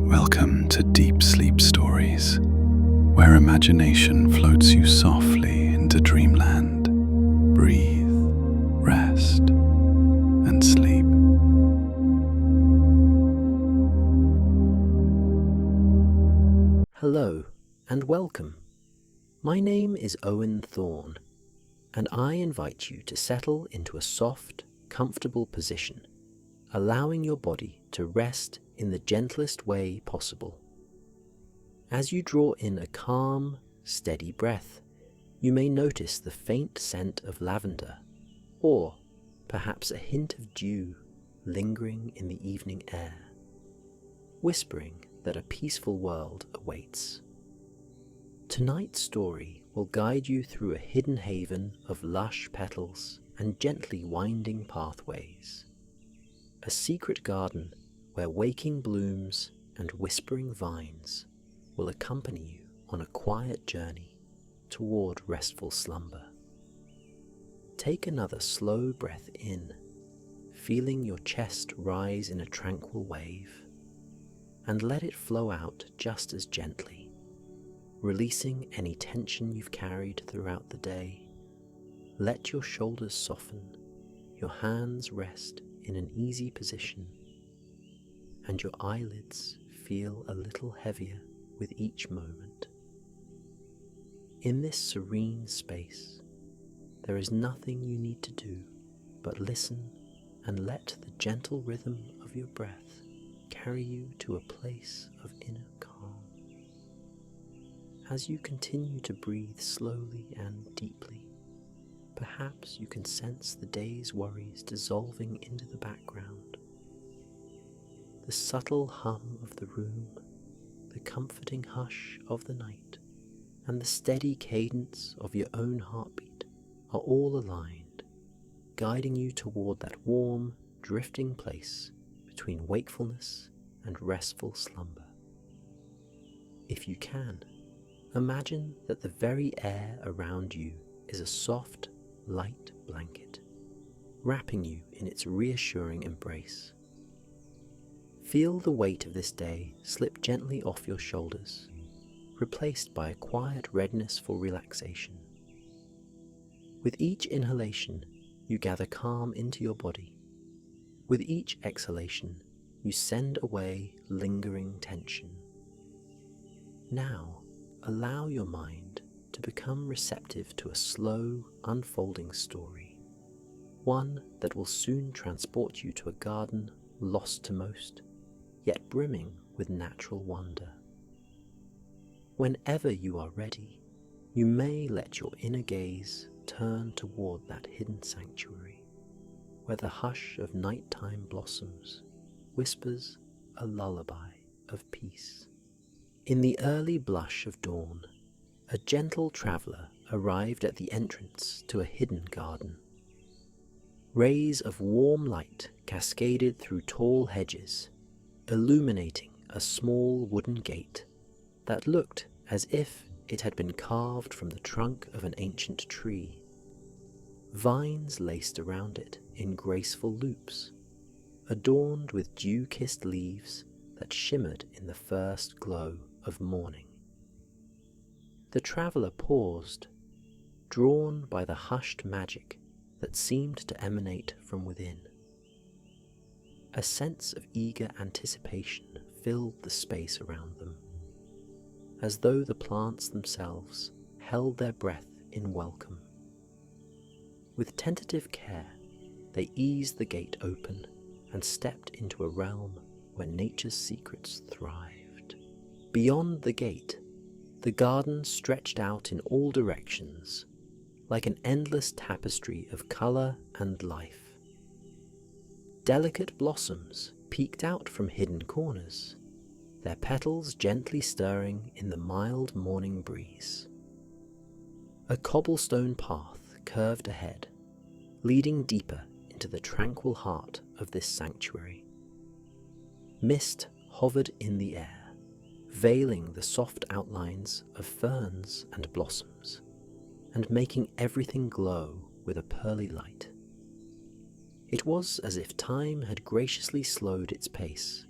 Welcome to Deep Sleep Stories, where imagination floats you softly into dreamland. Breathe, rest, and sleep. Hello and welcome. My name is Owen Thorne, and I invite you to settle into a soft, comfortable position, allowing your body to rest in the gentlest way possible. As you draw in a calm, steady breath, you may notice the faint scent of lavender, or perhaps a hint of dew lingering in the evening air, whispering that a peaceful world awaits. Tonight's story will guide you through a hidden haven of lush petals and gently winding pathways. A secret garden where waking blooms and whispering vines will accompany you on a quiet journey toward restful slumber. Take another slow breath in, feeling your chest rise in a tranquil wave, and let it flow out just as gently, releasing any tension you've carried throughout the day. Let your shoulders soften, your hands rest in an easy position, and your eyelids feel a little heavier with each moment. In this serene space, there is nothing you need to do but listen and let the gentle rhythm of your breath carry you to a place of inner calm. As you continue to breathe slowly and deeply, perhaps you can sense the day's worries dissolving into the background. The subtle hum of the room, the comforting hush of the night, and the steady cadence of your own heartbeat are all aligned, guiding you toward that warm, drifting place between wakefulness and restful slumber. If you can, imagine that the very air around you is a soft, light blanket, wrapping you in its reassuring embrace. Feel the weight of this day slip gently off your shoulders, replaced by a quiet readiness for relaxation. With each inhalation, you gather calm into your body. With each exhalation, you send away lingering tension. Now, allow your mind to become receptive to a slow, unfolding story, one that will soon transport you to a garden lost to most, yet brimming with natural wonder. Whenever you are ready, you may let your inner gaze turn toward that hidden sanctuary, where the hush of nighttime blossoms whispers a lullaby of peace. In the early blush of dawn, a gentle traveler arrived at the entrance to a hidden garden. Rays of warm light cascaded through tall hedges, illuminating a small wooden gate that looked as if it had been carved from the trunk of an ancient tree. Vines laced around it in graceful loops, adorned with dew-kissed leaves that shimmered in the first glow of morning. The traveller paused, drawn by the hushed magic that seemed to emanate from within. A sense of eager anticipation filled the space around them, as though the plants themselves held their breath in welcome. With tentative care, they eased the gate open and stepped into a realm where nature's secrets thrived. Beyond the gate, the garden stretched out in all directions, like an endless tapestry of colour and life. Delicate blossoms peeked out from hidden corners, their petals gently stirring in the mild morning breeze. A cobblestone path curved ahead, leading deeper into the tranquil heart of this sanctuary. Mist hovered in the air, veiling the soft outlines of ferns and blossoms, and making everything glow with a pearly light. It was as if time had graciously slowed its pace,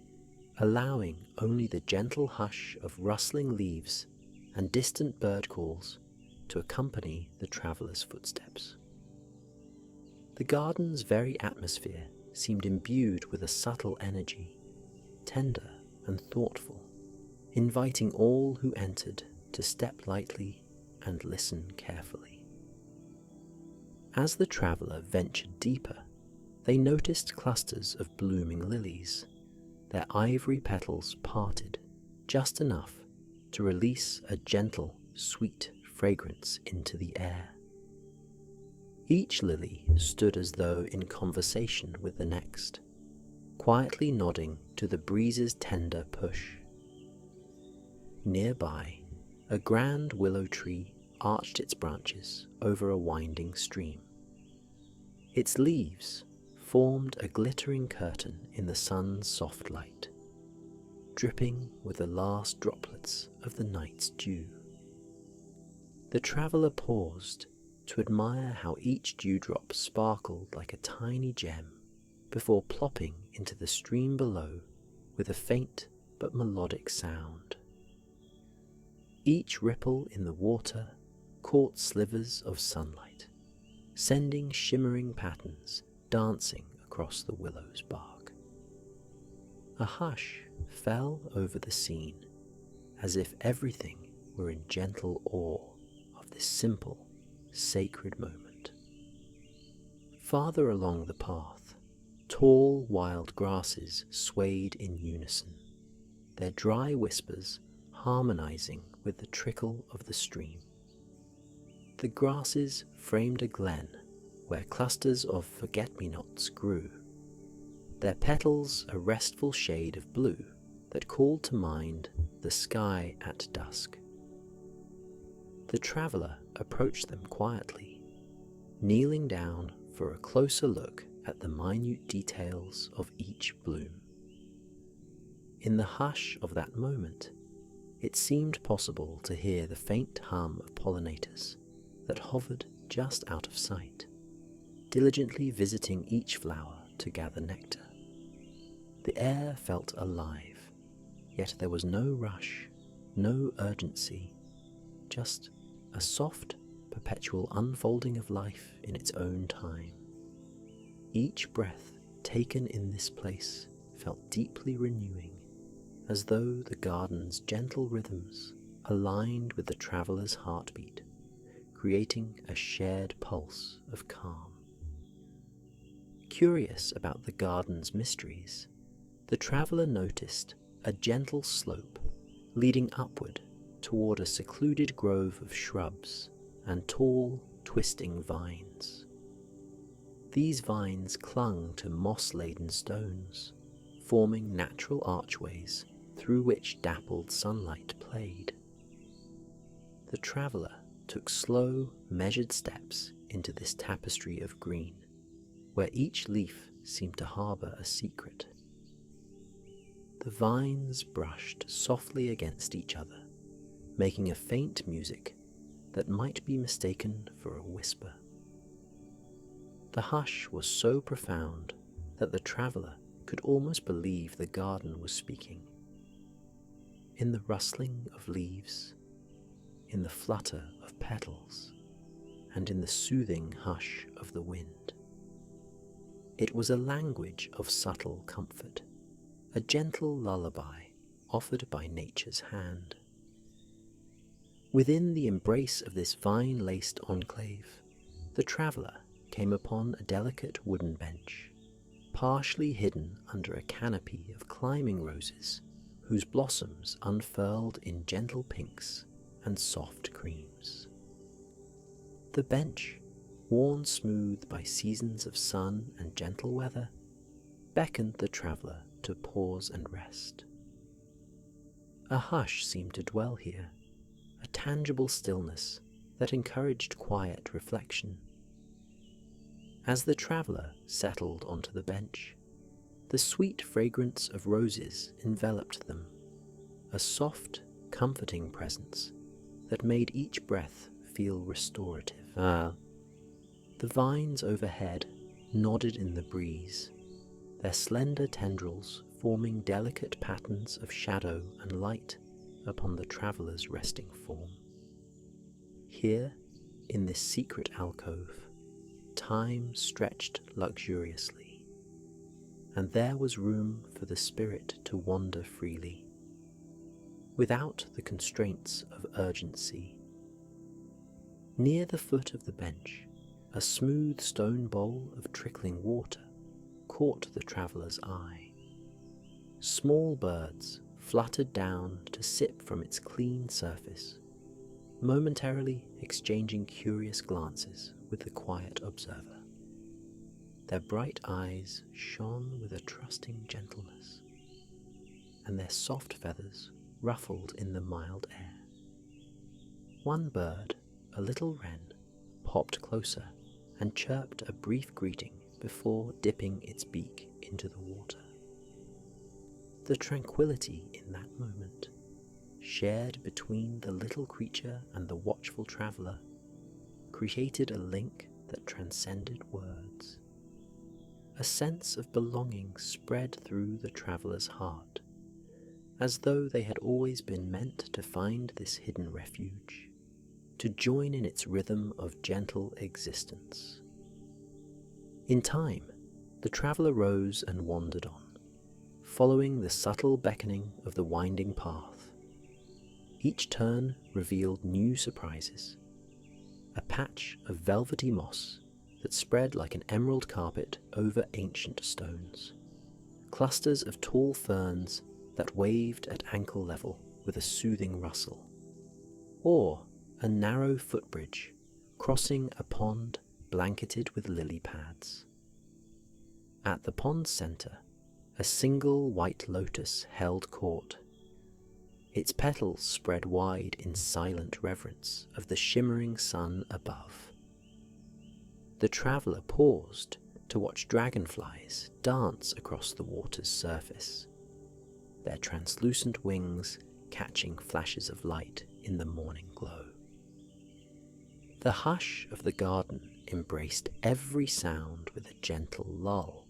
allowing only the gentle hush of rustling leaves and distant bird calls to accompany the traveller's footsteps. The garden's very atmosphere seemed imbued with a subtle energy, tender and thoughtful, inviting all who entered to step lightly and listen carefully. As the traveller ventured deeper, they noticed clusters of blooming lilies, their ivory petals parted just enough to release a gentle, sweet fragrance into the air. Each lily stood as though in conversation with the next, quietly nodding to the breeze's tender push. Nearby, a grand willow tree arched its branches over a winding stream. Its leaves formed a glittering curtain in the sun's soft light, dripping with the last droplets of the night's dew. The traveller paused to admire how each dewdrop sparkled like a tiny gem before plopping into the stream below with a faint but melodic sound. Each ripple in the water caught slivers of sunlight, sending shimmering patterns dancing across the willow's bark. A hush fell over the scene, as if everything were in gentle awe of this simple, sacred moment. Farther along the path, tall wild grasses swayed in unison, their dry whispers harmonizing with the trickle of the stream. The grasses framed a glen where clusters of forget-me-nots grew, their petals a restful shade of blue that called to mind the sky at dusk. The traveller approached them quietly, kneeling down for a closer look at the minute details of each bloom. In the hush of that moment, it seemed possible to hear the faint hum of pollinators that hovered just out of sight, diligently visiting each flower to gather nectar. The air felt alive, yet there was no rush, no urgency, just a soft, perpetual unfolding of life in its own time. Each breath taken in this place felt deeply renewing, as though the garden's gentle rhythms aligned with the traveller's heartbeat, creating a shared pulse of calm. Curious about the garden's mysteries, the traveller noticed a gentle slope leading upward toward a secluded grove of shrubs and tall, twisting vines. These vines clung to moss-laden stones, forming natural archways through which dappled sunlight played. The traveller took slow, measured steps into this tapestry of green, where each leaf seemed to harbour a secret. The vines brushed softly against each other, making a faint music that might be mistaken for a whisper. The hush was so profound that the traveller could almost believe the garden was speaking. In the rustling of leaves, in the flutter of petals, and in the soothing hush of the wind. It was a language of subtle comfort, a gentle lullaby offered by nature's hand. Within the embrace of this vine-laced enclave, the traveller came upon a delicate wooden bench, partially hidden under a canopy of climbing roses whose blossoms unfurled in gentle pinks and soft creams. The bench, worn smooth by seasons of sun and gentle weather, beckoned the traveller to pause and rest. A hush seemed to dwell here, a tangible stillness that encouraged quiet reflection. As the traveller settled onto the bench, the sweet fragrance of roses enveloped them, a soft, comforting presence that made each breath feel restorative. The vines overhead nodded in the breeze, their slender tendrils forming delicate patterns of shadow and light upon the traveller's resting form. Here, in this secret alcove, time stretched luxuriously, and there was room for the spirit to wander freely, without the constraints of urgency. Near the foot of the bench, a smooth stone bowl of trickling water caught the traveller's eye. Small birds fluttered down to sip from its clean surface, momentarily exchanging curious glances with the quiet observer. Their bright eyes shone with a trusting gentleness, and their soft feathers ruffled in the mild air. One bird, a little wren, hopped closer and chirped a brief greeting before dipping its beak into the water. The tranquility in that moment, shared between the little creature and the watchful traveller, created a link that transcended words. A sense of belonging spread through the traveller's heart, as though they had always been meant to find this hidden refuge, to join in its rhythm of gentle existence. In time, the traveller rose and wandered on, following the subtle beckoning of the winding path. Each turn revealed new surprises. A patch of velvety moss that spread like an emerald carpet over ancient stones. Clusters of tall ferns that waved at ankle level with a soothing rustle. Or a narrow footbridge crossing a pond blanketed with lily pads. At the pond's centre, a single white lotus held court. Its petals spread wide in silent reverence of the shimmering sun above. The traveller paused to watch dragonflies dance across the water's surface, their translucent wings catching flashes of light in the morning glow. The hush of the garden embraced every sound with a gentle lull,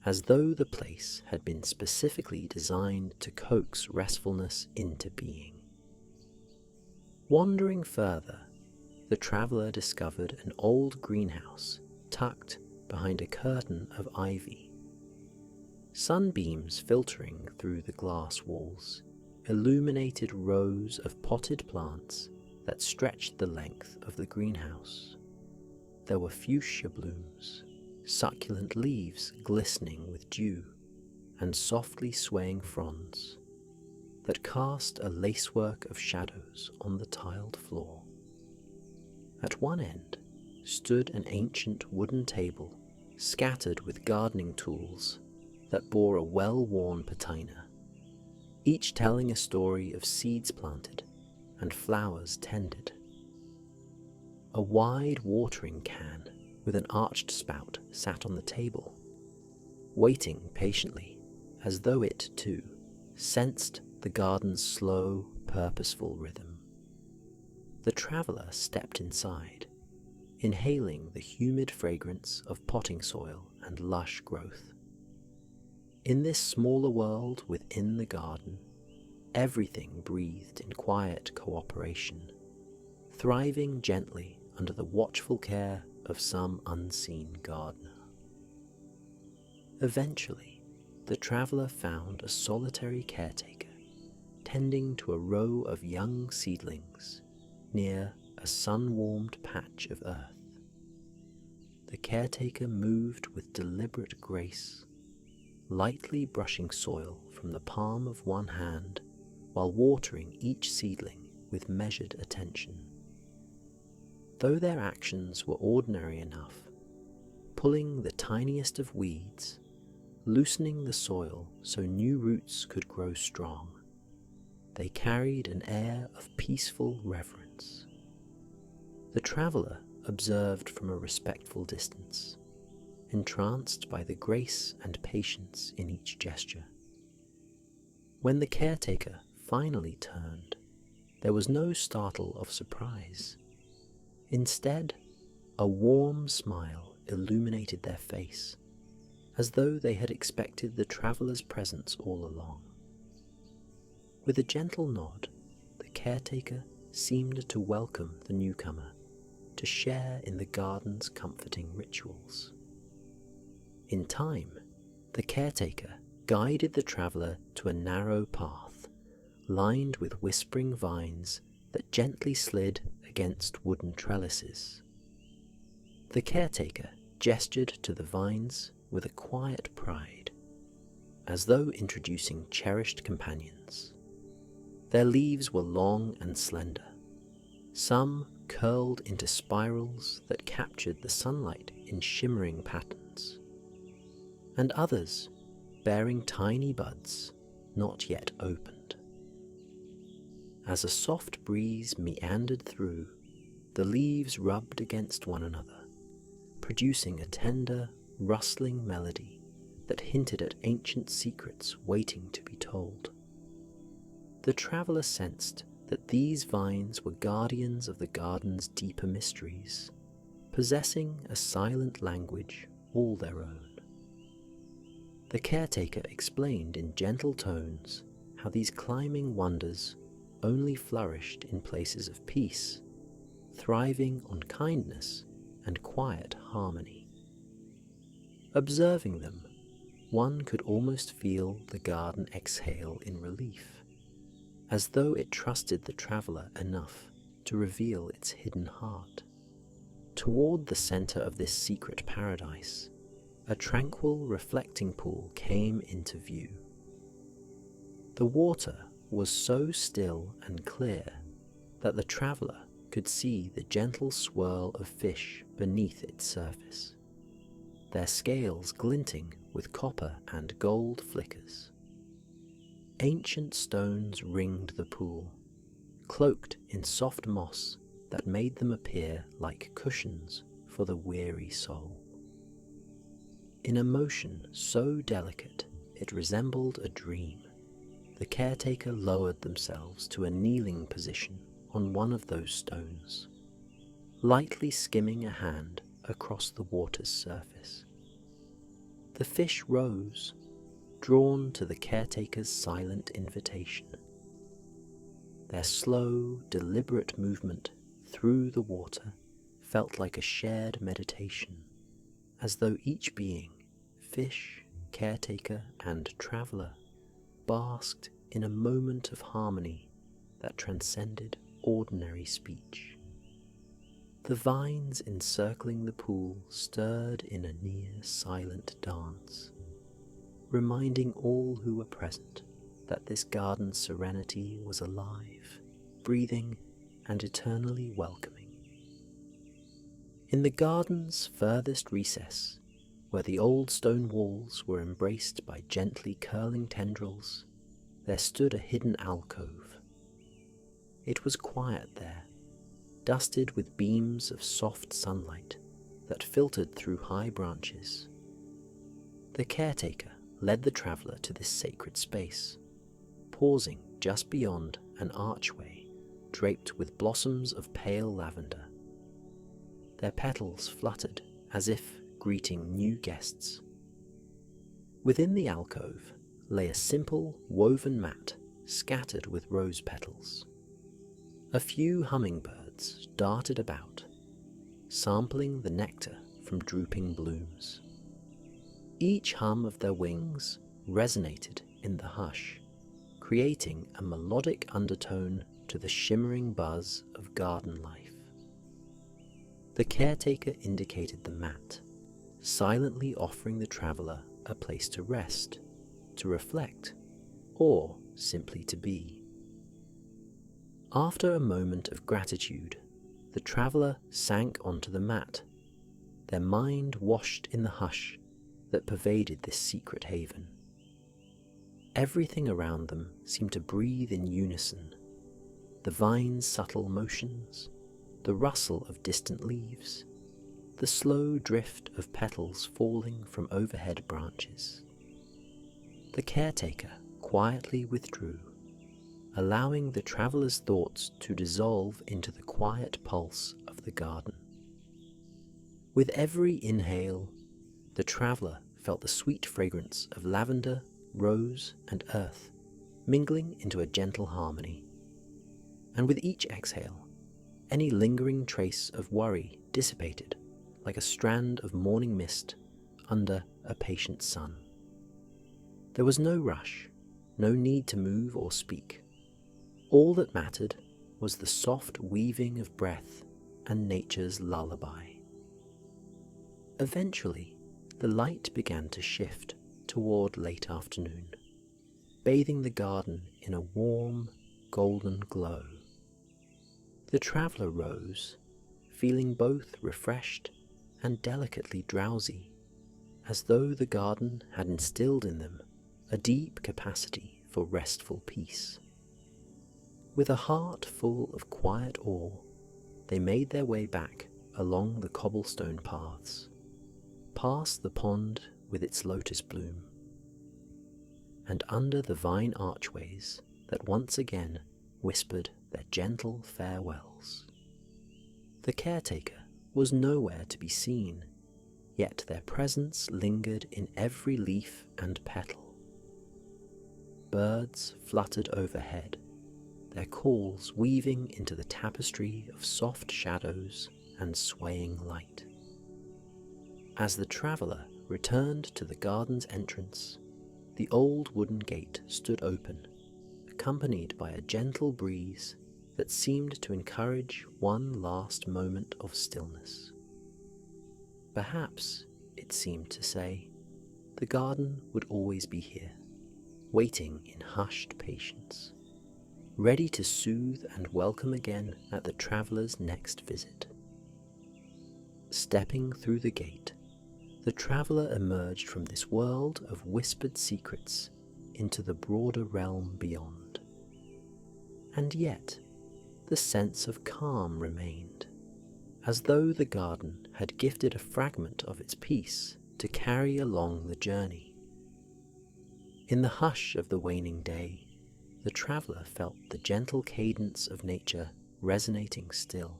as though the place had been specifically designed to coax restfulness into being. Wandering further, the traveller discovered an old greenhouse tucked behind a curtain of ivy. Sunbeams filtering through the glass walls illuminated rows of potted plants that stretched the length of the greenhouse. There were fuchsia blooms, succulent leaves glistening with dew, and softly swaying fronds that cast a lacework of shadows on the tiled floor. At one end stood an ancient wooden table scattered with gardening tools that bore a well-worn patina, each telling a story of seeds planted and flowers tended. A wide watering can with an arched spout sat on the table, waiting patiently as though it, too, sensed the garden's slow, purposeful rhythm. The traveller stepped inside, inhaling the humid fragrance of potting soil and lush growth. In this smaller world within the garden, everything breathed in quiet cooperation, thriving gently under the watchful care of some unseen gardener. Eventually, the traveller found a solitary caretaker tending to a row of young seedlings near a sun-warmed patch of earth. The caretaker moved with deliberate grace, lightly brushing soil from the palm of one hand while watering each seedling with measured attention. Though their actions were ordinary enough, pulling the tiniest of weeds, loosening the soil so new roots could grow strong, they carried an air of peaceful reverence. The traveller observed from a respectful distance, entranced by the grace and patience in each gesture. When the caretaker finally turned, there was no startle of surprise. Instead, a warm smile illuminated their face, as though they had expected the traveller's presence all along. With a gentle nod, the caretaker seemed to welcome the newcomer to share in the garden's comforting rituals. In time, the caretaker guided the traveller to a narrow path lined with whispering vines that gently slid against wooden trellises. The caretaker gestured to the vines with a quiet pride, as though introducing cherished companions. Their leaves were long and slender, some curled into spirals that captured the sunlight in shimmering patterns, and others bearing tiny buds not yet opened. As a soft breeze meandered through, the leaves rubbed against one another, producing a tender, rustling melody that hinted at ancient secrets waiting to be told. The traveller sensed that these vines were guardians of the garden's deeper mysteries, possessing a silent language all their own. The caretaker explained in gentle tones how these climbing wonders only flourished in places of peace, thriving on kindness and quiet harmony. Observing them, one could almost feel the garden exhale in relief, as though it trusted the traveller enough to reveal its hidden heart. Toward the centre of this secret paradise, a tranquil reflecting pool came into view. The water was so still and clear that the traveller could see the gentle swirl of fish beneath its surface, their scales glinting with copper and gold flickers. Ancient stones ringed the pool, cloaked in soft moss that made them appear like cushions for the weary soul. In a motion so delicate it resembled a dream, the caretaker lowered themselves to a kneeling position on one of those stones, lightly skimming a hand across the water's surface. The fish rose, drawn to the caretaker's silent invitation. Their slow, deliberate movement through the water felt like a shared meditation, as though each being, fish, caretaker, and traveller, basked in a moment of harmony that transcended ordinary speech. The vines encircling the pool stirred in a near silent dance, reminding all who were present that this garden's serenity was alive, breathing, and eternally welcoming. In the garden's furthest recess, where the old stone walls were embraced by gently curling tendrils, there stood a hidden alcove. It was quiet there, dusted with beams of soft sunlight that filtered through high branches. The caretaker led the traveller to this sacred space, pausing just beyond an archway draped with blossoms of pale lavender. Their petals fluttered as if greeting new guests. Within the alcove lay a simple woven mat scattered with rose petals. A few hummingbirds darted about, sampling the nectar from drooping blooms. Each hum of their wings resonated in the hush, creating a melodic undertone to the shimmering buzz of garden life. The caretaker indicated the mat, silently offering the traveller a place to rest, to reflect, or simply to be. After a moment of gratitude, the traveller sank onto the mat, their mind washed in the hush that pervaded this secret haven. Everything around them seemed to breathe in unison, the vine's subtle motions, the rustle of distant leaves, the slow drift of petals falling from overhead branches. The caretaker quietly withdrew, allowing the traveller's thoughts to dissolve into the quiet pulse of the garden. With every inhale, the traveller felt the sweet fragrance of lavender, rose, and earth mingling into a gentle harmony. And with each exhale, any lingering trace of worry dissipated like a strand of morning mist under a patient sun. There was no rush, no need to move or speak. All that mattered was the soft weaving of breath and nature's lullaby. Eventually, the light began to shift toward late afternoon, bathing the garden in a warm, golden glow. The traveller rose, feeling both refreshed and delicately drowsy, as though the garden had instilled in them a deep capacity for restful peace. With a heart full of quiet awe, they made their way back along the cobblestone paths, past the pond with its lotus bloom, and under the vine archways that once again whispered their gentle farewells. The caretaker was nowhere to be seen, yet their presence lingered in every leaf and petal. Birds fluttered overhead, their calls weaving into the tapestry of soft shadows and swaying light. As the traveller returned to the garden's entrance, the old wooden gate stood open, accompanied by a gentle breeze that seemed to encourage one last moment of stillness. Perhaps, it seemed to say, the garden would always be here, waiting in hushed patience, ready to soothe and welcome again at the traveller's next visit. Stepping through the gate, the traveller emerged from this world of whispered secrets into the broader realm beyond. And yet, the sense of calm remained, as though the garden had gifted a fragment of its peace to carry along the journey. In the hush of the waning day, the traveller felt the gentle cadence of nature resonating still,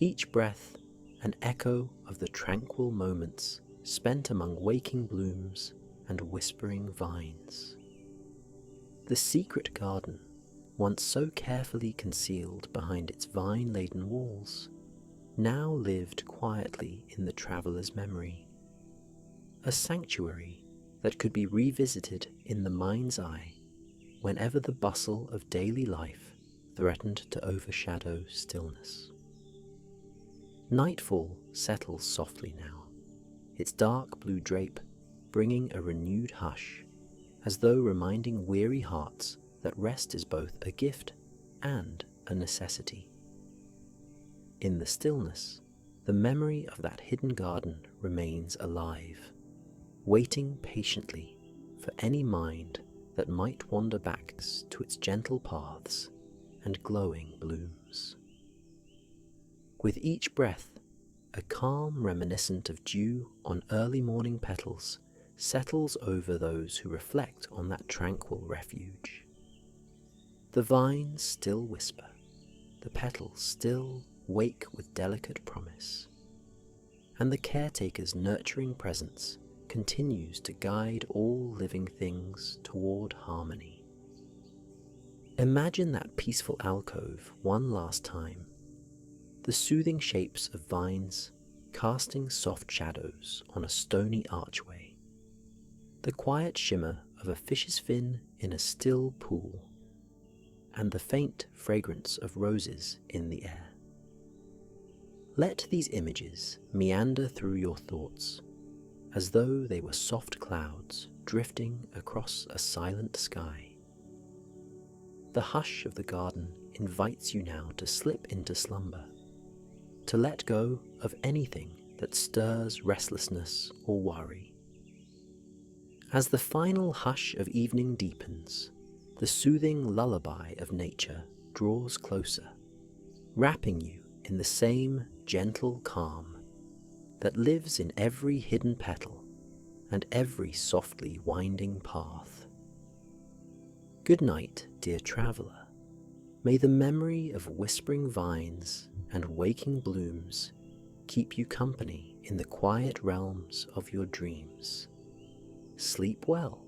each breath an echo of the tranquil moments spent among waking blooms and whispering vines. The secret garden, once so carefully concealed behind its vine-laden walls, now lived quietly in the traveller's memory, a sanctuary that could be revisited in the mind's eye whenever the bustle of daily life threatened to overshadow stillness. Nightfall settles softly now, its dark blue drape bringing a renewed hush, as though reminding weary hearts that rest is both a gift and a necessity. In the stillness, the memory of that hidden garden remains alive, waiting patiently for any mind that might wander back to its gentle paths and glowing blooms. With each breath, a calm reminiscent of dew on early morning petals settles over those who reflect on that tranquil refuge. The vines still whisper, the petals still wake with delicate promise, and the caretaker's nurturing presence continues to guide all living things toward harmony. Imagine that peaceful alcove one last time, the soothing shapes of vines casting soft shadows on a stony archway, the quiet shimmer of a fish's fin in a still pool, and the faint fragrance of roses in the air. Let these images meander through your thoughts, as though they were soft clouds drifting across a silent sky. The hush of the garden invites you now to slip into slumber, to let go of anything that stirs restlessness or worry. As the final hush of evening deepens, the soothing lullaby of nature draws closer, wrapping you in the same gentle calm that lives in every hidden petal and every softly winding path. Good night, dear traveller. May the memory of whispering vines and waking blooms keep you company in the quiet realms of your dreams. Sleep well.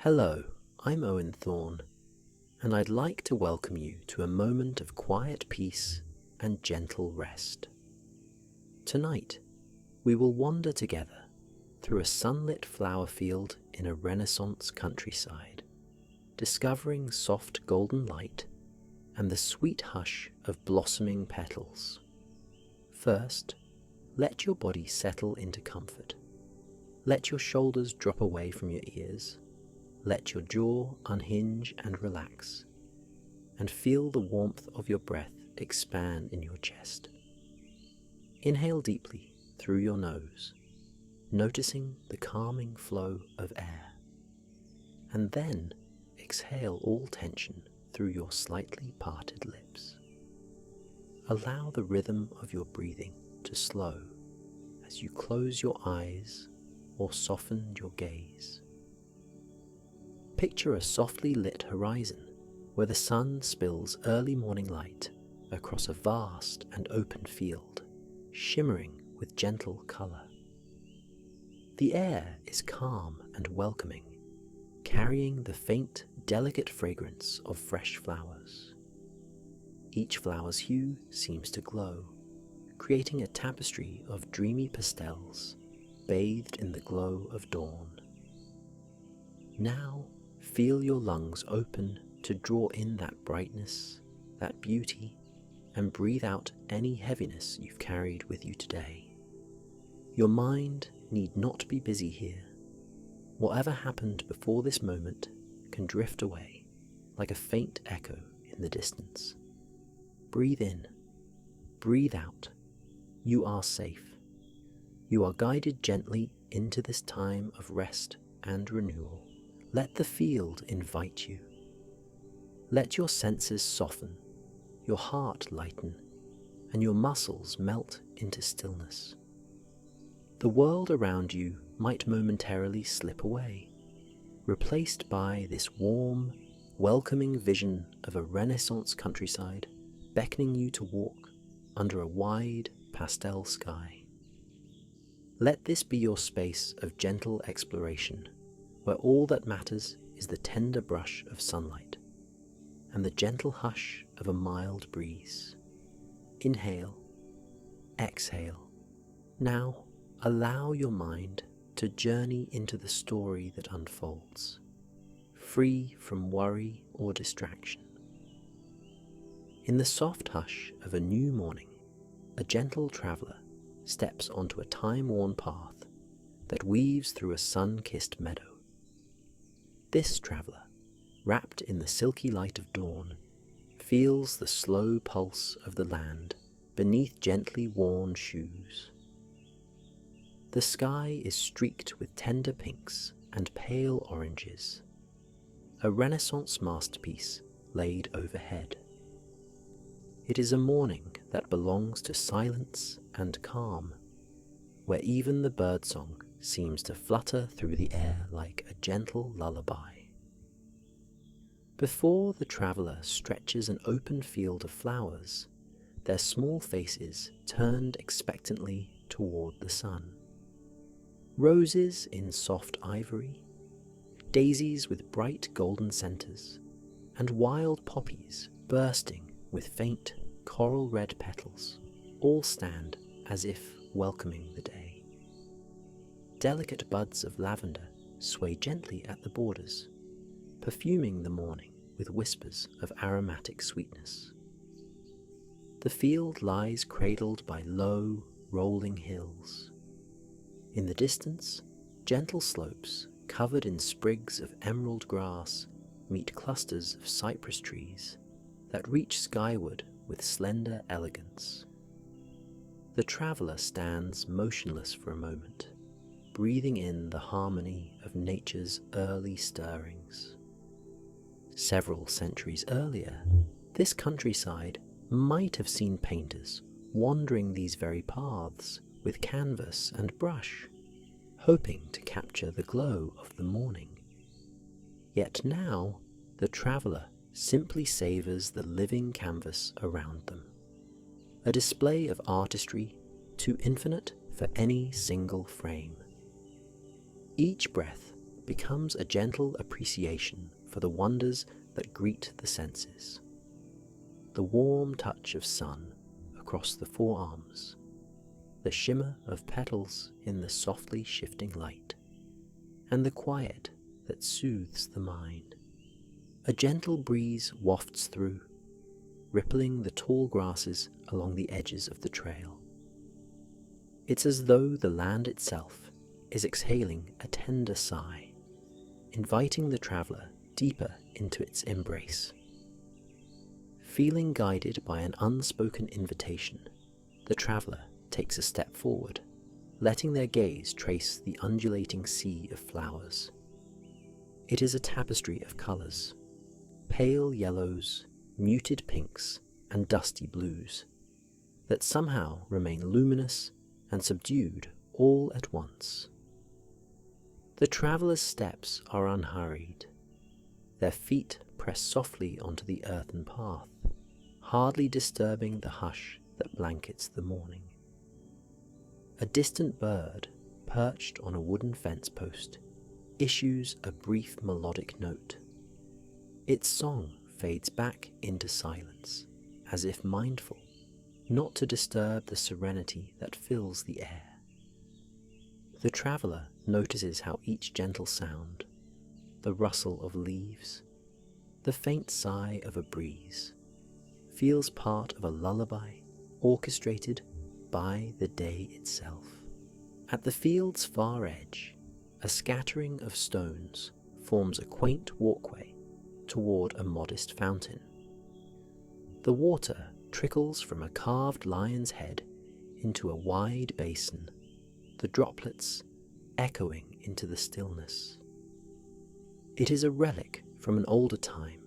Hello, I'm Owen Thorne, and I'd like to welcome you to a moment of quiet peace and gentle rest. Tonight, we will wander together through a sunlit flower field in a Renaissance countryside, discovering soft golden light and the sweet hush of blossoming petals. First, let your body settle into comfort. Let your shoulders drop away from your ears. Let your jaw unhinge and relax, and feel the warmth of your breath expand in your chest. Inhale deeply through your nose, noticing the calming flow of air, and then exhale all tension through your slightly parted lips. Allow the rhythm of your breathing to slow as you close your eyes or soften your gaze. Picture a softly lit horizon where the sun spills early morning light across a vast and open field, shimmering with gentle colour. The air is calm and welcoming, carrying the faint, delicate fragrance of fresh flowers. Each flower's hue seems to glow, creating a tapestry of dreamy pastels, bathed in the glow of dawn. Now, feel your lungs open to draw in that brightness, that beauty, and breathe out any heaviness you've carried with you today. Your mind need not be busy here. Whatever happened before this moment can drift away like a faint echo in the distance. Breathe in, breathe out. You are safe. You are guided gently into this time of rest and renewal. Let the field invite you. Let your senses soften, your heart lighten, and your muscles melt into stillness. The world around you might momentarily slip away, replaced by this warm, welcoming vision of a Renaissance countryside beckoning you to walk under a wide pastel sky. Let this be your space of gentle exploration, where all that matters is the tender brush of sunlight and the gentle hush of a mild breeze. Inhale, exhale. Now allow your mind to journey into the story that unfolds, free from worry or distraction. In the soft hush of a new morning, a gentle traveller steps onto a time-worn path that weaves through a sun-kissed meadow. This traveller, wrapped in the silky light of dawn, feels the slow pulse of the land beneath gently worn shoes. The sky is streaked with tender pinks and pale oranges, a Renaissance masterpiece laid overhead. It is a morning that belongs to silence and calm, where even the birdsong seems to flutter through the air like a gentle lullaby. Before the traveller stretches an open field of flowers, their small faces turned expectantly toward the sun. Roses in soft ivory, daisies with bright golden centres, and wild poppies bursting with faint coral red petals all stand as if welcoming the day. Delicate buds of lavender sway gently at the borders, perfuming the morning with whispers of aromatic sweetness. The field lies cradled by low, rolling hills. In the distance, gentle slopes covered in sprigs of emerald grass meet clusters of cypress trees that reach skyward with slender elegance. The traveller stands motionless for a moment, breathing in the harmony of nature's early stirrings. Several centuries earlier, this countryside might have seen painters wandering these very paths with canvas and brush, hoping to capture the glow of the morning. Yet now, the traveller simply savours the living canvas around them, a display of artistry too infinite for any single frame. Each breath becomes a gentle appreciation for the wonders that greet the senses. The warm touch of sun across the forearms, the shimmer of petals in the softly shifting light, and the quiet that soothes the mind. A gentle breeze wafts through, rippling the tall grasses along the edges of the trail. It's as though the land itself is exhaling a tender sigh, inviting the traveller deeper into its embrace. Feeling guided by an unspoken invitation, the traveller takes a step forward, letting their gaze trace the undulating sea of flowers. It is a tapestry of colours, pale yellows, muted pinks, and dusty blues, that somehow remain luminous and subdued all at once. The traveller's steps are unhurried. Their feet press softly onto the earthen path, hardly disturbing the hush that blankets the morning. A distant bird, perched on a wooden fence post, issues a brief melodic note. Its song fades back into silence, as if mindful not to disturb the serenity that fills the air. The traveller notices how each gentle sound, the rustle of leaves, the faint sigh of a breeze, feels part of a lullaby orchestrated by the day itself. At the field's far edge, a scattering of stones forms a quaint walkway toward a modest fountain. The water trickles from a carved lion's head into a wide basin, the droplets echoing into the stillness. It is a relic from an older time,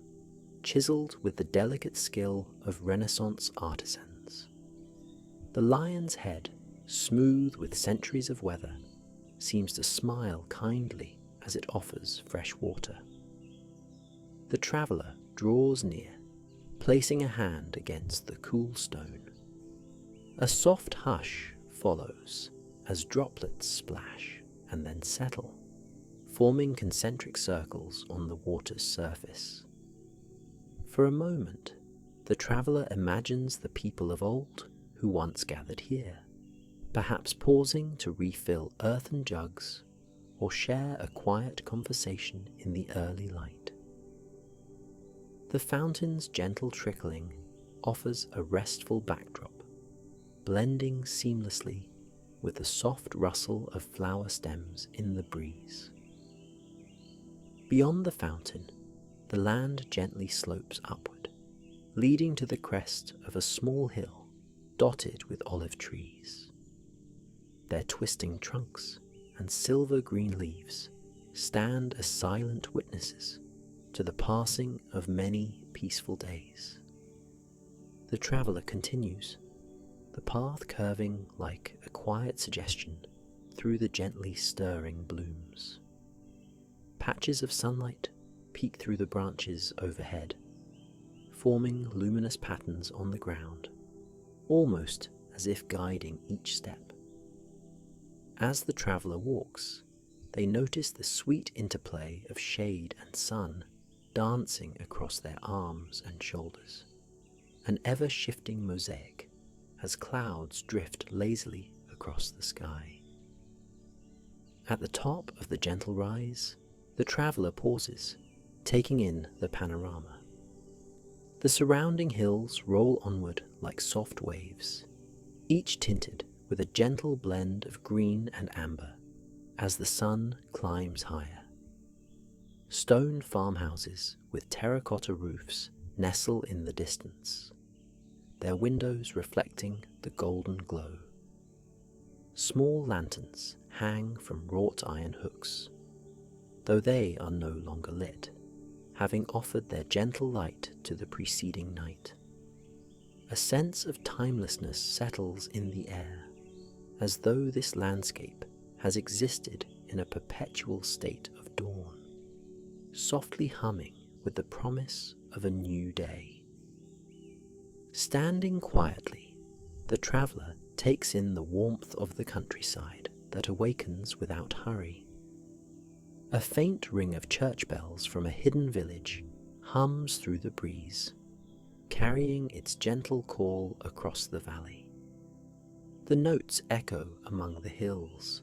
chiseled with the delicate skill of Renaissance artisans. The lion's head, smooth with centuries of weather, seems to smile kindly as it offers fresh water. The traveller draws near, placing a hand against the cool stone. A soft hush follows as droplets splash and then settle, forming concentric circles on the water's surface. For a moment, the traveller imagines the people of old who once gathered here, perhaps pausing to refill earthen jugs or share a quiet conversation in the early light. The fountain's gentle trickling offers a restful backdrop, blending seamlessly with the soft rustle of flower stems in the breeze. Beyond the fountain, the land gently slopes upward, leading to the crest of a small hill dotted with olive trees. Their twisting trunks and silver-green leaves stand as silent witnesses to the passing of many peaceful days. The traveller continues, the path curving like a quiet suggestion through the gently stirring blooms. Patches of sunlight peek through the branches overhead, forming luminous patterns on the ground, almost as if guiding each step. As the traveller walks, they notice the sweet interplay of shade and sun dancing across their arms and shoulders, an ever-shifting mosaic as clouds drift lazily across the sky. At the top of the gentle rise, the traveller pauses, taking in the panorama. The surrounding hills roll onward like soft waves, each tinted with a gentle blend of green and amber as the sun climbs higher. Stone farmhouses with terracotta roofs nestle in the distance, their windows reflecting the golden glow. Small lanterns hang from wrought iron hooks, though they are no longer lit, having offered their gentle light to the preceding night. A sense of timelessness settles in the air, as though this landscape has existed in a perpetual state of dawn, softly humming with the promise of a new day. Standing quietly, the traveller takes in the warmth of the countryside that awakens without hurry. A faint ring of church bells from a hidden village hums through the breeze, carrying its gentle call across the valley. The notes echo among the hills,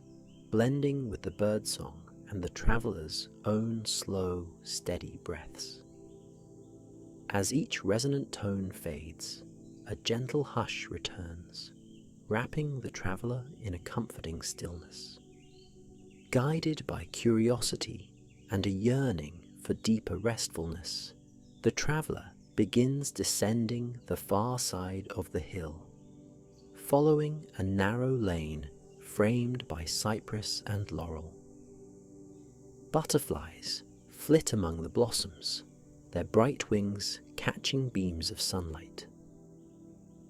blending with the birdsong and the traveller's own slow, steady breaths. As each resonant tone fades, a gentle hush returns, wrapping the traveller in a comforting stillness. Guided by curiosity and a yearning for deeper restfulness, the traveller begins descending the far side of the hill, following a narrow lane framed by cypress and laurel. Butterflies flit among the blossoms, their bright wings catching beams of sunlight.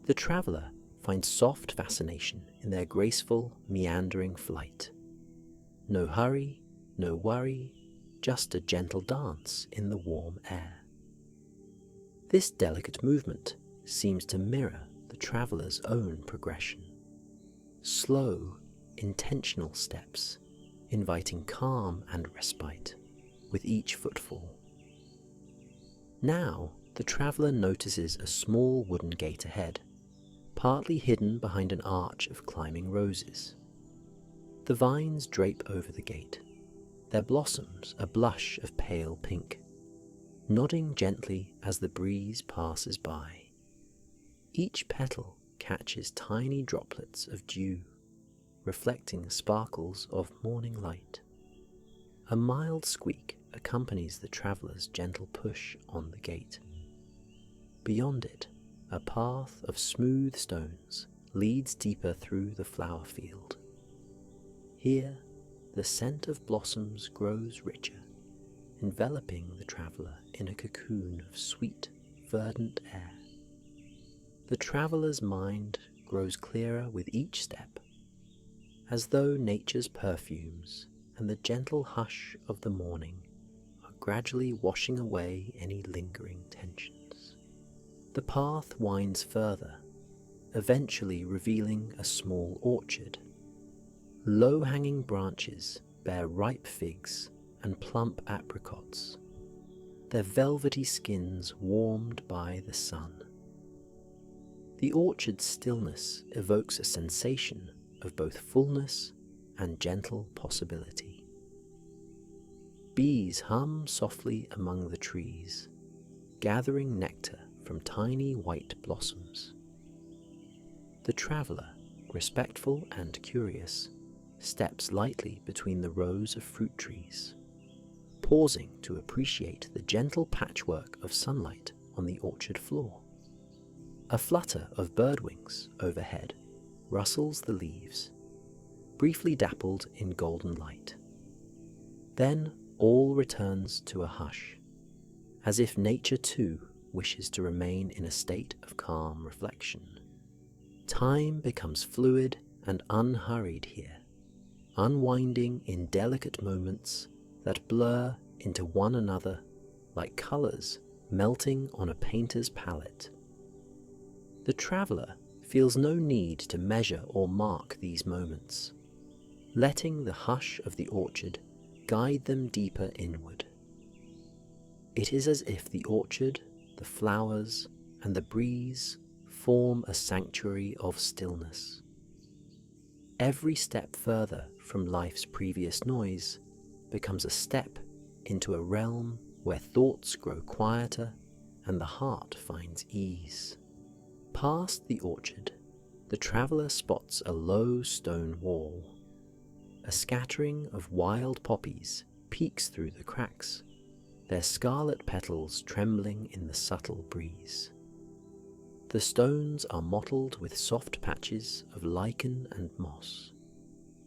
The traveller finds soft fascination in their graceful, meandering flight. No hurry, no worry, just a gentle dance in the warm air. This delicate movement seems to mirror the traveller's own progression. Slow, intentional steps, inviting calm and respite with each footfall. Now, the traveller notices a small wooden gate ahead, partly hidden behind an arch of climbing roses. The vines drape over the gate, their blossoms a blush of pale pink, nodding gently as the breeze passes by. Each petal catches tiny droplets of dew, reflecting sparkles of morning light. A mild squeak accompanies the traveller's gentle push on the gate. Beyond it, a path of smooth stones leads deeper through the flower field. Here, the scent of blossoms grows richer, enveloping the traveller in a cocoon of sweet, verdant air. The traveller's mind grows clearer with each step, as though nature's perfumes and the gentle hush of the morning are gradually washing away any lingering tensions. The path winds further, eventually revealing a small orchard. Low-hanging branches bear ripe figs and plump apricots, their velvety skins warmed by the sun. The orchard's stillness evokes a sensation of both fullness and gentle possibility. Bees hum softly among the trees, gathering nectar from tiny white blossoms. The traveller, respectful and curious, steps lightly between the rows of fruit trees, pausing to appreciate the gentle patchwork of sunlight on the orchard floor. A flutter of bird wings overhead rustles the leaves, briefly dappled in golden light. Then all returns to a hush, as if nature too wishes to remain in a state of calm reflection. Time becomes fluid and unhurried here, unwinding in delicate moments that blur into one another like colours melting on a painter's palette. The traveller feels no need to measure or mark these moments, letting the hush of the orchard guide them deeper inward. It is as if the orchard, the flowers, and the breeze form a sanctuary of stillness. Every step further from life's previous noise becomes a step into a realm where thoughts grow quieter and the heart finds ease. Past the orchard, the traveller spots a low stone wall. A scattering of wild poppies peeks through the cracks, their scarlet petals trembling in the subtle breeze. The stones are mottled with soft patches of lichen and moss,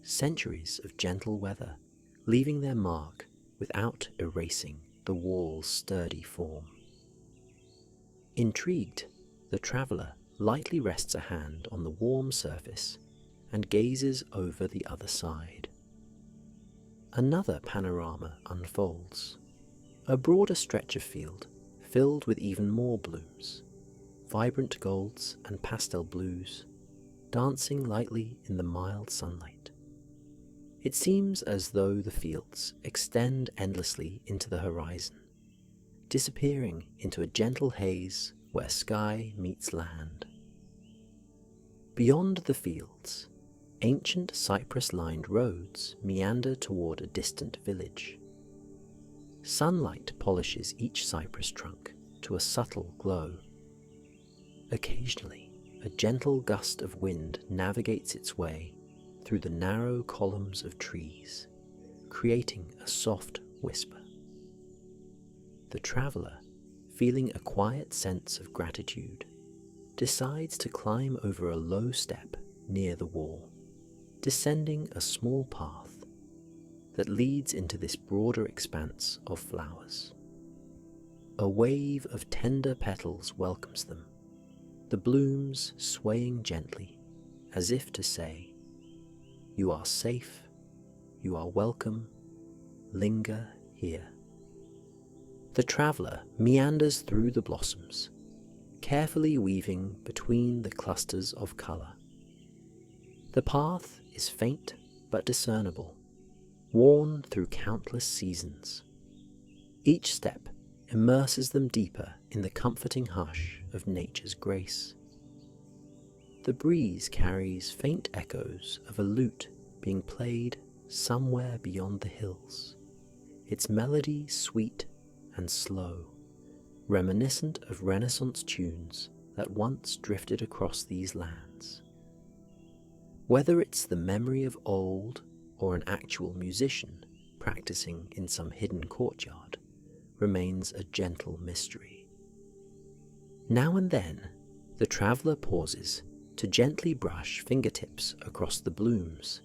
centuries of gentle weather leaving their mark without erasing the wall's sturdy form. Intrigued, the traveller lightly rests a hand on the warm surface and gazes over the other side. Another panorama unfolds, a broader stretch of field filled with even more blooms, vibrant golds and pastel blues, dancing lightly in the mild sunlight. It seems as though the fields extend endlessly into the horizon, disappearing into a gentle haze where sky meets land. Beyond the fields, ancient cypress-lined roads meander toward a distant village. Sunlight polishes each cypress trunk to a subtle glow. Occasionally, a gentle gust of wind navigates its way through the narrow columns of trees, creating a soft whisper. The traveller, feeling a quiet sense of gratitude, decides to climb over a low step near the wall, descending a small path that leads into this broader expanse of flowers. A wave of tender petals welcomes them, the blooms swaying gently as if to say, "You are safe, you are welcome, linger here." The traveller meanders through the blossoms, carefully weaving between the clusters of colour. The path is faint but discernible, worn through countless seasons. Each step immerses them deeper in the comforting hush of nature's grace. The breeze carries faint echoes of a lute being played somewhere beyond the hills, its melody sweet and slow, reminiscent of Renaissance tunes that once drifted across these lands. Whether it's the memory of old or an actual musician practicing in some hidden courtyard remains a gentle mystery. Now and then, the traveller pauses to gently brush fingertips across the blooms,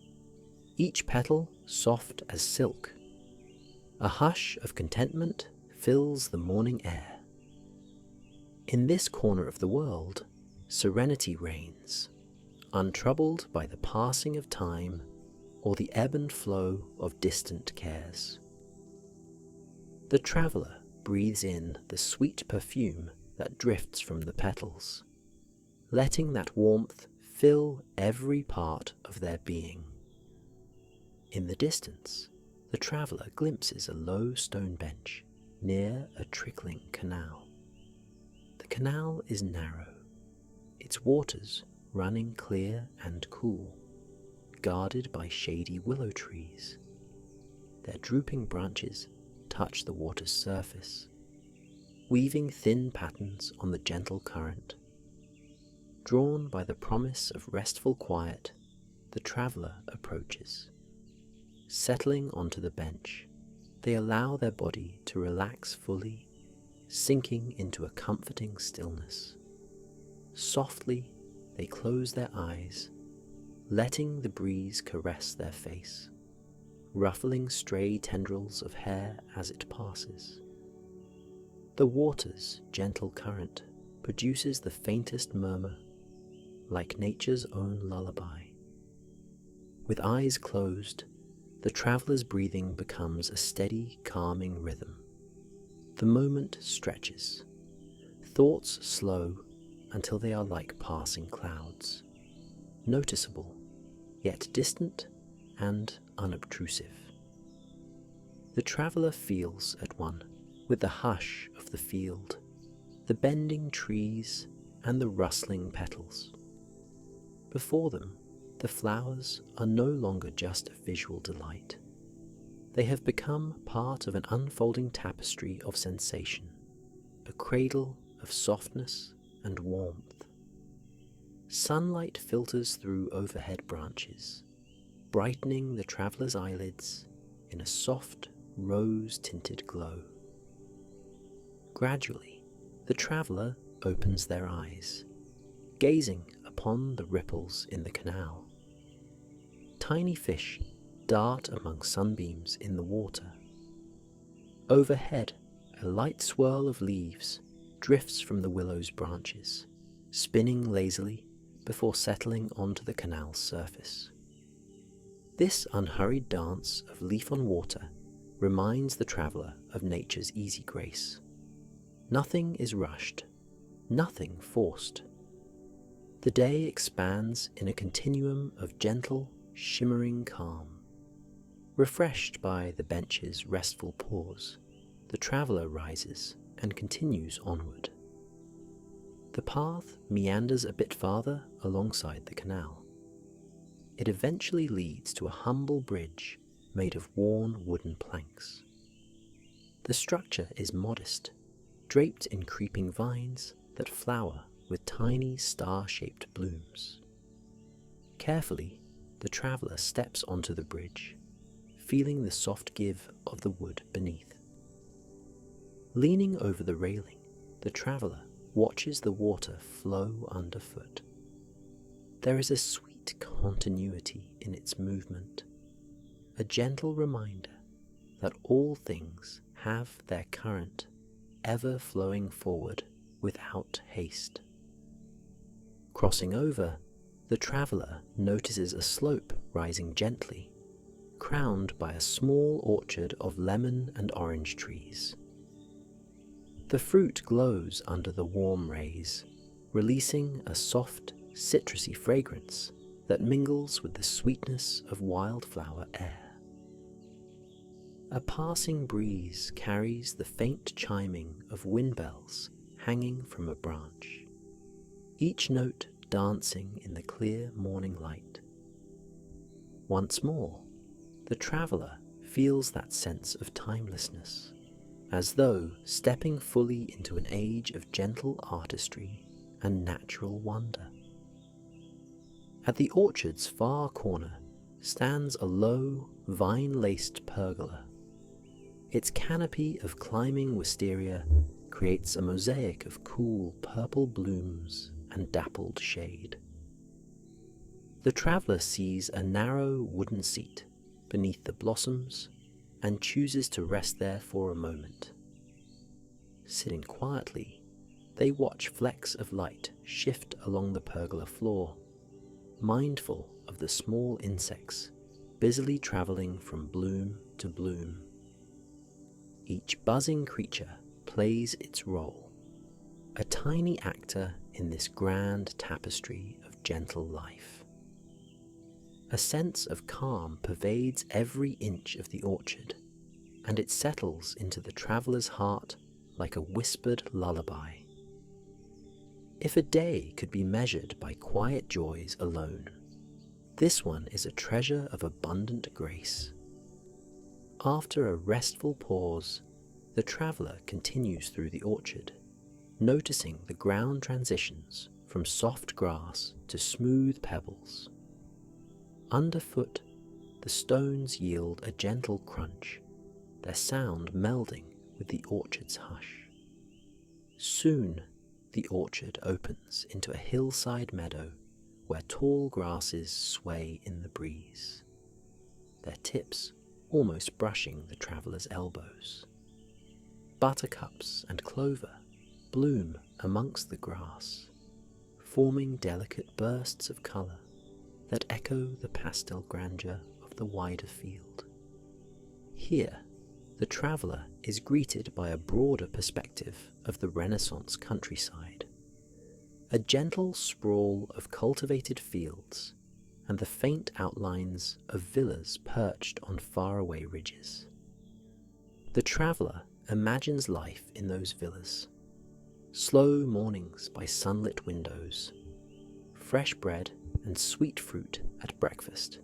each petal soft as silk. A hush of contentment fills the morning air. In this corner of the world, serenity reigns, untroubled by the passing of time or the ebb and flow of distant cares. The traveller breathes in the sweet perfume that drifts from the petals, letting that warmth fill every part of their being. In the distance, the traveller glimpses a low stone bench near a trickling canal. The canal is narrow, its waters running clear and cool, guarded by shady willow trees. Their drooping branches touch the water's surface, weaving thin patterns on the gentle current. Drawn by the promise of restful quiet, the traveller approaches. Settling onto the bench, they allow their body to relax fully, sinking into a comforting stillness. Softly, they close their eyes, letting the breeze caress their face, ruffling stray tendrils of hair as it passes. The water's gentle current produces the faintest murmur, like nature's own lullaby. With eyes closed, the traveller's breathing becomes a steady, calming rhythm. The moment stretches, thoughts slow until they are like passing clouds, noticeable, yet distant and unobtrusive. The traveller feels at one with the hush of the field, the bending trees and the rustling petals. Before them, the flowers are no longer just a visual delight. They have become part of an unfolding tapestry of sensation, a cradle of softness and warmth. Sunlight filters through overhead branches, brightening the traveller's eyelids in a soft, rose-tinted glow. Gradually, the traveller opens their eyes, gazing upon the ripples in the canal. Tiny fish dart among sunbeams in the water. Overhead, a light swirl of leaves drifts from the willow's branches, spinning lazily before settling onto the canal's surface. This unhurried dance of leaf on water reminds the traveller of nature's easy grace. Nothing is rushed, nothing forced. The day expands in a continuum of gentle, shimmering calm, Refreshed by the bench's restful pause, the traveller rises and continues onward. The path meanders a bit farther alongside the canal. It eventually leads to a humble bridge made of worn wooden planks. The structure is modest, draped in creeping vines that flower with tiny star-shaped blooms. Carefully, the traveller steps onto the bridge, feeling the soft give of the wood beneath. Leaning over the railing, the traveller watches the water flow underfoot. There is a sweet continuity in its movement, a gentle reminder that all things have their current ever flowing forward without haste. Crossing over, the traveller notices a slope rising gently, crowned by a small orchard of lemon and orange trees. The fruit glows under the warm rays, releasing a soft, citrusy fragrance that mingles with the sweetness of wildflower air. A passing breeze carries the faint chiming of wind bells hanging from a branch, each note dancing in the clear morning light. Once more, the traveller feels that sense of timelessness, as though stepping fully into an age of gentle artistry and natural wonder. At the orchard's far corner stands a low, vine-laced pergola. Its canopy of climbing wisteria creates a mosaic of cool purple blooms and dappled shade. The traveller sees a narrow wooden seat beneath the blossoms and chooses to rest there for a moment. Sitting quietly, they watch flecks of light shift along the pergola floor, mindful of the small insects busily travelling from bloom to bloom. Each buzzing creature plays its role, a tiny actor in this grand tapestry of gentle life. A sense of calm pervades every inch of the orchard, and it settles into the traveller's heart like a whispered lullaby. If a day could be measured by quiet joys alone, this one is a treasure of abundant grace. After a restful pause, the traveller continues through the orchard, noticing the ground transitions from soft grass to smooth pebbles. Underfoot, the stones yield a gentle crunch, their sound melding with the orchard's hush. Soon, the orchard opens into a hillside meadow where tall grasses sway in the breeze, their tips almost brushing the traveller's elbows. Buttercups and clover bloom amongst the grass, forming delicate bursts of colour that echo the pastel grandeur of the wider field. Here, the traveller is greeted by a broader perspective of the Renaissance countryside, a gentle sprawl of cultivated fields and the faint outlines of villas perched on faraway ridges. The traveller imagines life in those villas, slow mornings by sunlit windows, fresh bread and sweet fruit at breakfast,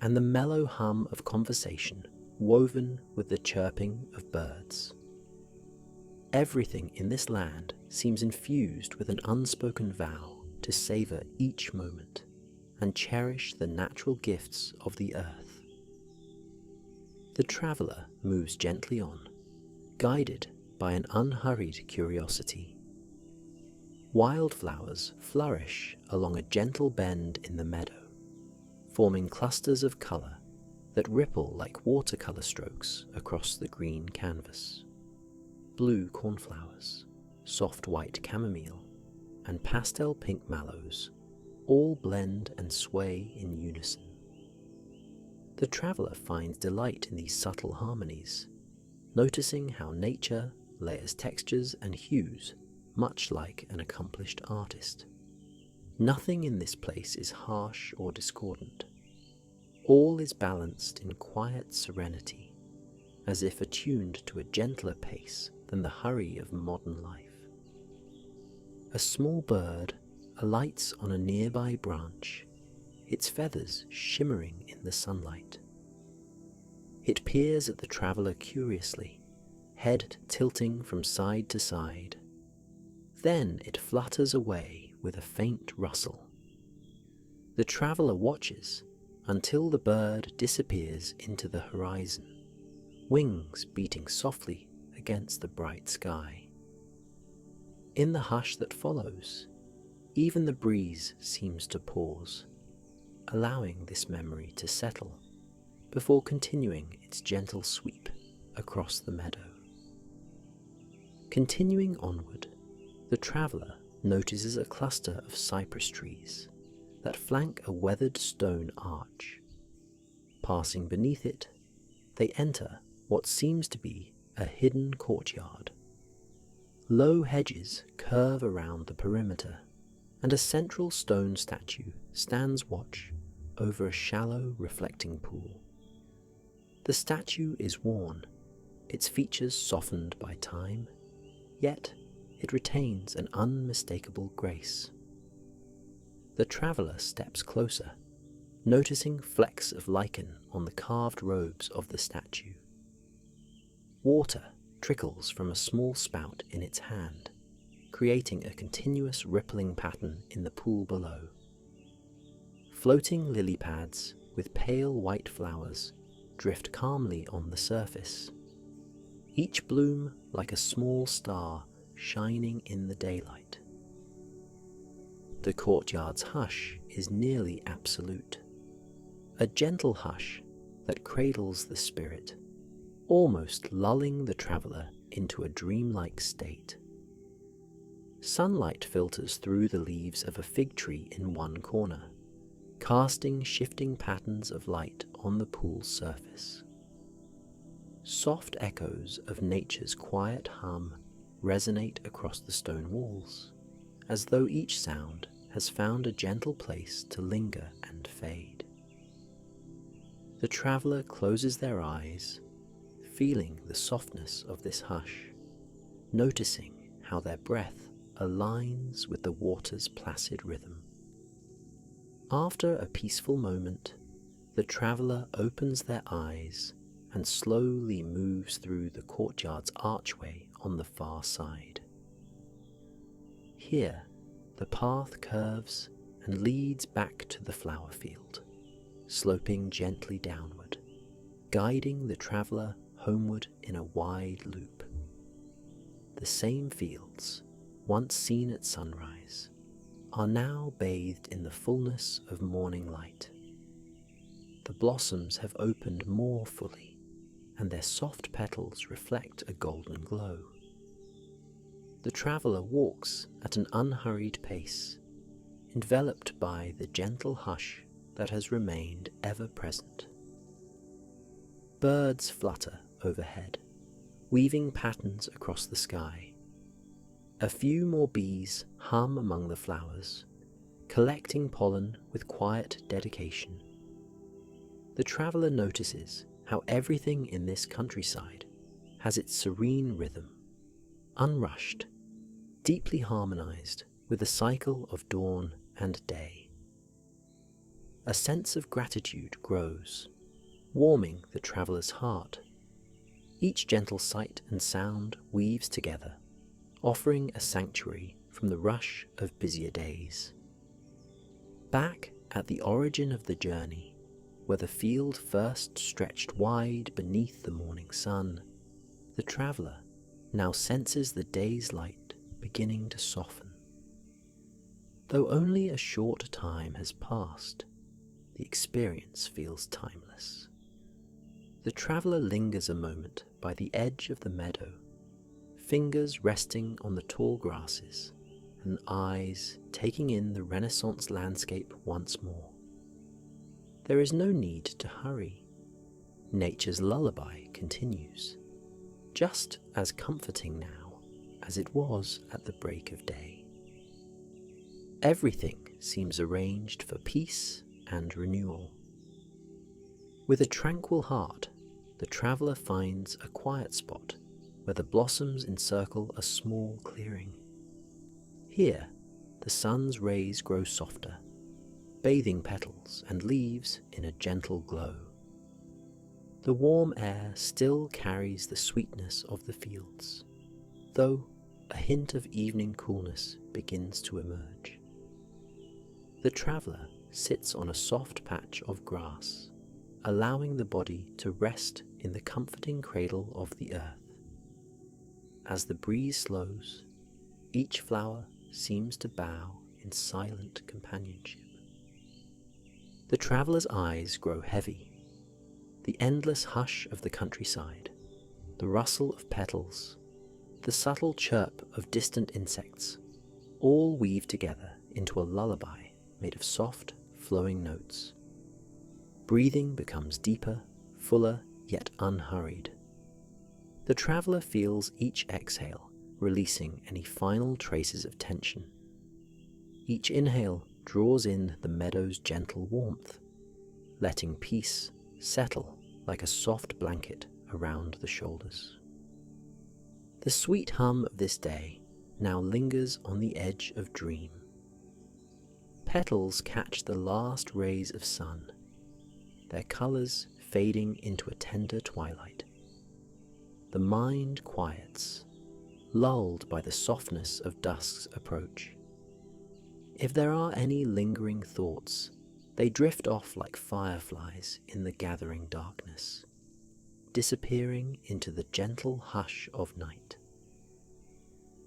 and the mellow hum of conversation woven with the chirping of birds. Everything in this land seems infused with an unspoken vow to savour each moment and cherish the natural gifts of the earth. The traveller moves gently on, guided by an unhurried curiosity. Wildflowers flourish along a gentle bend in the meadow, forming clusters of colour that ripple like watercolour strokes across the green canvas. Blue cornflowers, soft white chamomile, and pastel pink mallows all blend and sway in unison. The traveller finds delight in these subtle harmonies, noticing how nature layers textures and hues much like an accomplished artist. Nothing in this place is harsh or discordant. All is balanced in quiet serenity, as if attuned to a gentler pace than the hurry of modern life. A small bird alights on a nearby branch, its feathers shimmering in the sunlight. It peers at the traveller curiously, head tilting from side to side. Then it flutters away with a faint rustle. The traveller watches until the bird disappears into the horizon, wings beating softly against the bright sky. In the hush that follows, even the breeze seems to pause, allowing this memory to settle before continuing its gentle sweep across the meadow. Continuing onward, the traveller notices a cluster of cypress trees that flank a weathered stone arch. Passing beneath it, they enter what seems to be a hidden courtyard. Low hedges curve around the perimeter, and a central stone statue stands watch over a shallow reflecting pool. The statue is worn, its features softened by time, yet it retains an unmistakable grace. The traveller steps closer, noticing flecks of lichen on the carved robes of the statue. Water trickles from a small spout in its hand, creating a continuous rippling pattern in the pool below. Floating lily pads with pale white flowers drift calmly on the surface, each bloom like a small star shining in the daylight. The courtyard's hush is nearly absolute, a gentle hush that cradles the spirit, almost lulling the traveller into a dreamlike state. Sunlight filters through the leaves of a fig tree in one corner, casting shifting patterns of light on the pool's surface. Soft echoes of nature's quiet hum resonate across the stone walls, as though each sound has found a gentle place to linger and fade. The traveller closes their eyes, feeling the softness of this hush, noticing how their breath aligns with the water's placid rhythm. After a peaceful moment, the traveller opens their eyes and slowly moves through the courtyard's archway on the far side. Here, the path curves and leads back to the flower field, sloping gently downward, guiding the traveller homeward in a wide loop. The same fields, once seen at sunrise, are now bathed in the fullness of morning light. The blossoms have opened more fully, and their soft petals reflect a golden glow. The traveller walks at an unhurried pace, enveloped by the gentle hush that has remained ever present. Birds flutter overhead, weaving patterns across the sky. A few more bees hum among the flowers, collecting pollen with quiet dedication. The traveller notices how everything in this countryside has its serene rhythm, unrushed, deeply harmonized with the cycle of dawn and day. A sense of gratitude grows, warming the traveller's heart. Each gentle sight and sound weaves together, offering a sanctuary from the rush of busier days. Back at the origin of the journey, where the field first stretched wide beneath the morning sun, the traveller now senses the day's light beginning to soften. Though only a short time has passed, the experience feels timeless. The traveller lingers a moment by the edge of the meadow, fingers resting on the tall grasses and eyes taking in the Renaissance landscape once more. There is no need to hurry. Nature's lullaby continues, just as comforting now as it was at the break of day. Everything seems arranged for peace and renewal. With a tranquil heart, the traveller finds a quiet spot where the blossoms encircle a small clearing. Here, the sun's rays grow softer, bathing petals and leaves in a gentle glow. The warm air still carries the sweetness of the fields, though a hint of evening coolness begins to emerge. The traveller sits on a soft patch of grass, allowing the body to rest in the comforting cradle of the earth. As the breeze slows, each flower seems to bow in silent companionship. The traveller's eyes grow heavy. The endless hush of the countryside, the rustle of petals, the subtle chirp of distant insects, all weave together into a lullaby made of soft, flowing notes. Breathing becomes deeper, fuller, yet unhurried. The traveller feels each exhale releasing any final traces of tension. Each inhale draws in the meadow's gentle warmth, letting peace settle like a soft blanket around the shoulders. The sweet hum of this day now lingers on the edge of dream. Petals catch the last rays of sun, their colours fading into a tender twilight. The mind quiets, lulled by the softness of dusk's approach. If there are any lingering thoughts, they drift off like fireflies in the gathering darkness, disappearing into the gentle hush of night.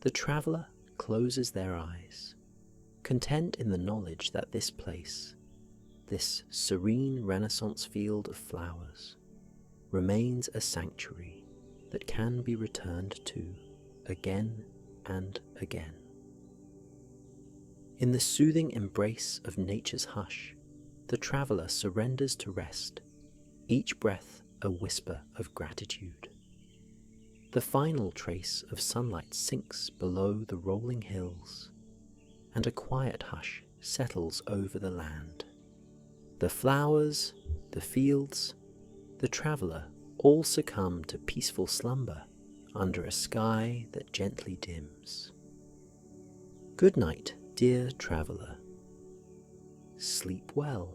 The traveller closes their eyes, content in the knowledge that this place, this serene Renaissance field of flowers, remains a sanctuary that can be returned to again and again. In the soothing embrace of nature's hush, the traveller surrenders to rest, each breath a whisper of gratitude. The final trace of sunlight sinks below the rolling hills, and a quiet hush settles over the land. The flowers, the fields, the traveller all succumb to peaceful slumber under a sky that gently dims. Good night, dear traveller. Sleep well.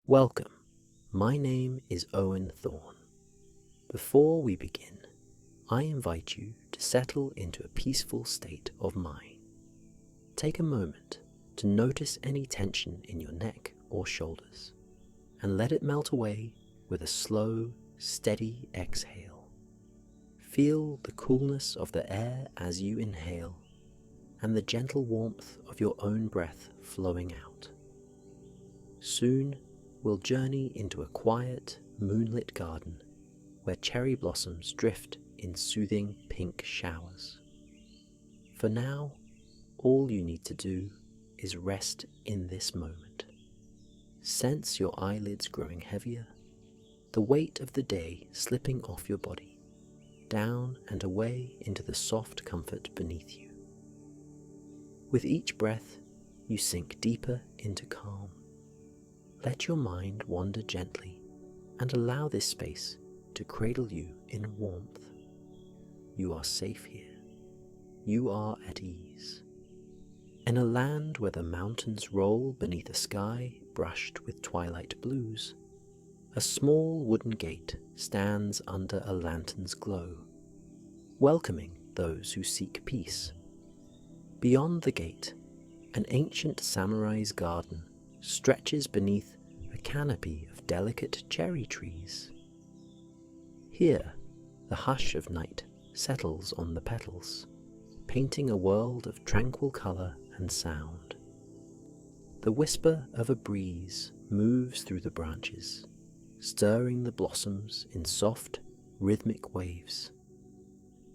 Welcome. My name is Owen Thorne. Before we begin, I invite you to settle into a peaceful state of mind. Take a moment to notice any tension in your neck or shoulders, and let it melt away with a slow, steady exhale. Feel the coolness of the air as you inhale, and the gentle warmth of your own breath flowing out. Soon, we'll journey into a quiet, moonlit garden where cherry blossoms drift in soothing pink showers. For now, all you need to do is rest in this moment. Sense your eyelids growing heavier, the weight of the day slipping off your body, down and away into the soft comfort beneath you. With each breath, you sink deeper into calm. Let your mind wander gently and allow this space to cradle you in warmth. You are safe here. You are at ease. In a land where the mountains roll beneath a sky brushed with twilight blues, a small wooden gate stands under a lantern's glow, welcoming those who seek peace. Beyond the gate, an ancient samurai's garden stretches beneath a canopy of delicate cherry trees. Here, the hush of night settles on the petals, painting a world of tranquil colour and sound. The whisper of a breeze moves through the branches, stirring the blossoms in soft, rhythmic waves.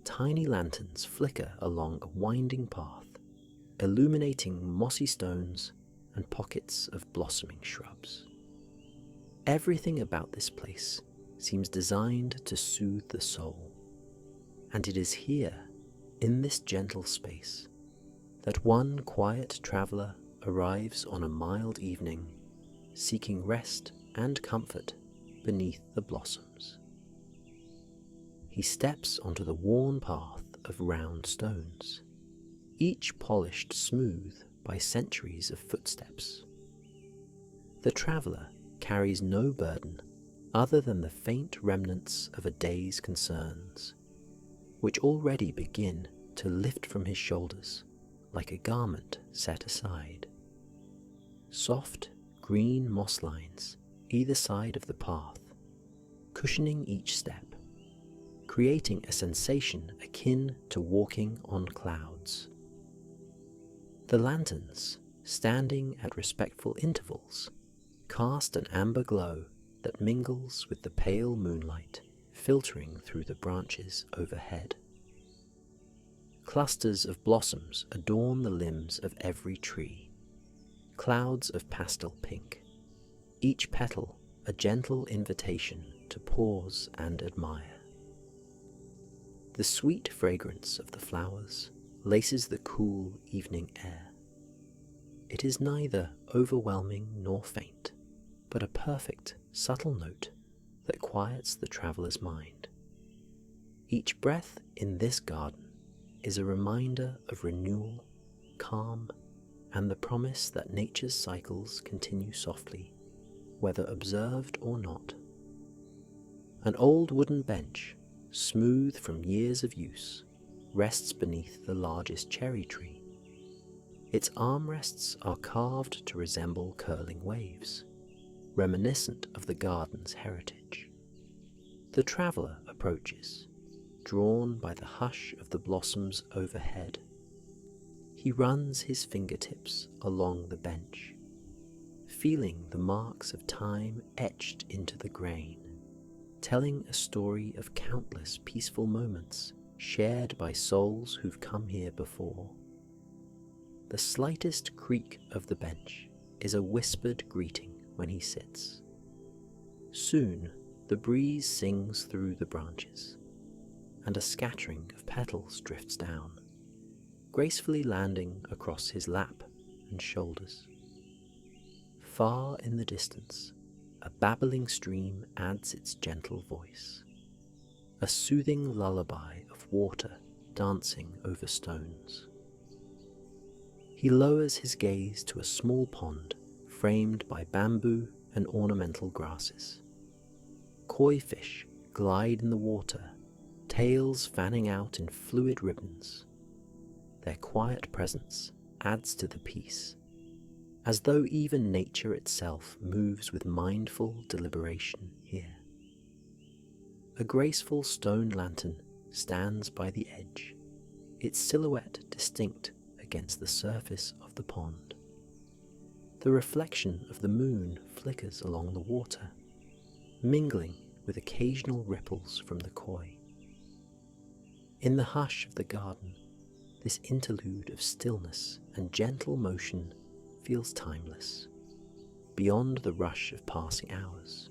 Tiny lanterns flicker along a winding path, illuminating mossy stones and pockets of blossoming shrubs. Everything about this place seems designed to soothe the soul, and it is here, in this gentle space, that one quiet traveller arrives on a mild evening, seeking rest and comfort beneath the blossoms. He steps onto the worn path of round stones, each polished smooth by centuries of footsteps. The traveller carries no burden other than the faint remnants of a day's concerns, which already begin to lift from his shoulders like a garment set aside. Soft, green moss lines either side of the path, cushioning each step, creating a sensation akin to walking on clouds. The lanterns, standing at respectful intervals, cast an amber glow that mingles with the pale moonlight filtering through the branches overhead. Clusters of blossoms adorn the limbs of every tree, clouds of pastel pink, each petal a gentle invitation to pause and admire. The sweet fragrance of the flowers laces the cool evening air. It is neither overwhelming nor faint, but a perfect, subtle note that quiets the traveller's mind. Each breath in this garden is a reminder of renewal, calm, and the promise that nature's cycles continue softly, whether observed or not. An old wooden bench, smooth from years of use, rests beneath the largest cherry tree. Its armrests are carved to resemble curling waves, reminiscent of the garden's heritage. The traveller approaches, drawn by the hush of the blossoms overhead. He runs his fingertips along the bench, feeling the marks of time etched into the grain, telling a story of countless peaceful moments shared by souls who've come here before. The slightest creak of the bench is a whispered greeting when he sits. Soon, the breeze sings through the branches, and a scattering of petals drifts down, gracefully landing across his lap and shoulders. Far in the distance, a babbling stream adds its gentle voice, a soothing lullaby of water dancing over stones. He lowers his gaze to a small pond framed by bamboo and ornamental grasses. Koi fish glide in the water, tails fanning out in fluid ribbons. Their quiet presence adds to the peace, as though even nature itself moves with mindful deliberation here. A graceful stone lantern stands by the edge, its silhouette distinct against the surface of the pond. The reflection of the moon flickers along the water, mingling with occasional ripples from the koi. In the hush of the garden, this interlude of stillness and gentle motion feels timeless, beyond the rush of passing hours,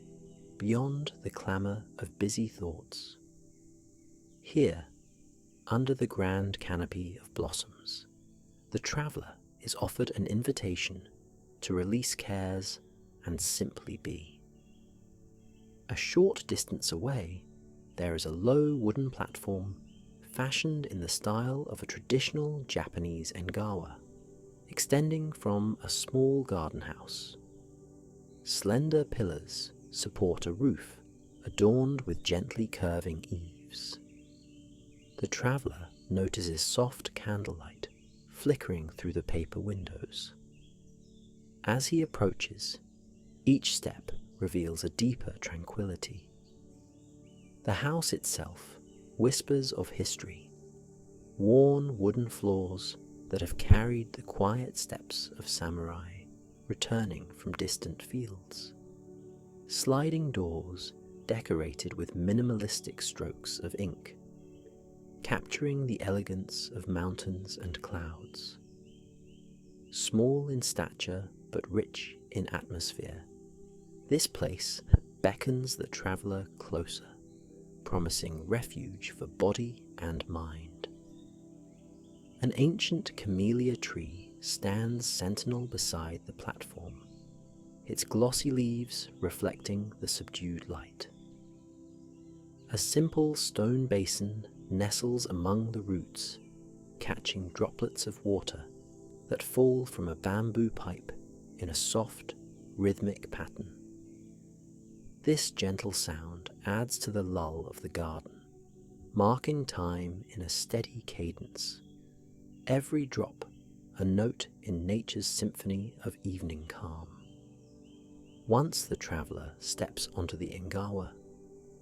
beyond the clamour of busy thoughts. Here, under the grand canopy of blossoms, the traveller is offered an invitation to release cares and simply be. A short distance away, there is a low wooden platform fashioned in the style of a traditional Japanese engawa, extending from a small garden house. Slender pillars support a roof adorned with gently curving eaves. The traveller notices soft candlelight flickering through the paper windows. As he approaches, each step reveals a deeper tranquility. The house itself whispers of history, worn wooden floors that have carried the quiet steps of samurai returning from distant fields, sliding doors decorated with minimalistic strokes of ink, capturing the elegance of mountains and clouds. Small in stature but rich in atmosphere, this place beckons the traveller closer, promising refuge for body and mind. An ancient camellia tree stands sentinel beside the platform, its glossy leaves reflecting the subdued light. A simple stone basin nestles among the roots, catching droplets of water that fall from a bamboo pipe in a soft, rhythmic pattern. This gentle sound adds to the lull of the garden, marking time in a steady cadence, every drop a note in nature's symphony of evening calm. Once the traveller steps onto the engawa,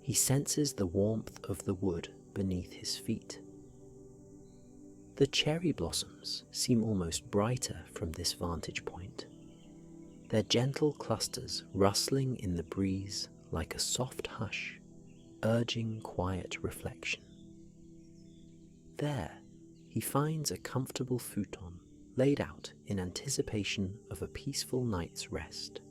he senses the warmth of the wood beneath his feet. The cherry blossoms seem almost brighter from this vantage point, their gentle clusters rustling in the breeze like a soft hush, urging quiet reflection. There, he finds a comfortable futon laid out in anticipation of a peaceful night's rest.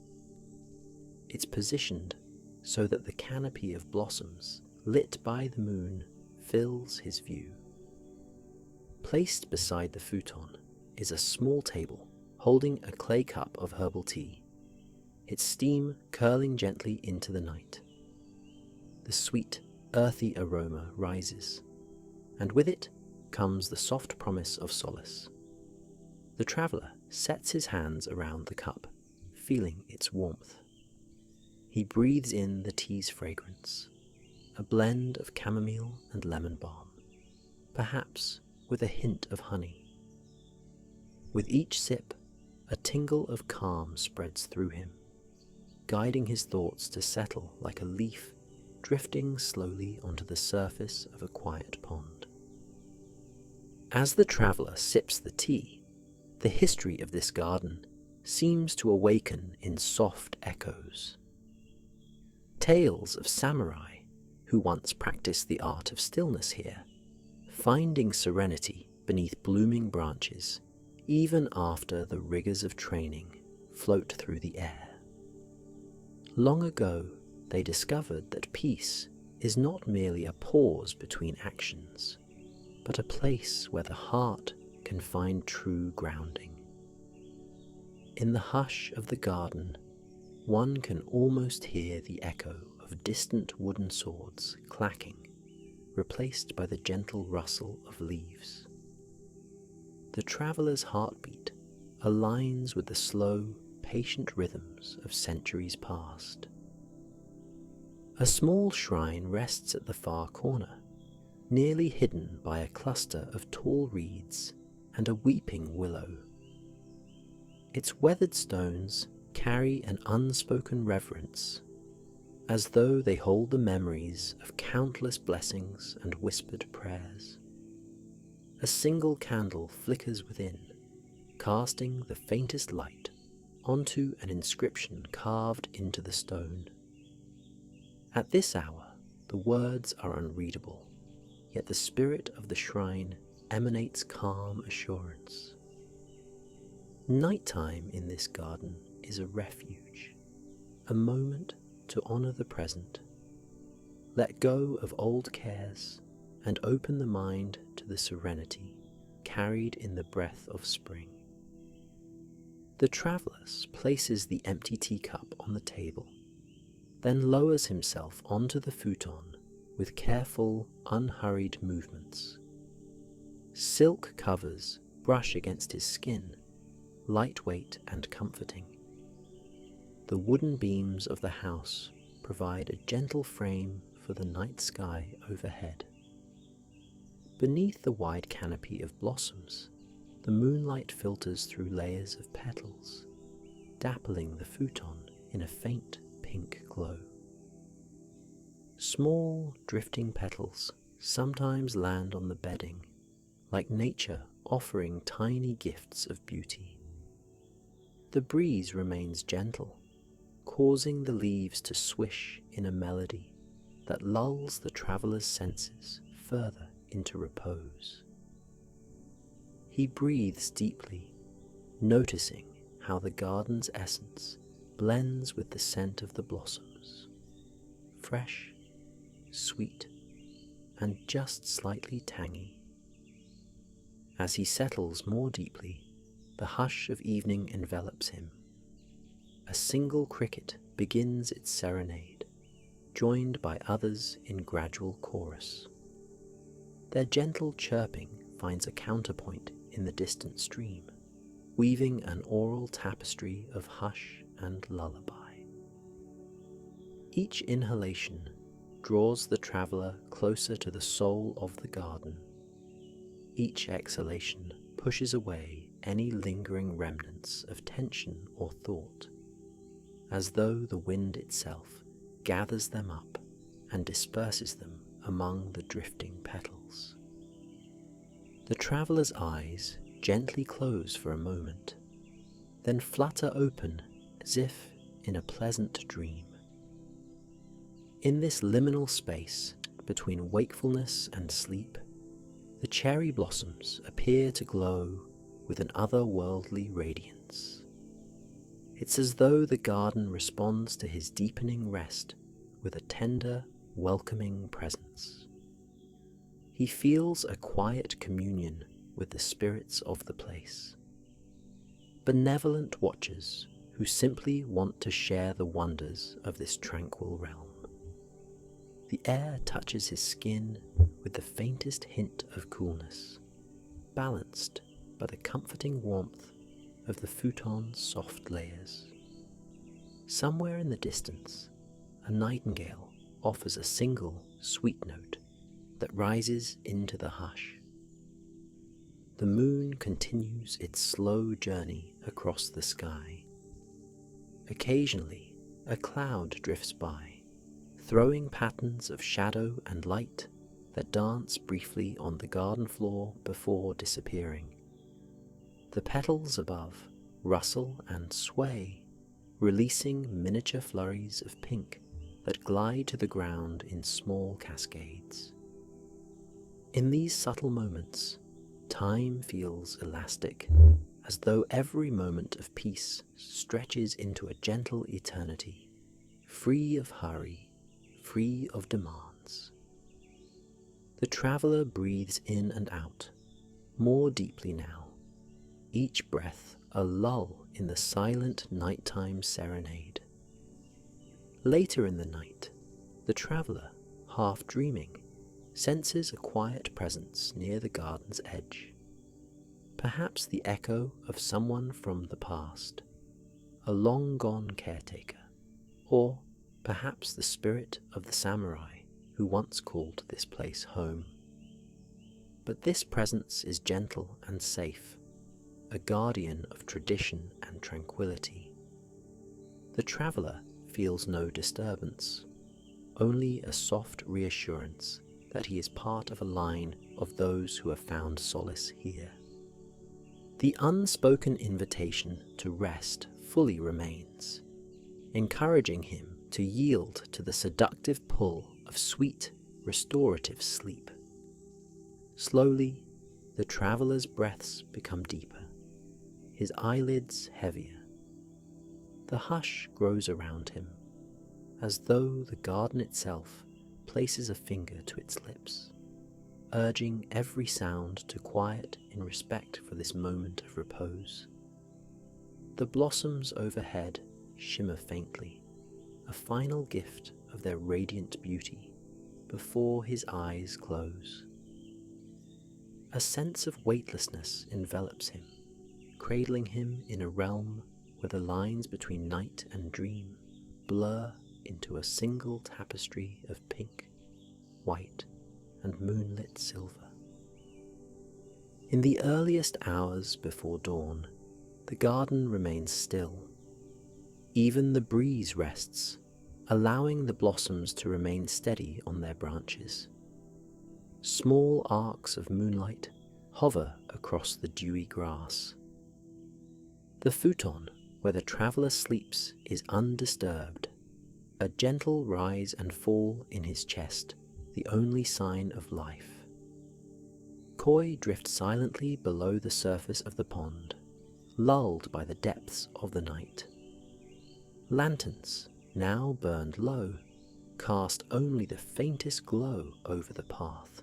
It's positioned so that the canopy of blossoms lit by the moon fills his view. Placed beside the futon is a small table holding a clay cup of herbal tea, its steam curling gently into the night. The sweet, earthy aroma rises, and with it comes the soft promise of solace. The traveller sets his hands around the cup, feeling its warmth. He breathes in the tea's fragrance, a blend of chamomile and lemon balm, perhaps with a hint of honey. With each sip, a tingle of calm spreads through him, guiding his thoughts to settle like a leaf drifting slowly onto the surface of a quiet pond. As the traveller sips the tea, the history of this garden seems to awaken in soft echoes. Tales of samurai who once practiced the art of stillness here, finding serenity beneath blooming branches even after the rigours of training float through the air. Long ago, they discovered that peace is not merely a pause between actions, but a place where the heart can find true grounding. In the hush of the garden, one can almost hear the echo of distant wooden swords clacking, replaced by the gentle rustle of leaves. The traveller's heartbeat aligns with the slow, patient rhythms of centuries past. A small shrine rests at the far corner, nearly hidden by a cluster of tall reeds and a weeping willow. Its weathered stones carry an unspoken reverence, as though they hold the memories of countless blessings and whispered prayers. A single candle flickers within, casting the faintest light onto an inscription carved into the stone. At this hour, the words are unreadable, yet the spirit of the shrine emanates calm assurance. Nighttime in this garden is a refuge, a moment to honor the present, let go of old cares, and open the mind to the serenity carried in the breath of spring. The traveller places the empty teacup on the table, then lowers himself onto the futon with careful, unhurried movements. Silk covers brush against his skin, lightweight and comforting. The wooden beams of the house provide a gentle frame for the night sky overhead. Beneath the wide canopy of blossoms, the moonlight filters through layers of petals, dappling the futon in a faint pink glow. Small, drifting petals sometimes land on the bedding, like nature offering tiny gifts of beauty. The breeze remains gentle, causing the leaves to swish in a melody that lulls the traveller's senses further into repose. He breathes deeply, noticing how the garden's essence blends with the scent of the blossoms, fresh, sweet, and just slightly tangy. As he settles more deeply, the hush of evening envelops him. A single cricket begins its serenade, joined by others in gradual chorus. Their gentle chirping finds a counterpoint in the distant stream, weaving an oral tapestry of hush and lullaby. Each inhalation draws the traveller closer to the soul of the garden. Each exhalation pushes away any lingering remnants of tension or thought, as though the wind itself gathers them up and disperses them among the drifting petals. The traveller's eyes gently close for a moment, then flutter open as if in a pleasant dream. In this liminal space between wakefulness and sleep, the cherry blossoms appear to glow with an otherworldly radiance. It's as though the garden responds to his deepening rest with a tender, welcoming presence. He feels a quiet communion with the spirits of the place, benevolent watchers who simply want to share the wonders of this tranquil realm. The air touches his skin with the faintest hint of coolness, balanced by the comforting warmth of the futon's soft layers. Somewhere in the distance, a nightingale offers a single, sweet note that rises into the hush. The moon continues its slow journey across the sky. Occasionally, a cloud drifts by, throwing patterns of shadow and light that dance briefly on the garden floor before disappearing. The petals above rustle and sway, releasing miniature flurries of pink that glide to the ground in small cascades. In these subtle moments, time feels elastic, as though every moment of peace stretches into a gentle eternity, free of hurry, free of demands. The traveller breathes in and out, more deeply now, each breath a lull in the silent nighttime serenade. Later in the night, the traveller, half dreaming, senses a quiet presence near the garden's edge. Perhaps the echo of someone from the past, a long-gone caretaker, or perhaps the spirit of the samurai who once called this place home. But this presence is gentle and safe, a guardian of tradition and tranquility. The traveller feels no disturbance, only a soft reassurance that he is part of a line of those who have found solace here. The unspoken invitation to rest fully remains, encouraging him to yield to the seductive pull of sweet, restorative sleep. Slowly, the traveller's breaths become deeper, his eyelids heavier. The hush grows around him, as though the garden itself places a finger to its lips, urging every sound to quiet in respect for this moment of repose. The blossoms overhead shimmer faintly, a final gift of their radiant beauty, before his eyes close. A sense of weightlessness envelops him, cradling him in a realm where the lines between night and dream blur into a single tapestry of pink, white, and moonlit silver. In the earliest hours before dawn, the garden remains still. Even the breeze rests, allowing the blossoms to remain steady on their branches. Small arcs of moonlight hover across the dewy grass. The futon where the traveller sleeps is undisturbed, a gentle rise and fall in his chest, the only sign of life. Koi drift silently below the surface of the pond, lulled by the depths of the night. Lanterns, now burned low, cast only the faintest glow over the path.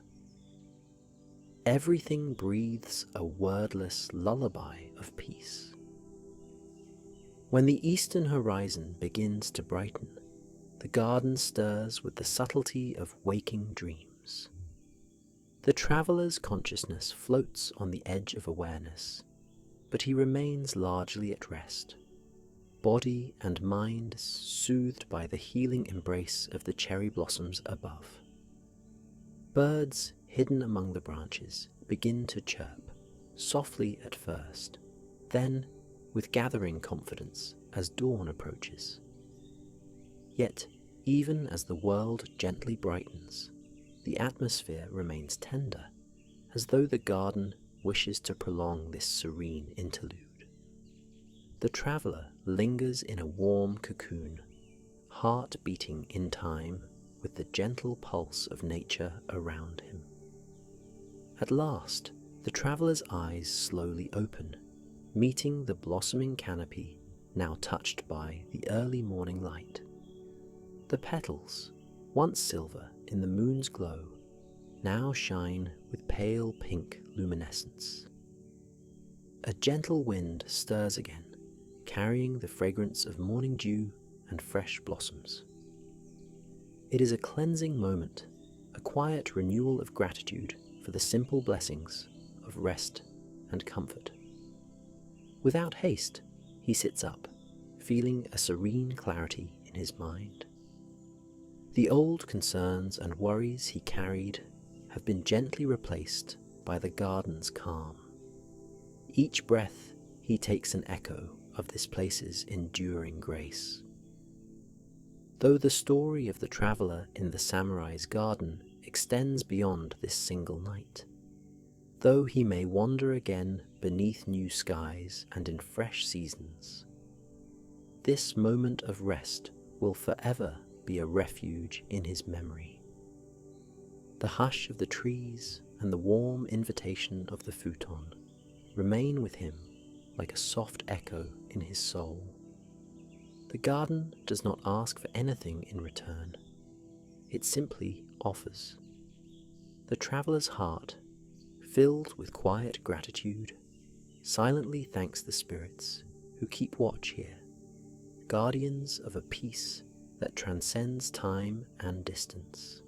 Everything breathes a wordless lullaby of peace. When the eastern horizon begins to brighten, the garden stirs with the subtlety of waking dreams. The traveller's consciousness floats on the edge of awareness, but he remains largely at rest, body and mind soothed by the healing embrace of the cherry blossoms above. Birds hidden among the branches begin to chirp, softly at first, then with gathering confidence as dawn approaches. Yet, even as the world gently brightens, the atmosphere remains tender, as though the garden wishes to prolong this serene interlude. The traveller lingers in a warm cocoon, heart beating in time with the gentle pulse of nature around him. At last, the traveller's eyes slowly open, meeting the blossoming canopy now touched by the early morning light. The petals, once silver in the moon's glow, now shine with pale pink luminescence. A gentle wind stirs again, carrying the fragrance of morning dew and fresh blossoms. It is a cleansing moment, a quiet renewal of gratitude for the simple blessings of rest and comfort. Without haste, he sits up, feeling a serene clarity in his mind. The old concerns and worries he carried have been gently replaced by the garden's calm. Each breath he takes an echo of this place's enduring grace. Though the story of the traveller in the samurai's garden extends beyond this single night, though he may wander again beneath new skies and in fresh seasons, this moment of rest will forever be a refuge in his memory. The hush of the trees and the warm invitation of the futon remain with him like a soft echo in his soul. The garden does not ask for anything in return. It simply offers. The traveller's heart, filled with quiet gratitude, silently thanks the spirits who keep watch here, guardians of a peace that transcends time and distance.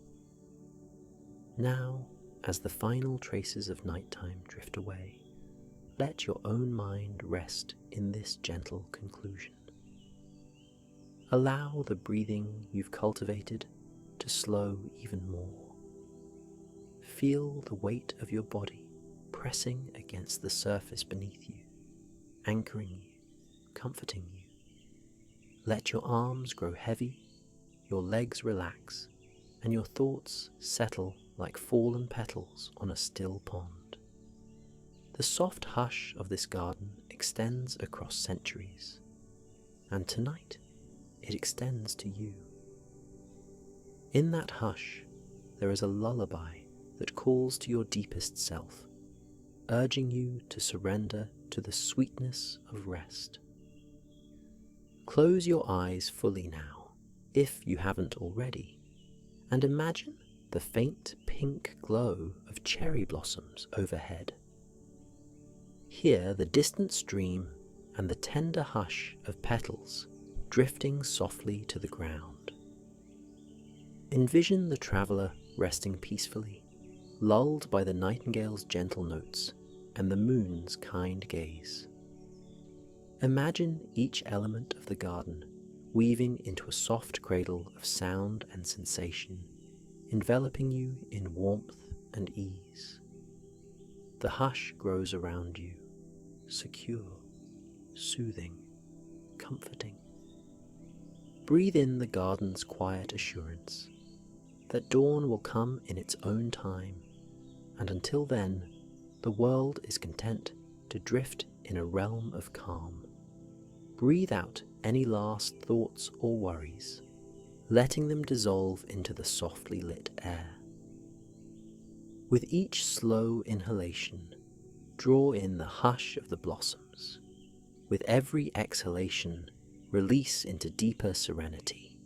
Now, as the final traces of nighttime drift away, let your own mind rest in this gentle conclusion. Allow the breathing you've cultivated to slow even more. Feel the weight of your body pressing against the surface beneath you, anchoring you, comforting you. Let your arms grow heavy, your legs relax, and your thoughts settle like fallen petals on a still pond. The soft hush of this garden extends across centuries, and tonight it extends to you. In that hush, there is a lullaby that calls to your deepest self, urging you to surrender to the sweetness of rest. Close your eyes fully now, if you haven't already, and imagine the faint pink glow of cherry blossoms overhead. Hear the distant stream and the tender hush of petals drifting softly to the ground. Envision the traveller resting peacefully, lulled by the nightingale's gentle notes and the moon's kind gaze. Imagine each element of the garden weaving into a soft cradle of sound and sensation, enveloping you in warmth and ease. The hush grows around you, secure, soothing, comforting. Breathe in the garden's quiet assurance that dawn will come in its own time, and until then, the world is content to drift in a realm of calm. Breathe out any last thoughts or worries, letting them dissolve into the softly lit air. With each slow inhalation, draw in the hush of the blossoms. With every exhalation, release into deeper serenity.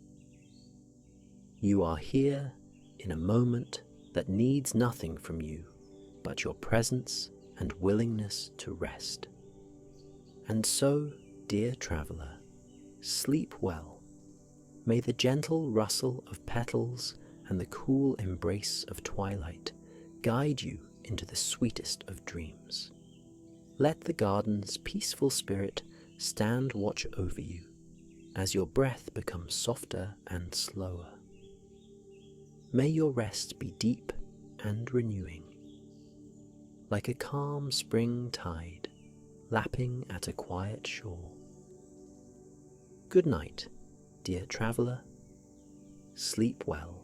You are here in a moment that needs nothing from you but your presence and willingness to rest. And so, dear traveller, sleep well. May the gentle rustle of petals and the cool embrace of twilight guide you into the sweetest of dreams. Let the garden's peaceful spirit stand watch over you as your breath becomes softer and slower. May your rest be deep and renewing, like a calm spring tide lapping at a quiet shore. Good night, dear traveller. Sleep well.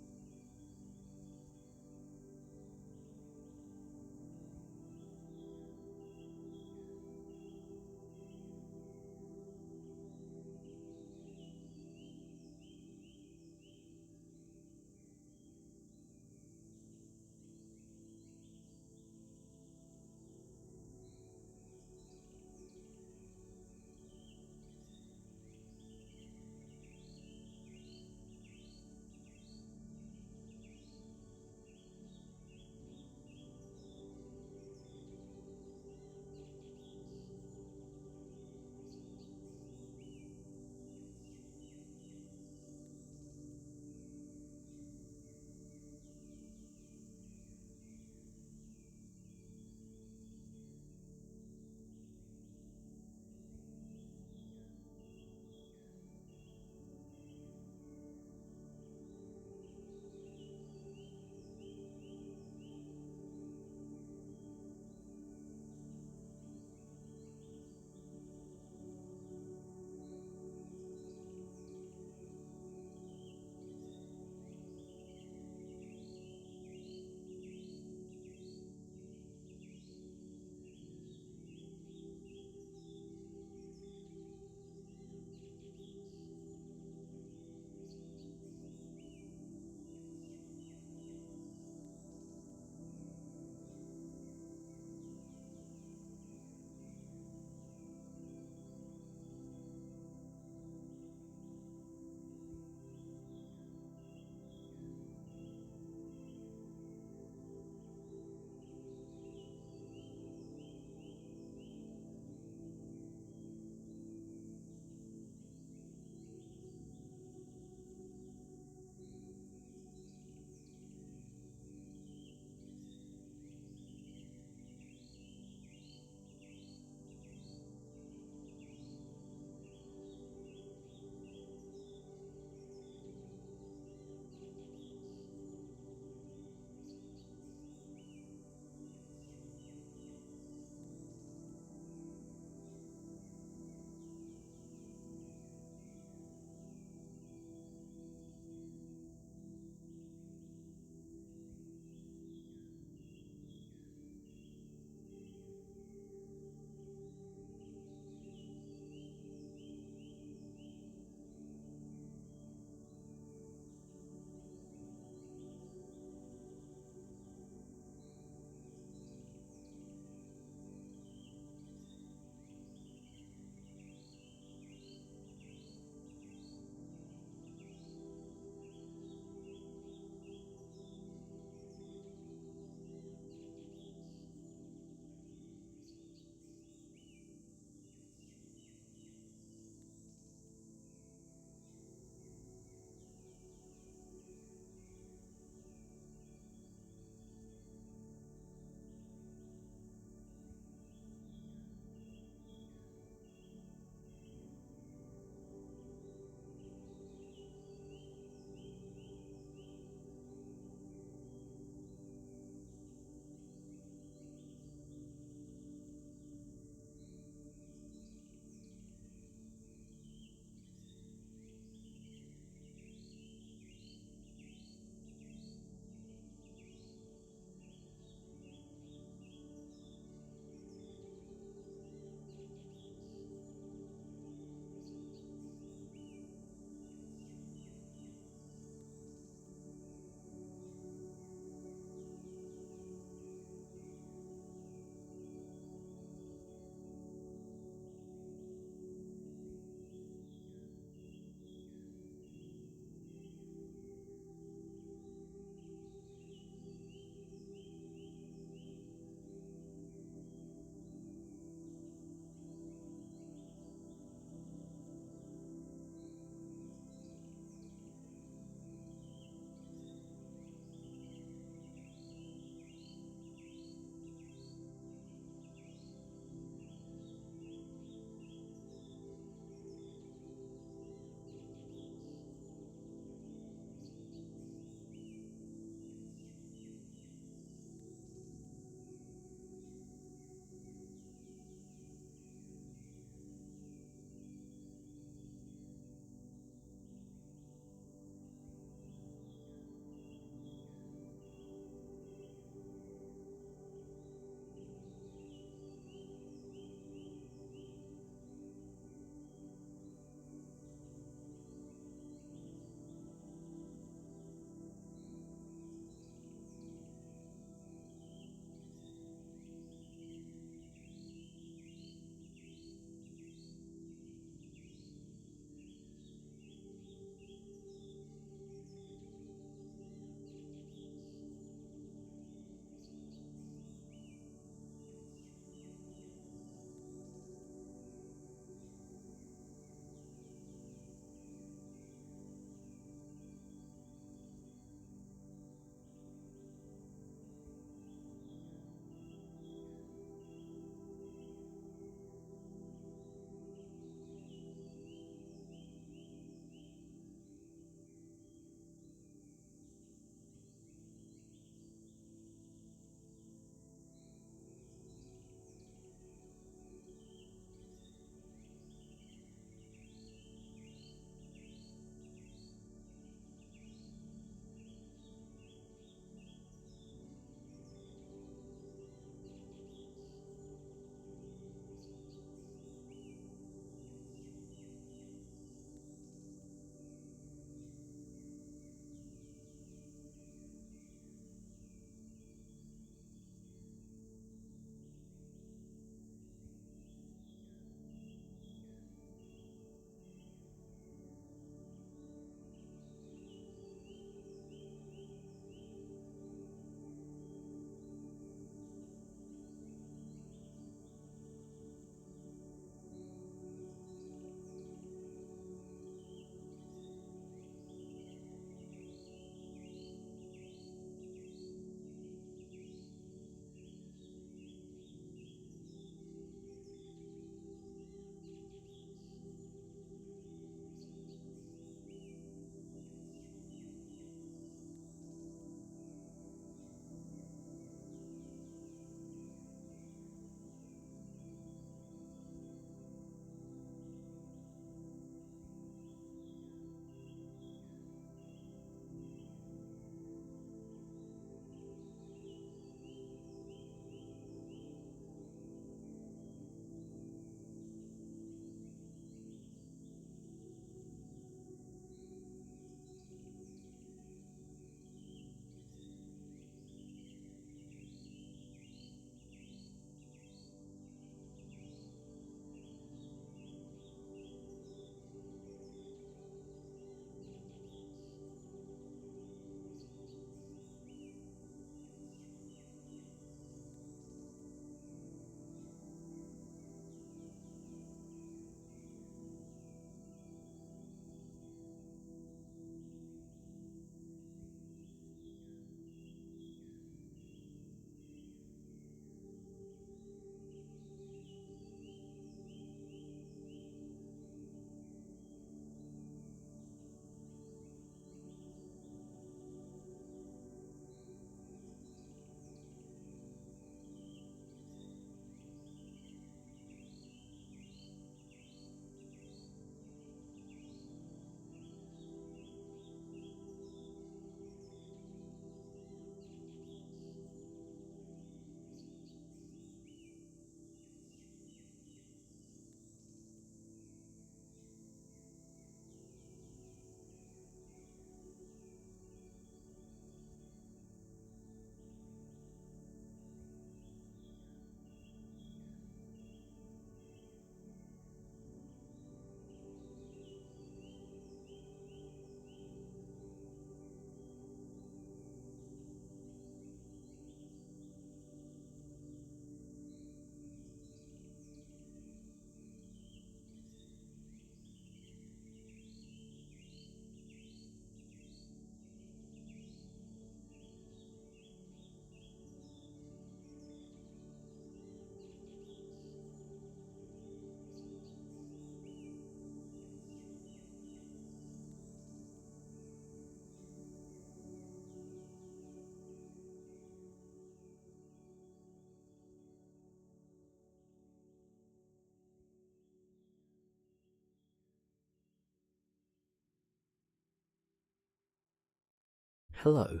Hello,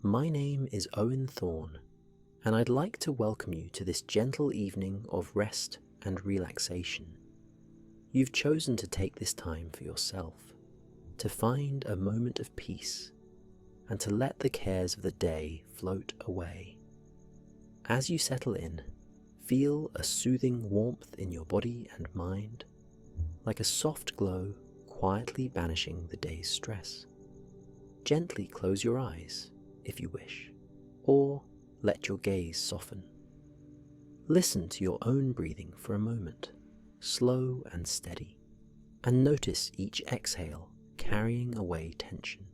my name is Owen Thorne, and I'd like to welcome you to this gentle evening of rest and relaxation. You've chosen to take this time for yourself, to find a moment of peace, and to let the cares of the day float away. As you settle in, feel a soothing warmth in your body and mind, like a soft glow quietly banishing the day's stress. Gently close your eyes, if you wish, or let your gaze soften. Listen to your own breathing for a moment, slow and steady, and notice each exhale carrying away tension.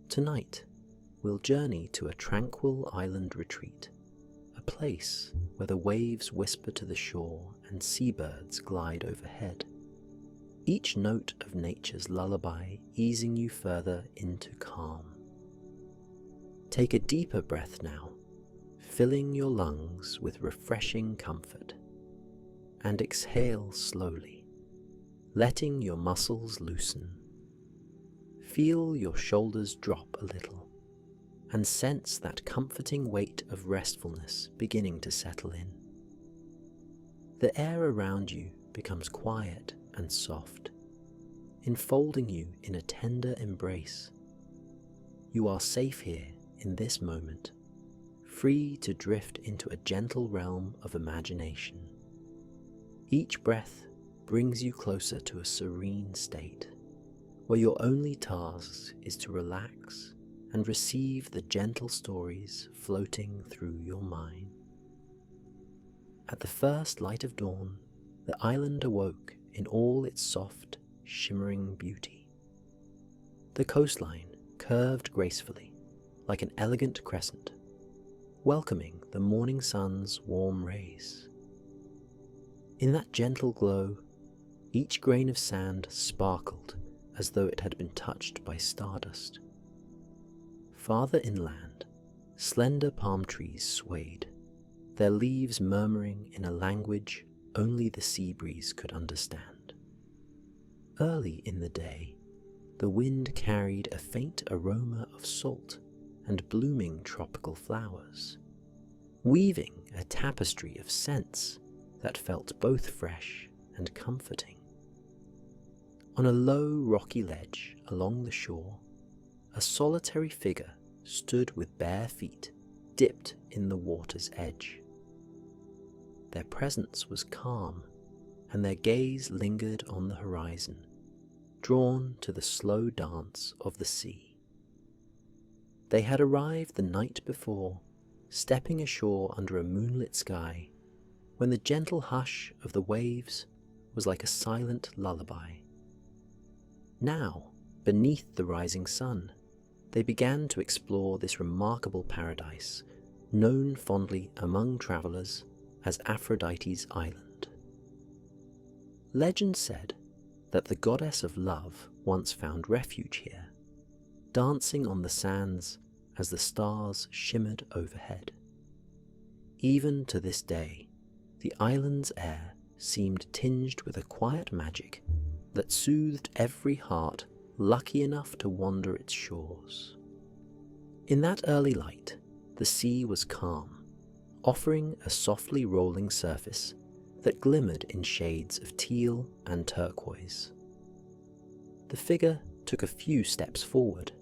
Tonight, we'll journey to a tranquil island retreat, a place where the waves whisper to the shore and seabirds glide overhead, each note of nature's lullaby easing you further into calm. Take a deeper breath now, filling your lungs with refreshing comfort, and exhale slowly, letting your muscles loosen. Feel your shoulders drop a little, and sense that comforting weight of restfulness beginning to settle in. The air around you becomes quiet and soft, enfolding you in a tender embrace. You are safe here in this moment, free to drift into a gentle realm of imagination. Each breath brings you closer to a serene state, where your only task is to relax and receive the gentle stories floating through your mind. At the first light of dawn, the island awoke in all its soft, shimmering beauty. The coastline curved gracefully, like an elegant crescent, welcoming the morning sun's warm rays. In that gentle glow, each grain of sand sparkled as though it had been touched by stardust. Farther inland, slender palm trees swayed, their leaves murmuring in a language only the sea breeze could understand. Early in the day, the wind carried a faint aroma of salt and blooming tropical flowers, weaving a tapestry of scents that felt both fresh and comforting. On a low rocky ledge along the shore, a solitary figure stood with bare feet dipped in the water's edge. Their presence was calm, and their gaze lingered on the horizon, drawn to the slow dance of the sea. They had arrived the night before, stepping ashore under a moonlit sky, when the gentle hush of the waves was like a silent lullaby. Now, beneath the rising sun, they began to explore this remarkable paradise, known fondly among travellers as Aphrodite's Island. Legend said that the goddess of love once found refuge here, dancing on the sands as the stars shimmered overhead. Even to this day, the island's air seemed tinged with a quiet magic that soothed every heart lucky enough to wander its shores. In that early light, the sea was calm, offering a softly rolling surface that glimmered in shades of teal and turquoise. The figure took a few steps forward,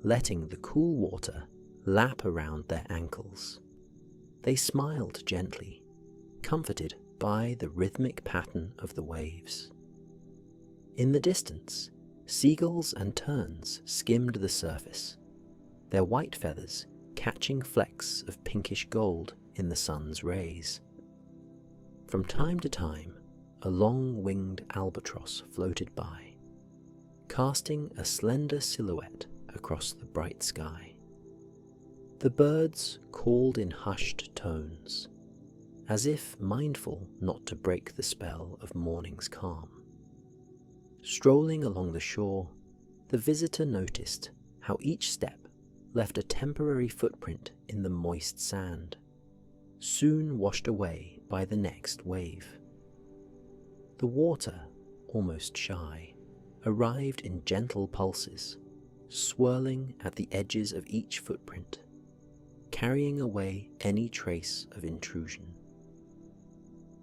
letting the cool water lap around their ankles. They smiled gently, comforted by the rhythmic pattern of the waves. In the distance, seagulls and terns skimmed the surface, their white feathers catching flecks of pinkish gold in the sun's rays. From time to time, a long-winged albatross floated by, casting a slender silhouette across the bright sky. The birds called in hushed tones, as if mindful not to break the spell of morning's calm. Strolling along the shore, the visitor noticed how each step left a temporary footprint in the moist sand, soon washed away by the next wave. The water, almost shy, arrived in gentle pulses, swirling at the edges of each footprint, carrying away any trace of intrusion.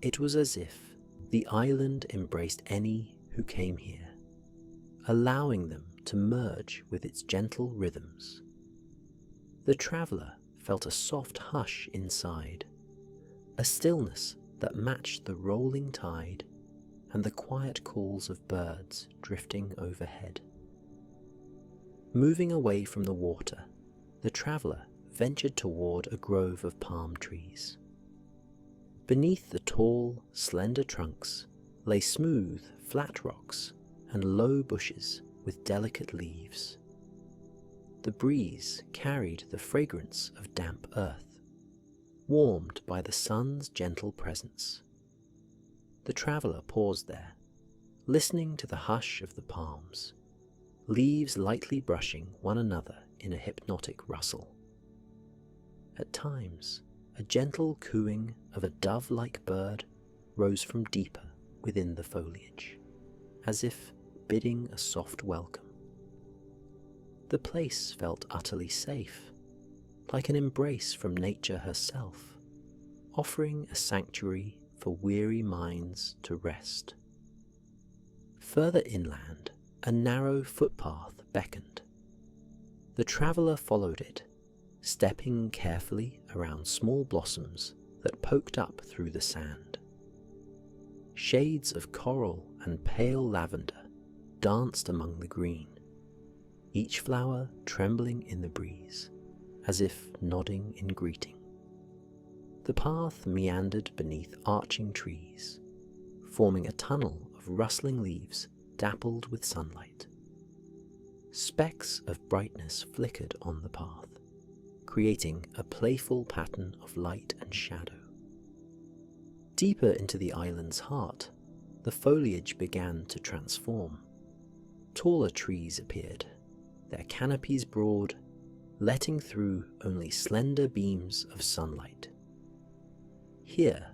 It was as if the island embraced any who came here, allowing them to merge with its gentle rhythms. The traveller felt a soft hush inside, a stillness that matched the rolling tide and the quiet calls of birds drifting overhead. Moving away from the water, the traveller ventured toward a grove of palm trees. Beneath the tall, slender trunks lay smooth, flat rocks and low bushes with delicate leaves. The breeze carried the fragrance of damp earth, warmed by the sun's gentle presence. The traveller paused there, listening to the hush of the palms, leaves lightly brushing one another in a hypnotic rustle. At times, a gentle cooing of a dove-like bird rose from deeper within the foliage, as if bidding a soft welcome. The place felt utterly safe, like an embrace from nature herself, offering a sanctuary for weary minds to rest. Further inland, a narrow footpath beckoned. The traveller followed it, stepping carefully around small blossoms that poked up through the sand. Shades of coral and pale lavender danced among the green, each flower trembling in the breeze, as if nodding in greeting. The path meandered beneath arching trees, forming a tunnel of rustling leaves dappled with sunlight. Specks of brightness flickered on the path, creating a playful pattern of light and shadow. Deeper into the island's heart, the foliage began to transform. Taller trees appeared, their canopies broad, letting through only slender beams of sunlight. Here,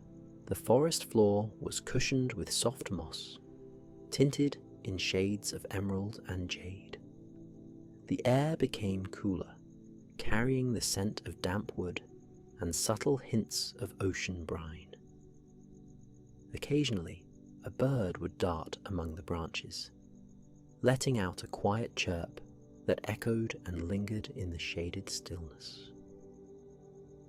the forest floor was cushioned with soft moss, tinted in shades of emerald and jade. The air became cooler, carrying the scent of damp wood and subtle hints of ocean brine. Occasionally, a bird would dart among the branches, letting out a quiet chirp that echoed and lingered in the shaded stillness.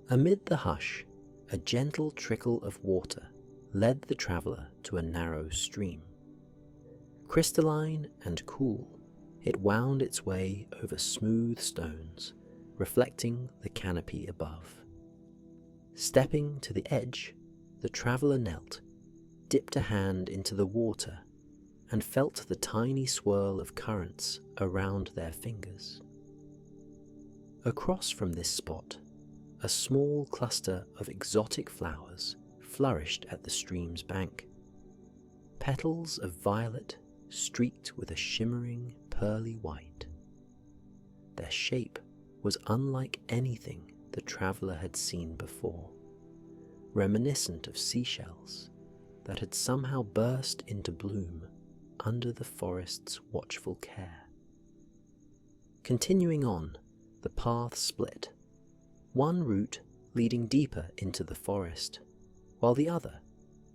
Amid the hush, a gentle trickle of water led the traveller to a narrow stream. Crystalline and cool, it wound its way over smooth stones, reflecting the canopy above. Stepping to the edge, the traveller knelt, dipped a hand into the water, and felt the tiny swirl of currents around their fingers. Across from this spot, a small cluster of exotic flowers flourished at the stream's bank. Petals of violet streaked with a shimmering pearly white. Their shape was unlike anything the traveller had seen before, reminiscent of seashells that had somehow burst into bloom under the forest's watchful care. Continuing on, the path split, one route leading deeper into the forest, while the other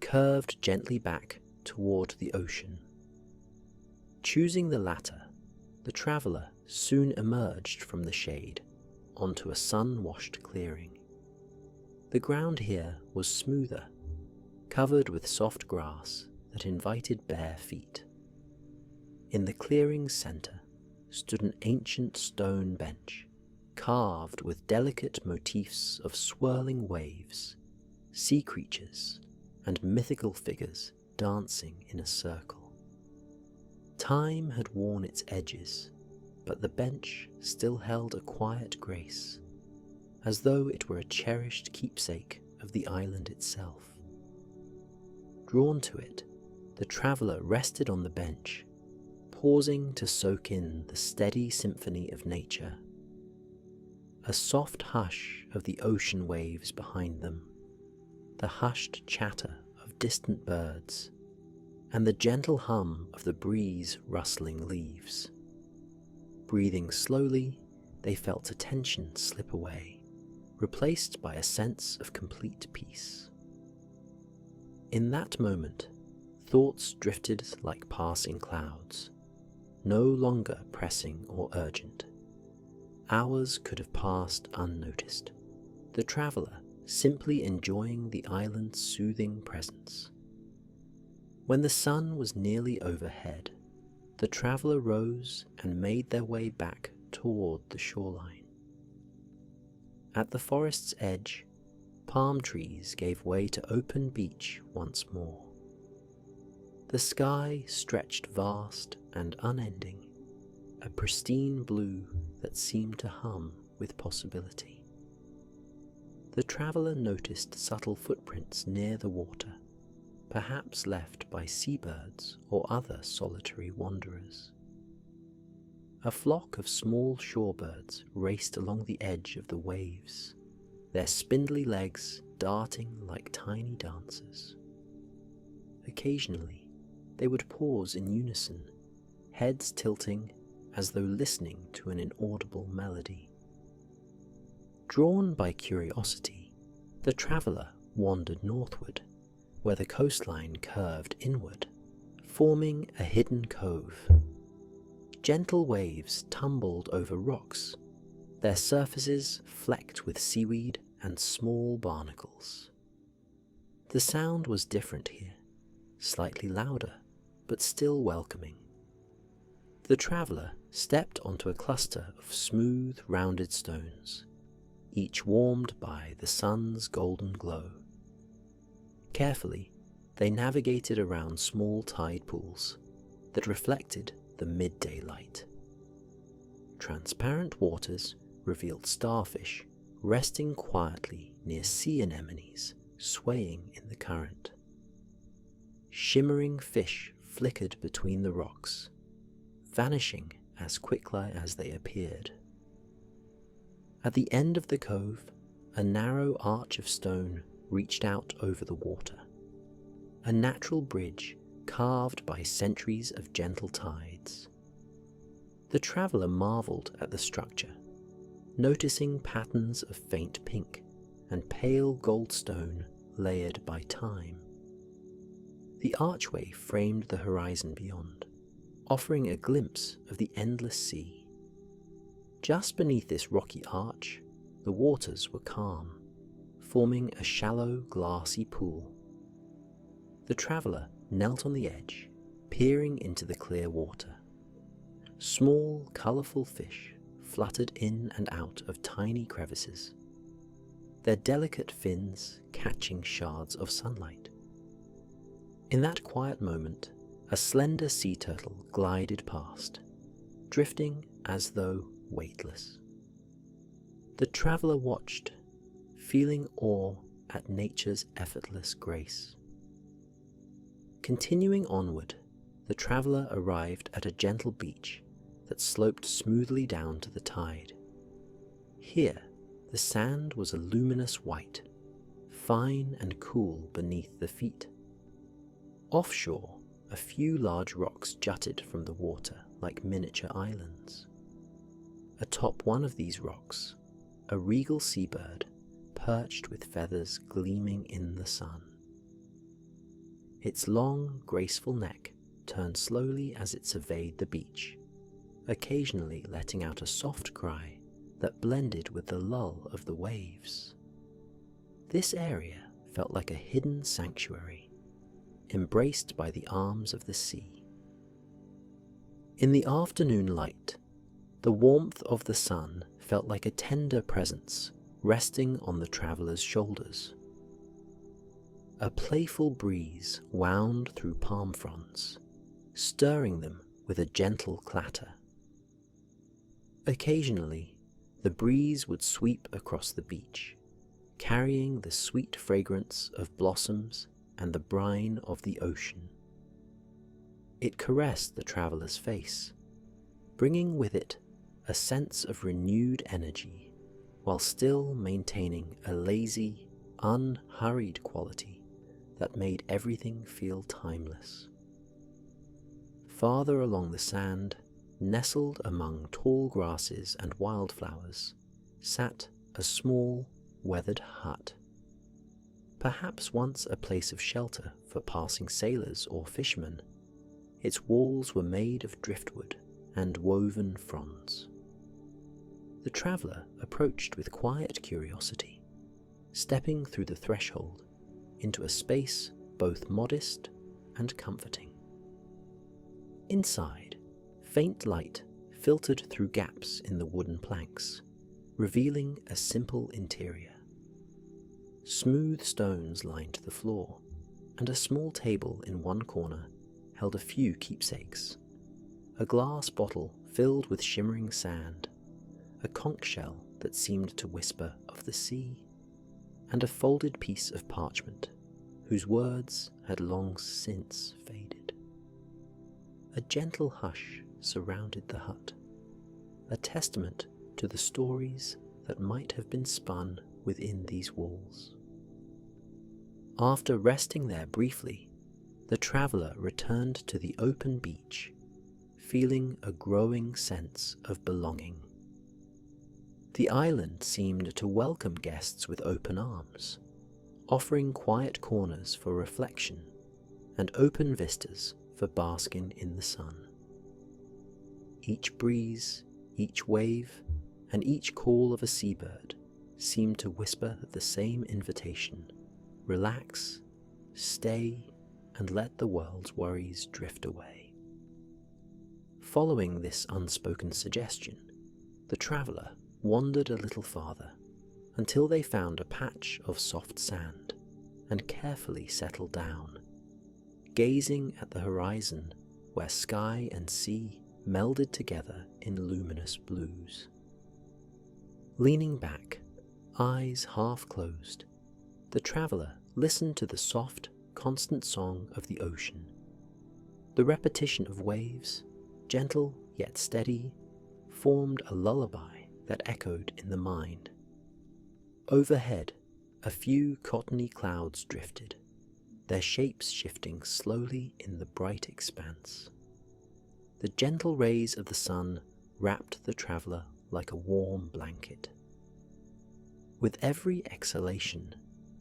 curved gently back toward the ocean. Choosing the latter, the traveller soon emerged from the shade onto a sun-washed clearing. The ground here was smoother, covered with soft grass that invited bare feet. In the clearing's centre stood an ancient stone bench, carved with delicate motifs of swirling waves, sea creatures, and mythical figures dancing in a circle. Time had worn its edges, but the bench still held a quiet grace, as though it were a cherished keepsake of the island itself. Drawn to it, the traveller rested on the bench, pausing to soak in the steady symphony of nature. A soft hush of the ocean waves behind them, the hushed chatter of distant birds, and the gentle hum of the breeze rustling leaves. Breathing slowly, they felt a tension slip away, replaced by a sense of complete peace. In that moment, thoughts drifted like passing clouds, no longer pressing or urgent. Hours could have passed unnoticed, the traveller simply enjoying the island's soothing presence. When the sun was nearly overhead, the traveller rose and made their way back toward the shoreline. At the forest's edge, palm trees gave way to open beach once more. The sky stretched vast and unending, a pristine blue that seemed to hum with possibility. The traveller noticed subtle footprints near the water, perhaps left by seabirds or other solitary wanderers. A flock of small shorebirds raced along the edge of the waves, their spindly legs darting like tiny dancers. Occasionally, they would pause in unison, heads tilting as though listening to an inaudible melody. Drawn by curiosity, the traveller wandered northward, where the coastline curved inward, forming a hidden cove. Gentle waves tumbled over rocks, their surfaces flecked with seaweed and small barnacles. The sound was different here, slightly louder, but still welcoming. The traveller stepped onto a cluster of smooth, rounded stones, each warmed by the sun's golden glow. Carefully, they navigated around small tide pools that reflected the midday light. Transparent waters revealed starfish resting quietly near sea anemones swaying in the current. Shimmering fish flickered between the rocks, vanishing as quickly as they appeared. At the end of the cove, a narrow arch of stone reached out over the water, a natural bridge carved by centuries of gentle tides. The traveller marvelled at the structure, noticing patterns of faint pink and pale gold stone layered by time. The archway framed the horizon beyond, offering a glimpse of the endless sea. Just beneath this rocky arch, the waters were calm, forming a shallow, glassy pool. The traveller knelt on the edge, peering into the clear water. Small, colourful fish fluttered in and out of tiny crevices, their delicate fins catching shards of sunlight. In that quiet moment, a slender sea turtle glided past, drifting as though weightless. The traveller watched, feeling awe at nature's effortless grace. Continuing onward, the traveller arrived at a gentle beach that sloped smoothly down to the tide. Here, the sand was a luminous white, fine and cool beneath the feet. Offshore, a few large rocks jutted from the water like miniature islands. Atop one of these rocks, a regal seabird perched with feathers gleaming in the sun. Its long, graceful neck turned slowly as it surveyed the beach, occasionally letting out a soft cry that blended with the lull of the waves. This area felt like a hidden sanctuary, embraced by the arms of the sea. In the afternoon light, the warmth of the sun felt like a tender presence resting on the traveller's shoulders. A playful breeze wound through palm fronds, stirring them with a gentle clatter. Occasionally, the breeze would sweep across the beach, carrying the sweet fragrance of blossoms and the brine of the ocean. It caressed the traveller's face, bringing with it a sense of renewed energy, while still maintaining a lazy, unhurried quality that made everything feel timeless. Farther along the sand, nestled among tall grasses and wildflowers, sat a small, weathered hut. Perhaps once a place of shelter for passing sailors or fishermen, its walls were made of driftwood and woven fronds. The traveller approached with quiet curiosity, stepping through the threshold into a space both modest and comforting. Inside, faint light filtered through gaps in the wooden planks, revealing a simple interior. Smooth stones lined the floor, and a small table in one corner held a few keepsakes. A glass bottle filled with shimmering sand, a conch shell that seemed to whisper of the sea, and a folded piece of parchment whose words had long since faded. A gentle hush surrounded the hut, a testament to the stories that might have been spun within these walls. After resting there briefly, the traveller returned to the open beach, feeling a growing sense of belonging. The island seemed to welcome guests with open arms, offering quiet corners for reflection and open vistas for basking in the sun. Each breeze, each wave, and each call of a seabird seemed to whisper the same invitation: relax, stay, and let the world's worries drift away. Following this unspoken suggestion, the traveller wandered a little farther until they found a patch of soft sand and carefully settled down, gazing at the horizon where sky and sea melded together in luminous blues. Leaning back, eyes half closed, the traveller listened to the soft, constant song of the ocean. The repetition of waves, gentle yet steady, formed a lullaby that echoed in the mind. Overhead, a few cottony clouds drifted, their shapes shifting slowly in the bright expanse. The gentle rays of the sun wrapped the traveller like a warm blanket. With every exhalation,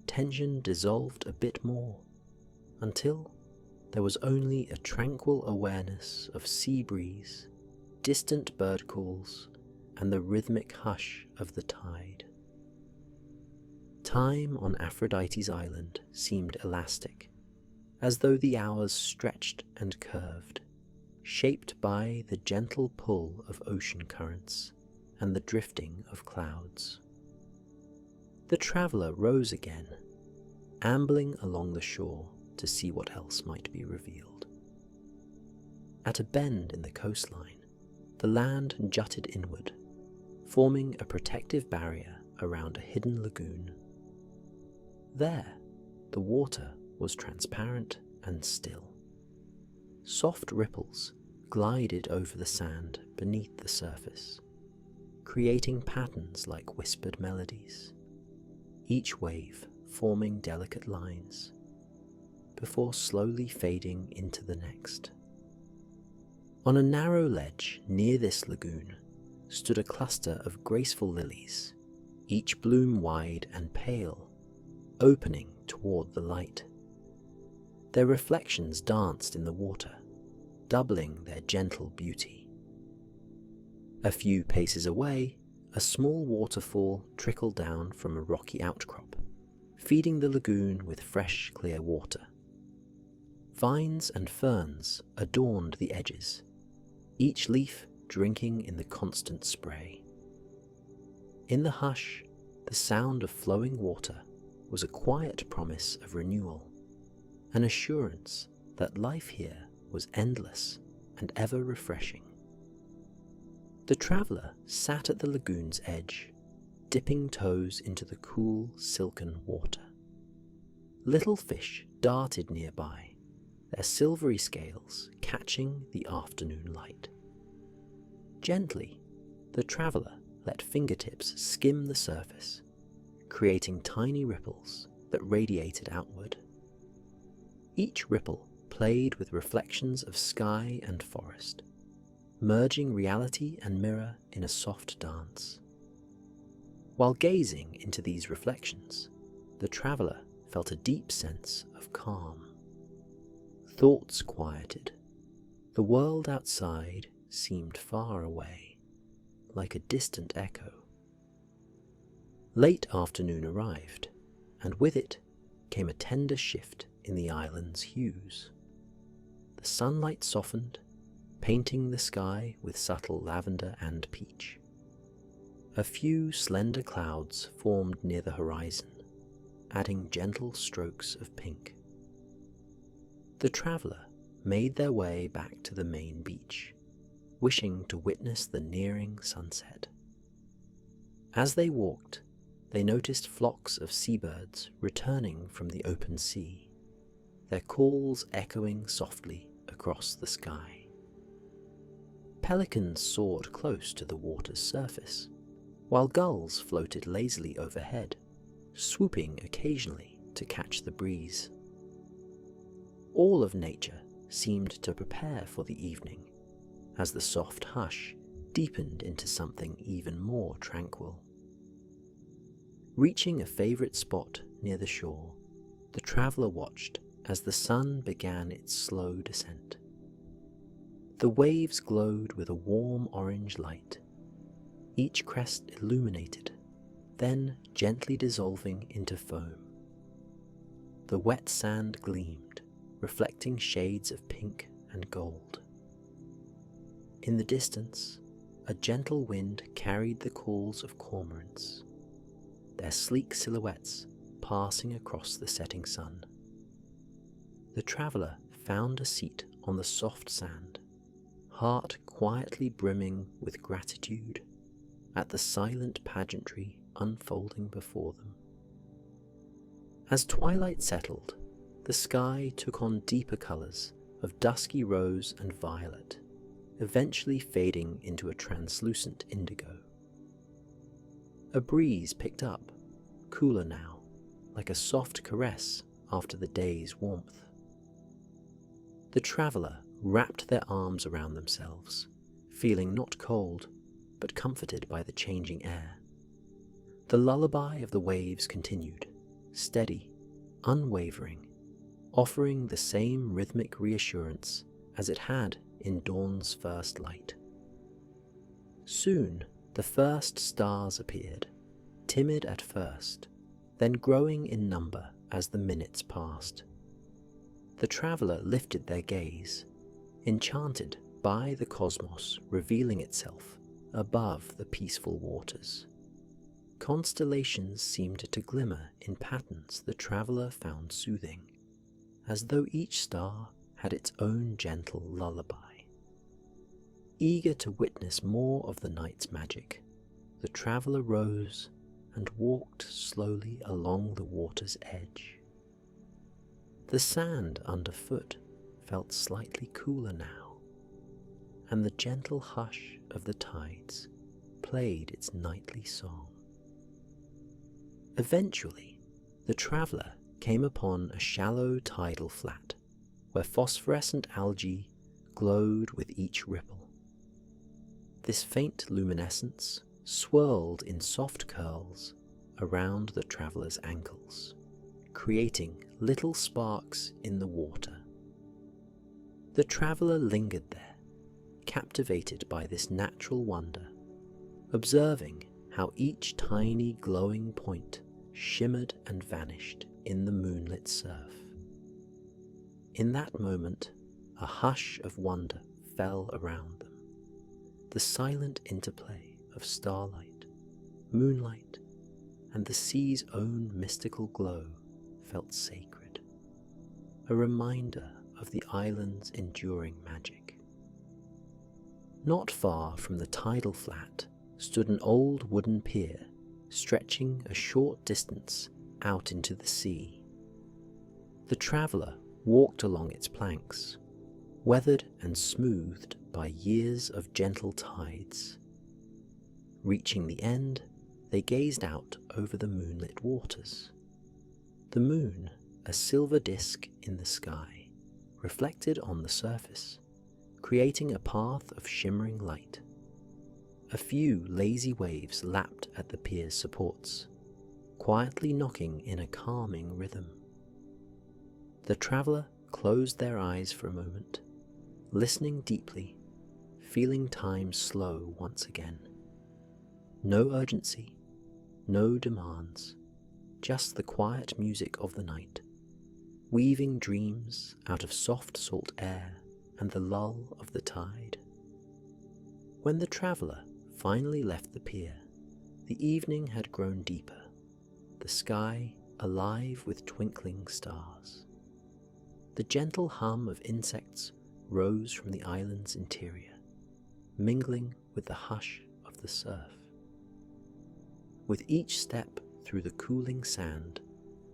tension dissolved a bit more, until there was only a tranquil awareness of sea breeze, distant bird calls, and the rhythmic hush of the tide. Time on Aphrodite's island seemed elastic, as though the hours stretched and curved, shaped by the gentle pull of ocean currents and the drifting of clouds. The traveller rose again, ambling along the shore to see what else might be revealed. At a bend in the coastline, the land jutted inward, forming a protective barrier around a hidden lagoon. There, the water was transparent and still. Soft ripples glided over the sand beneath the surface, creating patterns like whispered melodies, each wave forming delicate lines, before slowly fading into the next. On a narrow ledge near this lagoon stood a cluster of graceful lilies, each bloom wide and pale, opening toward the light. Their reflections danced in the water, doubling their gentle beauty. A few paces away, a small waterfall trickled down from a rocky outcrop, feeding the lagoon with fresh, clear water. Vines and ferns adorned the edges, each leaf drinking in the constant spray. In the hush, the sound of flowing water was a quiet promise of renewal, an assurance that life here was endless and ever refreshing. The traveller sat at the lagoon's edge, dipping toes into the cool, silken water. Little fish darted nearby, their silvery scales catching the afternoon light. Gently, the traveller let fingertips skim the surface, creating tiny ripples that radiated outward. Each ripple played with reflections of sky and forest, merging reality and mirror in a soft dance. While gazing into these reflections, the traveller felt a deep sense of calm. Thoughts quieted. The world outside seemed far away, like a distant echo. Late afternoon arrived, and with it came a tender shift in the island's hues. The sunlight softened, painting the sky with subtle lavender and peach. A few slender clouds formed near the horizon, adding gentle strokes of pink. The traveller made their way back to the main beach, wishing to witness the nearing sunset. As they walked, they noticed flocks of seabirds returning from the open sea, their calls echoing softly across the sky. Pelicans soared close to the water's surface, while gulls floated lazily overhead, swooping occasionally to catch the breeze. All of nature seemed to prepare for the evening, as the soft hush deepened into something even more tranquil. Reaching a favourite spot near the shore, the traveller watched as the sun began its slow descent. The waves glowed with a warm orange light, each crest illuminated, then gently dissolving into foam. The wet sand gleamed, reflecting shades of pink and gold. In the distance, a gentle wind carried the calls of cormorants, their sleek silhouettes passing across the setting sun. The traveller found a seat on the soft sand, heart quietly brimming with gratitude at the silent pageantry unfolding before them. As twilight settled, the sky took on deeper colours of dusky rose and violet, eventually fading into a translucent indigo. A breeze picked up, cooler now, like a soft caress after the day's warmth. The traveller wrapped their arms around themselves, feeling not cold, but comforted by the changing air. The lullaby of the waves continued, steady, unwavering, offering the same rhythmic reassurance as it had in dawn's first light. Soon the first stars appeared, timid at first, then growing in number as the minutes passed. The traveller lifted their gaze, enchanted by the cosmos revealing itself above the peaceful waters. Constellations seemed to glimmer in patterns the traveller found soothing, as though each star had its own gentle lullaby. Eager to witness more of the night's magic, the traveller rose and walked slowly along the water's edge. The sand underfoot felt slightly cooler now, and the gentle hush of the tides played its nightly song. Eventually, the traveller came upon a shallow tidal flat where phosphorescent algae glowed with each ripple. This faint luminescence swirled in soft curls around the traveller's ankles, creating little sparks in the water. The traveller lingered there, captivated by this natural wonder, observing how each tiny glowing point shimmered and vanished in the moonlit surf. In that moment, a hush of wonder fell around them. The silent interplay of starlight, moonlight, and the sea's own mystical glow felt sacred, a reminder of the island's enduring magic. Not far from the tidal flat stood an old wooden pier stretching a short distance out into the sea. The traveller walked along its planks, weathered and smoothed by years of gentle tides. Reaching the end, they gazed out over the moonlit waters. The moon, a silver disk in the sky, reflected on the surface, creating a path of shimmering light. A few lazy waves lapped at the pier's supports, quietly knocking in a calming rhythm. The traveller closed their eyes for a moment, listening deeply, feeling time slow once again. No urgency, no demands, just the quiet music of the night, weaving dreams out of soft salt air and the lull of the tide. When the traveller finally left the pier, the evening had grown deeper, the sky alive with twinkling stars. The gentle hum of insects rose from the island's interior, mingling with the hush of the surf. With each step through the cooling sand,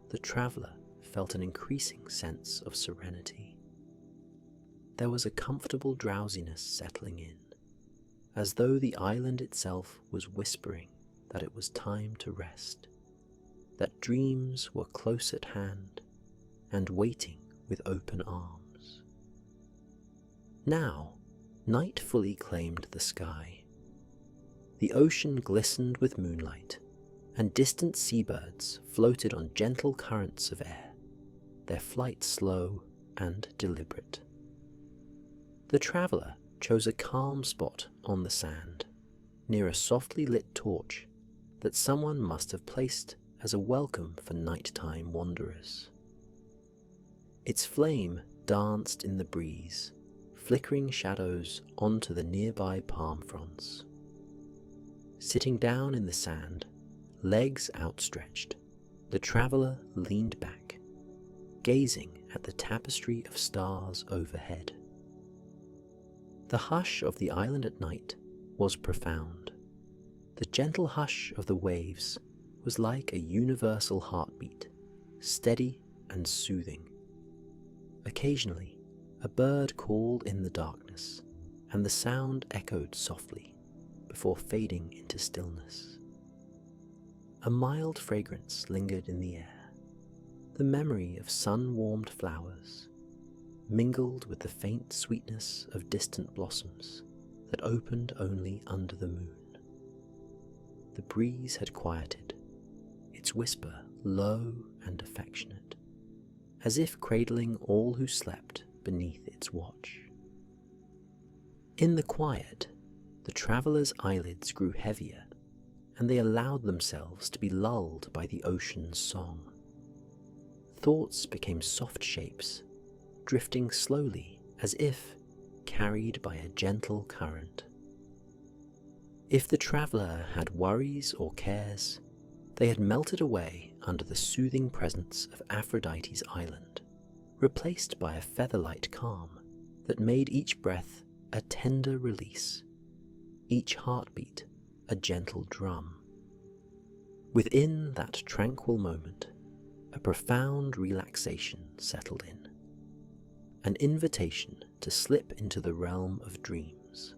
the traveller felt an increasing sense of serenity. There was a comfortable drowsiness settling in, as though the island itself was whispering that it was time to rest, that dreams were close at hand and waiting with open arms. Now, night fully claimed the sky. The ocean glistened with moonlight, and distant seabirds floated on gentle currents of air, their flight slow and deliberate. The traveller chose a calm spot on the sand, near a softly lit torch that someone must have placed as a welcome for nighttime wanderers. Its flame danced in the breeze, flickering shadows onto the nearby palm fronds. Sitting down in the sand, legs outstretched, the traveller leaned back, gazing at the tapestry of stars overhead. The hush of the island at night was profound. The gentle hush of the waves was like a universal heartbeat, steady and soothing. Occasionally, a bird called in the darkness, and the sound echoed softly before fading into stillness. A mild fragrance lingered in the air, the memory of sun-warmed flowers, mingled with the faint sweetness of distant blossoms that opened only under the moon. The breeze had quieted, its whisper low and affectionate, as if cradling all who slept beneath its watch. In the quiet, the traveller's eyelids grew heavier, and they allowed themselves to be lulled by the ocean's song. Thoughts became soft shapes, drifting slowly as if carried by a gentle current. If the traveller had worries or cares, they had melted away under the soothing presence of Aphrodite's island, replaced by a featherlight calm that made each breath a tender release, each heartbeat a gentle drum. Within that tranquil moment, a profound relaxation settled in, an invitation to slip into the realm of dreams.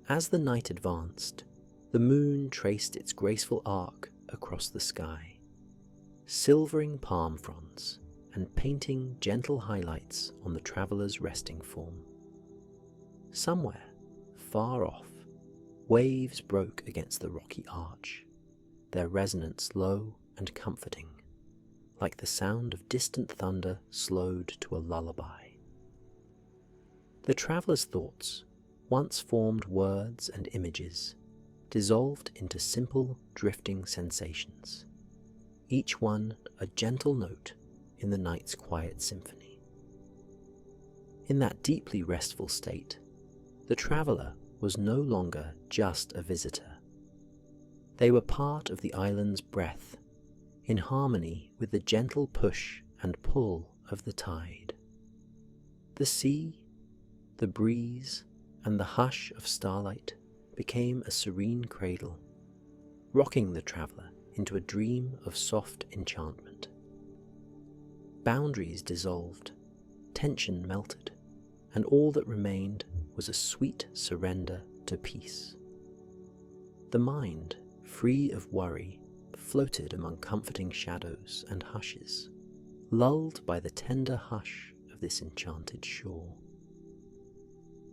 As the night advanced, the moon traced its graceful arc across the sky, silvering palm fronds and painting gentle highlights on the traveller's resting form. Somewhere, far off, waves broke against the rocky arch, their resonance low and comforting, like the sound of distant thunder slowed to a lullaby. The traveller's thoughts, once formed words and images, dissolved into simple, drifting sensations, each one a gentle note in the night's quiet symphony. In that deeply restful state, the traveller was no longer just a visitor. They were part of the island's breath, in harmony with the gentle push and pull of the tide. The sea, the breeze, and the hush of starlight became a serene cradle, rocking the traveller into a dream of soft enchantment. Boundaries dissolved, tension melted, and all that remained was a sweet surrender to peace. The mind, free of worry, floated among comforting shadows and hushes, lulled by the tender hush of this enchanted shore.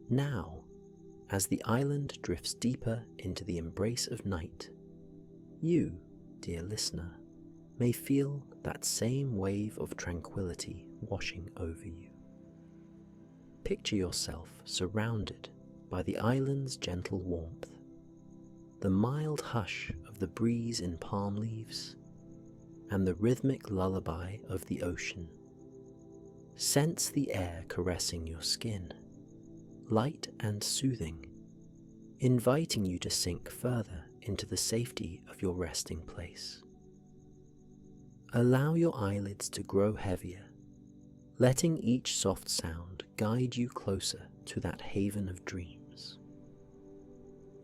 Now, as the island drifts deeper into the embrace of night, you, dear listener, may feel that same wave of tranquility washing over you. Picture yourself surrounded by the island's gentle warmth, the mild hush of the breeze in palm leaves, and the rhythmic lullaby of the ocean. Sense the air caressing your skin, light and soothing, inviting you to sink further into the safety of your resting place. Allow your eyelids to grow heavier, letting each soft sound guide you closer to that haven of dreams.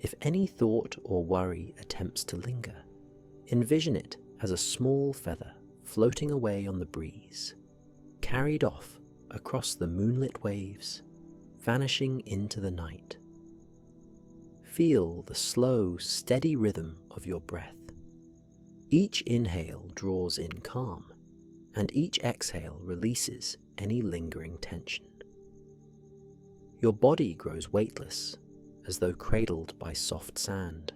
If any thought or worry attempts to linger, envision it as a small feather floating away on the breeze, carried off across the moonlit waves, vanishing into the night. Feel the slow, steady rhythm of your breath. Each inhale draws in calm, and each exhale releases any lingering tension. Your body grows weightless, as though cradled by soft sand,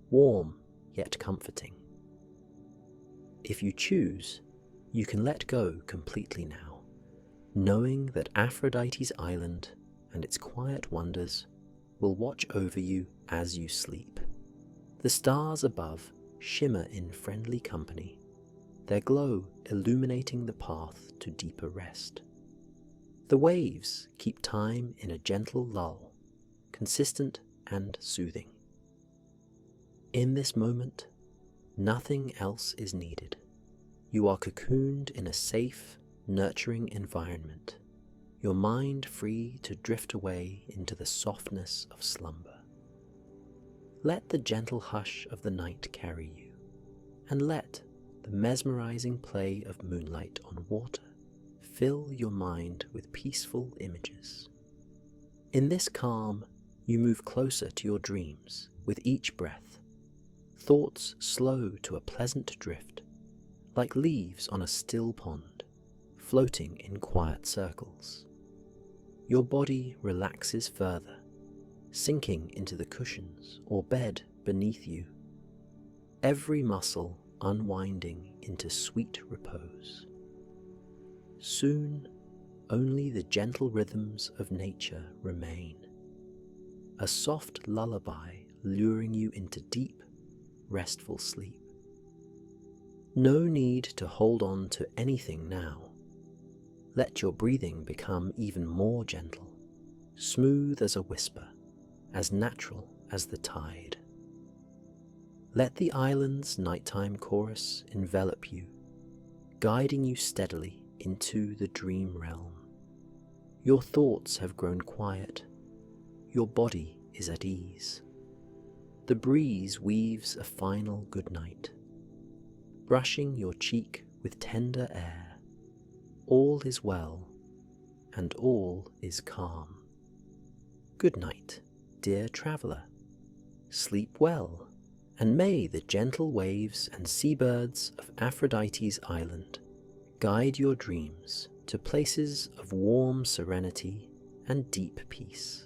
warm yet comforting. If you choose, you can let go completely now, knowing that Aphrodite's island and its quiet wonders will watch over you as you sleep. The stars above shimmer in friendly company, their glow illuminating the path to deeper rest. The waves keep time in a gentle lull, consistent and soothing. In this moment, nothing else is needed. You are cocooned in a safe, nurturing environment, your mind free to drift away into the softness of slumber. Let the gentle hush of the night carry you, and let the mesmerizing play of moonlight on water fill your mind with peaceful images. In this calm, you move closer to your dreams with each breath, thoughts slow to a pleasant drift, like leaves on a still pond, floating in quiet circles. Your body relaxes further, sinking into the cushions or bed beneath you, every muscle unwinding into sweet repose. Soon, only the gentle rhythms of nature remain, a soft lullaby luring you into deep, restful sleep. No need to hold on to anything now. Let your breathing become even more gentle, smooth as a whisper, as natural as the tide. Let the island's nighttime chorus envelop you, guiding you steadily into the dream realm. Your thoughts have grown quiet, your body is at ease. The breeze weaves a final goodnight, brushing your cheek with tender air. All is well, and all is calm. Good night, dear traveller. Sleep well, and may the gentle waves and seabirds of Aphrodite's island guide your dreams to places of warm serenity and deep peace.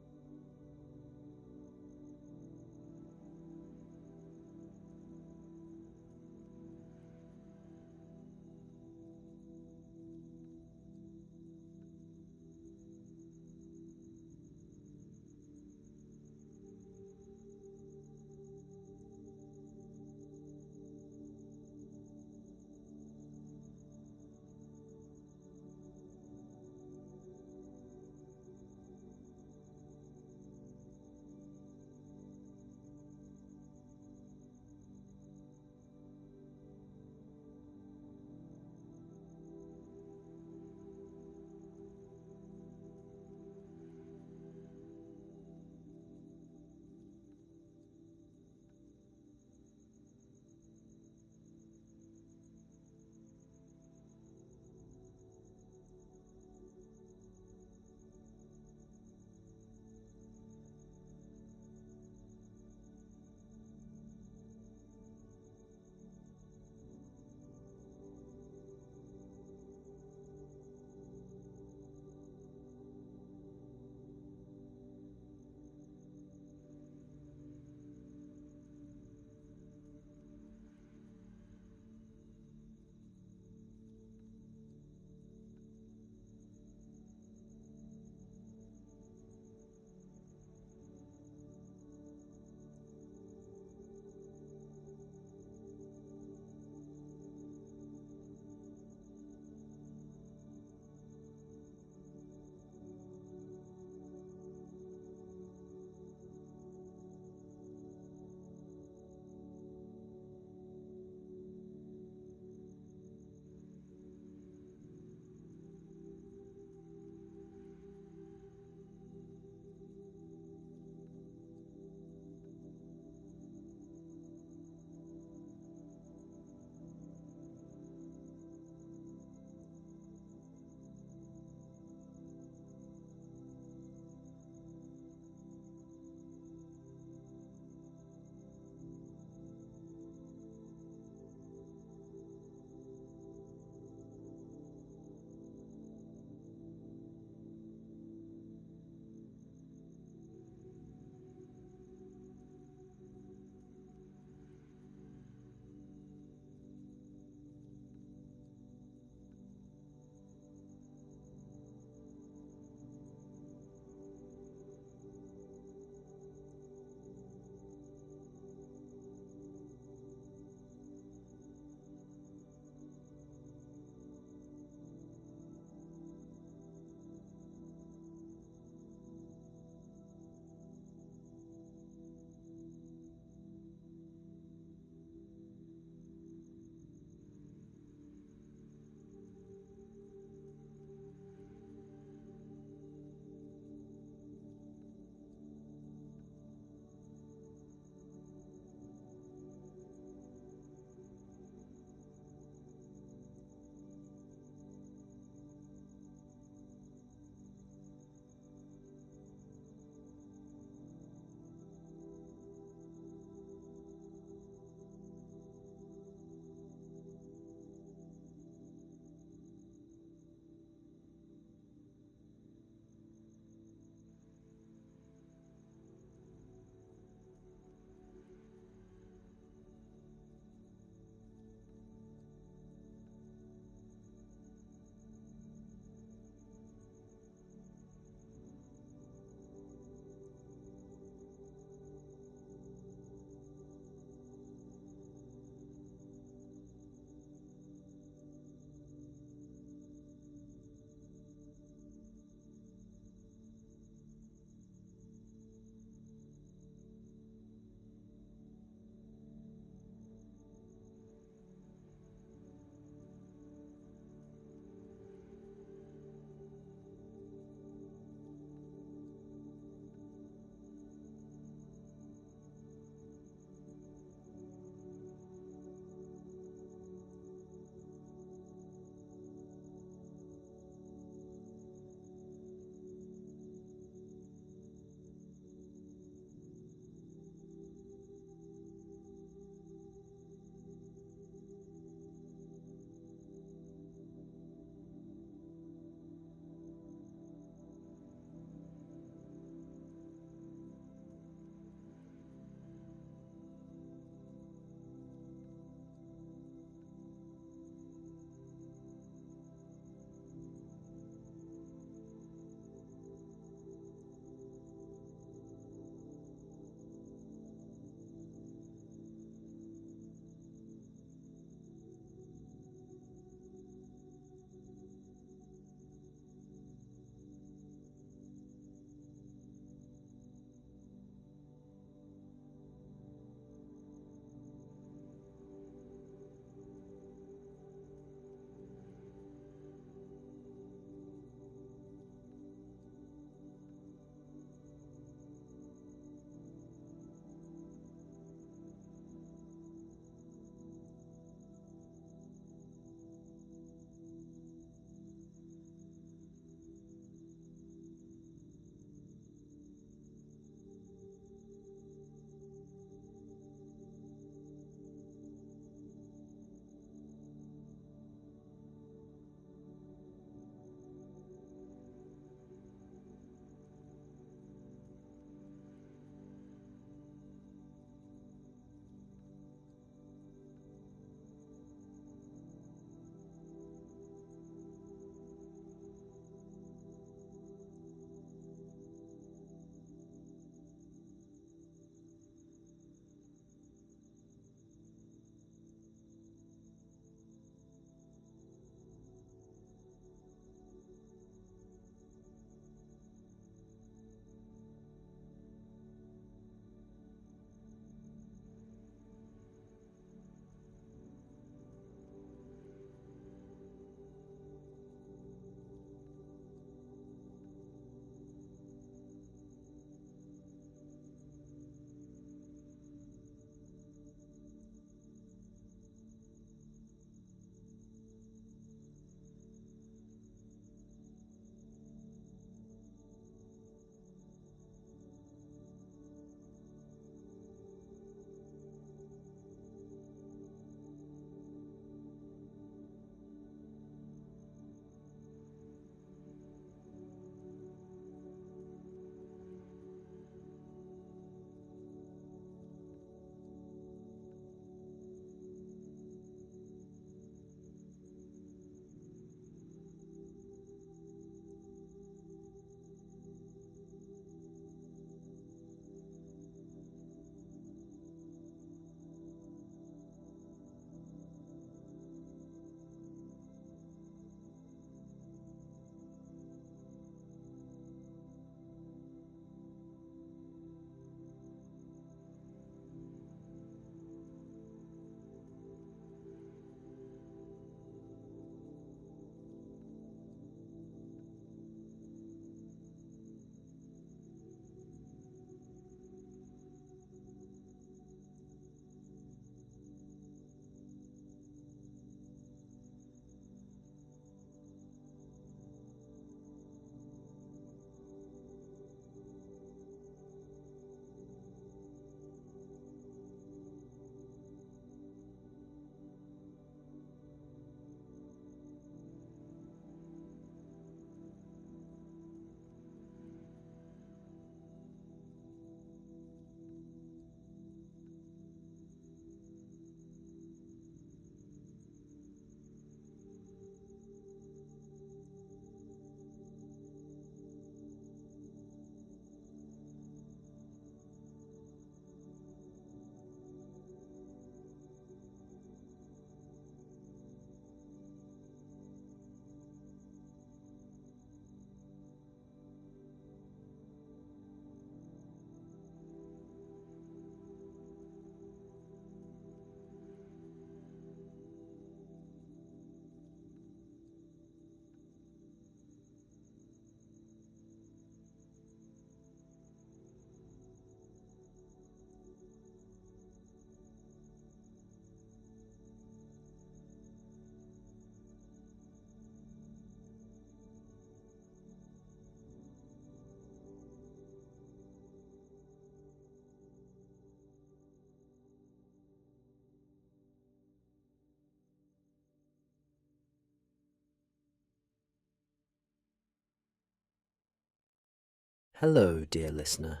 Hello, dear listener.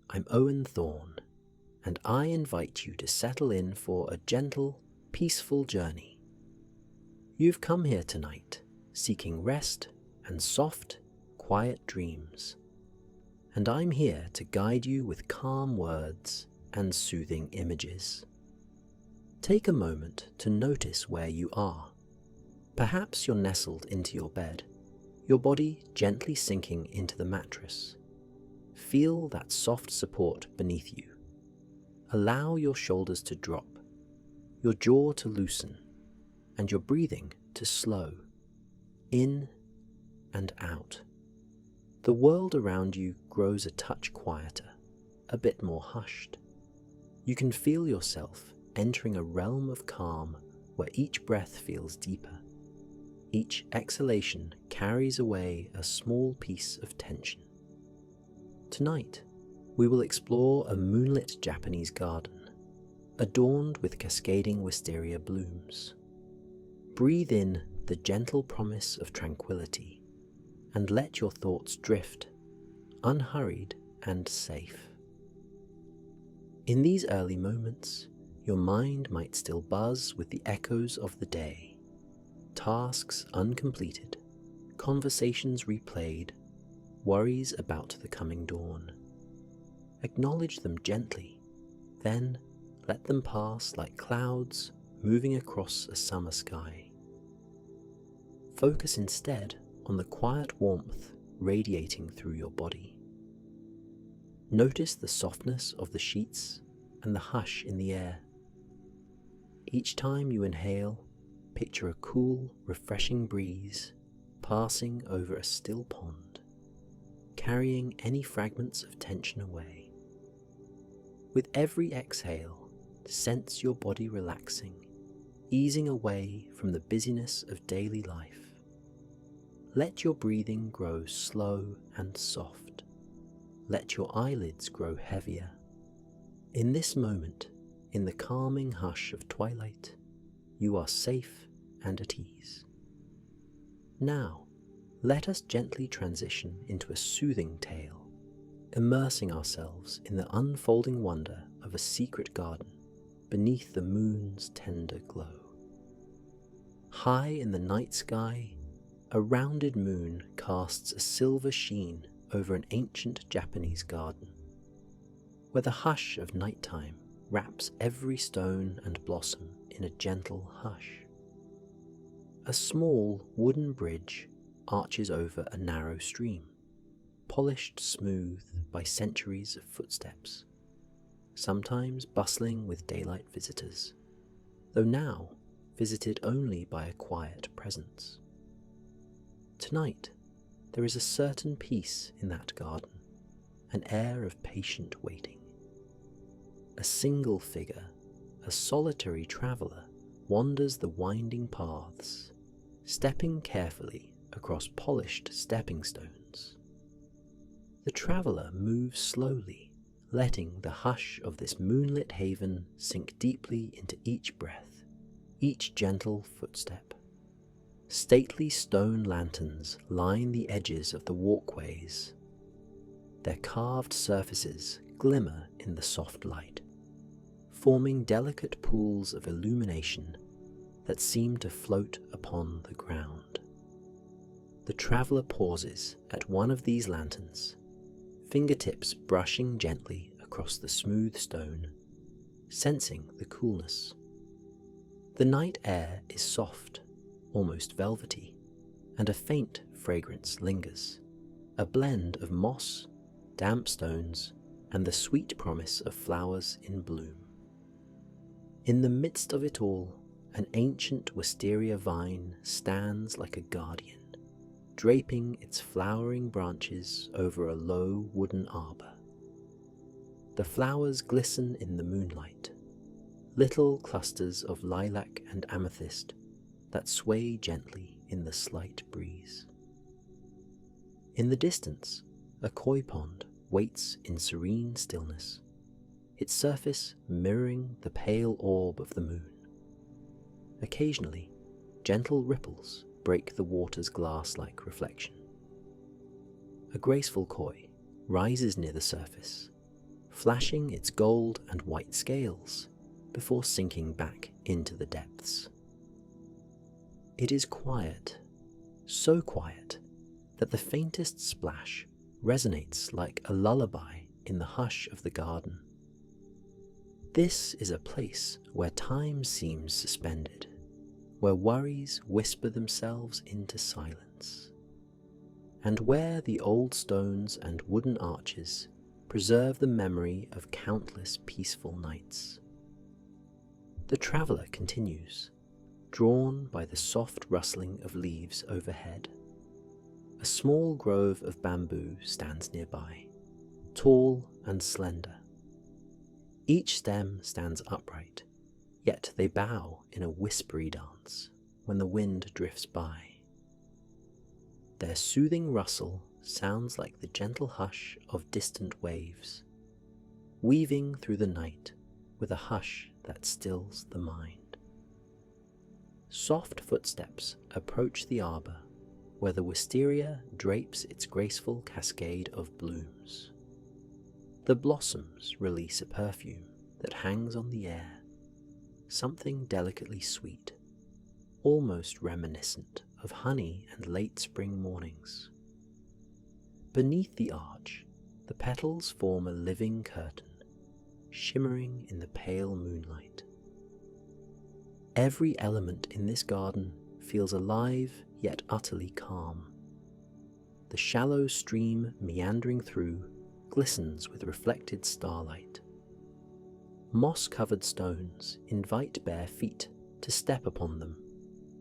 I'm Owen Thorne, and I invite you to settle in for a gentle, peaceful journey. You've come here tonight seeking rest and soft, quiet dreams, and I'm here to guide you with calm words and soothing images. Take a moment to notice where you are. Perhaps you're nestled into your bed, your body gently sinking into the mattress. Feel that soft support beneath you. Allow your shoulders to drop, your jaw to loosen, and your breathing to slow, in and out. The world around you grows a touch quieter, a bit more hushed. You can feel yourself entering a realm of calm where each breath feels deeper. Each exhalation carries away a small piece of tension. Tonight, we will explore a moonlit Japanese garden, adorned with cascading wisteria blooms. Breathe in the gentle promise of tranquility, and let your thoughts drift, unhurried and safe. In these early moments, your mind might still buzz with the echoes of the day, tasks uncompleted, conversations replayed, worries about the coming dawn. Acknowledge them gently, then let them pass like clouds moving across a summer sky. Focus instead on the quiet warmth radiating through your body. Notice the softness of the sheets and the hush in the air. Each time you inhale, picture a cool, refreshing breeze passing over a still pond, carrying any fragments of tension away. With every exhale, sense your body relaxing, easing away from the busyness of daily life. Let your breathing grow slow and soft. Let your eyelids grow heavier. In this moment, in the calming hush of twilight, you are safe and at ease. Now, let us gently transition into a soothing tale, immersing ourselves in the unfolding wonder of a secret garden beneath the moon's tender glow. High in the night sky, a rounded moon casts a silver sheen over an ancient Japanese garden, where the hush of nighttime wraps every stone and blossom in a gentle hush. A small wooden bridge arches over a narrow stream, polished smooth by centuries of footsteps, sometimes bustling with daylight visitors, though now visited only by a quiet presence. Tonight, there is a certain peace in that garden, an air of patient waiting. A single figure, a solitary traveller, wanders the winding paths, stepping carefully across polished stepping stones. The traveller moves slowly, letting the hush of this moonlit haven sink deeply into each breath, each gentle footstep. Stately stone lanterns line the edges of the walkways. Their carved surfaces glimmer in the soft light, forming delicate pools of illumination that seem to float upon the ground. The traveller pauses at one of these lanterns, fingertips brushing gently across the smooth stone, sensing the coolness. The night air is soft, almost velvety, and a faint fragrance lingers, a blend of moss, damp stones, and the sweet promise of flowers in bloom. In the midst of it all, an ancient wisteria vine stands like a guardian, draping its flowering branches over a low wooden arbor. The flowers glisten in the moonlight, little clusters of lilac and amethyst that sway gently in the slight breeze. In the distance, a koi pond waits in serene stillness, its surface mirroring the pale orb of the moon. Occasionally, gentle ripples break the water's glass-like reflection. A graceful koi, rises near the surface, flashing its gold and white scales before sinking back into the depths. It is quiet, so quiet that the faintest splash resonates like a lullaby in the hush of the garden. This is a place where time seems suspended, where worries whisper themselves into silence, and where the old stones and wooden arches preserve the memory of countless peaceful nights. The traveller continues, drawn by the soft rustling of leaves overhead. A small grove of bamboo stands nearby, tall and slender. Each stem stands upright, yet they bow in a whispery dance when the wind drifts by. Their soothing rustle sounds like the gentle hush of distant waves, weaving through the night with a hush that stills the mind. Soft footsteps approach the arbour where the wisteria drapes its graceful cascade of blooms. The blossoms release a perfume that hangs on the air, something delicately sweet, almost reminiscent of honey and late spring mornings. Beneath the arch, the petals form a living curtain, shimmering in the pale moonlight. Every element in this garden feels alive yet utterly calm. The shallow stream meandering through glistens with reflected starlight. Moss-covered stones invite bare feet to step upon them,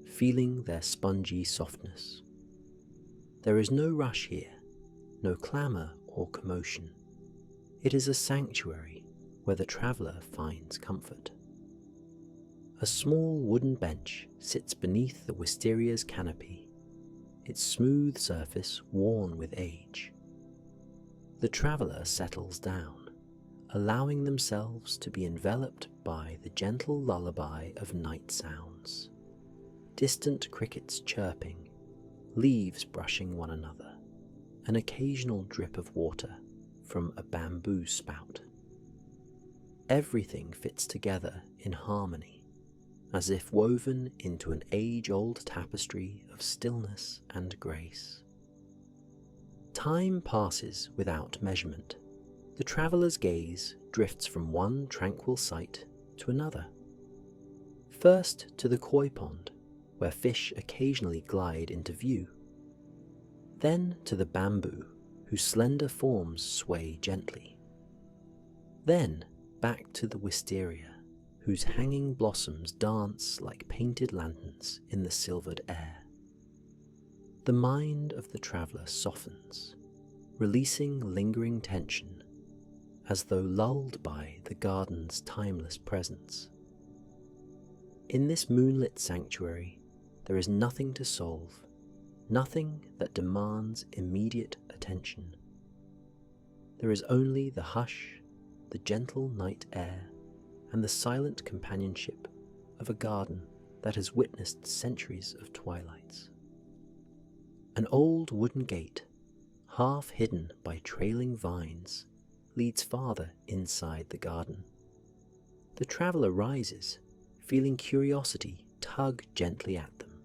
feeling their spongy softness. There is no rush here, no clamour or commotion. It is a sanctuary where the traveller finds comfort. A small wooden bench sits beneath the wisteria's canopy, its smooth surface worn with age. The traveller settles down, allowing themselves to be enveloped by the gentle lullaby of night sounds. Distant crickets chirping, leaves brushing one another, an occasional drip of water from a bamboo spout. Everything fits together in harmony, as if woven into an age-old tapestry of stillness and grace. Time passes without measurement. The traveller's gaze drifts from one tranquil sight to another. First to the koi pond, where fish occasionally glide into view. Then to the bamboo, whose slender forms sway gently. Then back to the wisteria, whose hanging blossoms dance like painted lanterns in the silvered air. The mind of the traveller softens, releasing lingering tension, as though lulled by the garden's timeless presence. In this moonlit sanctuary, there is nothing to solve, nothing that demands immediate attention. There is only the hush, the gentle night air, and the silent companionship of a garden that has witnessed centuries of twilights. An old wooden gate, half hidden by trailing vines, leads farther inside the garden. The traveller rises, feeling curiosity tug gently at them.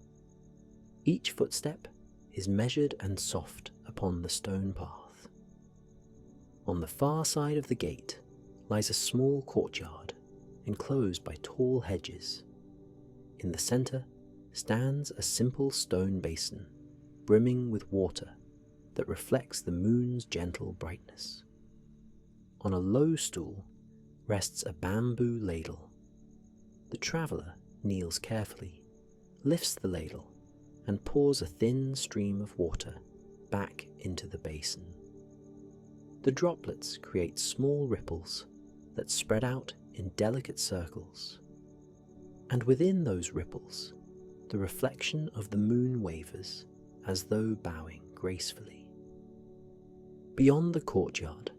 Each footstep is measured and soft upon the stone path. On the far side of the gate lies a small courtyard, enclosed by tall hedges. In the centre stands a simple stone basin, brimming with water that reflects the moon's gentle brightness. On a low stool rests a bamboo ladle. The traveller kneels carefully, lifts the ladle, and pours a thin stream of water back into the basin. The droplets create small ripples that spread out in delicate circles, and within those ripples, the reflection of the moon wavers as though bowing gracefully. Beyond the courtyard,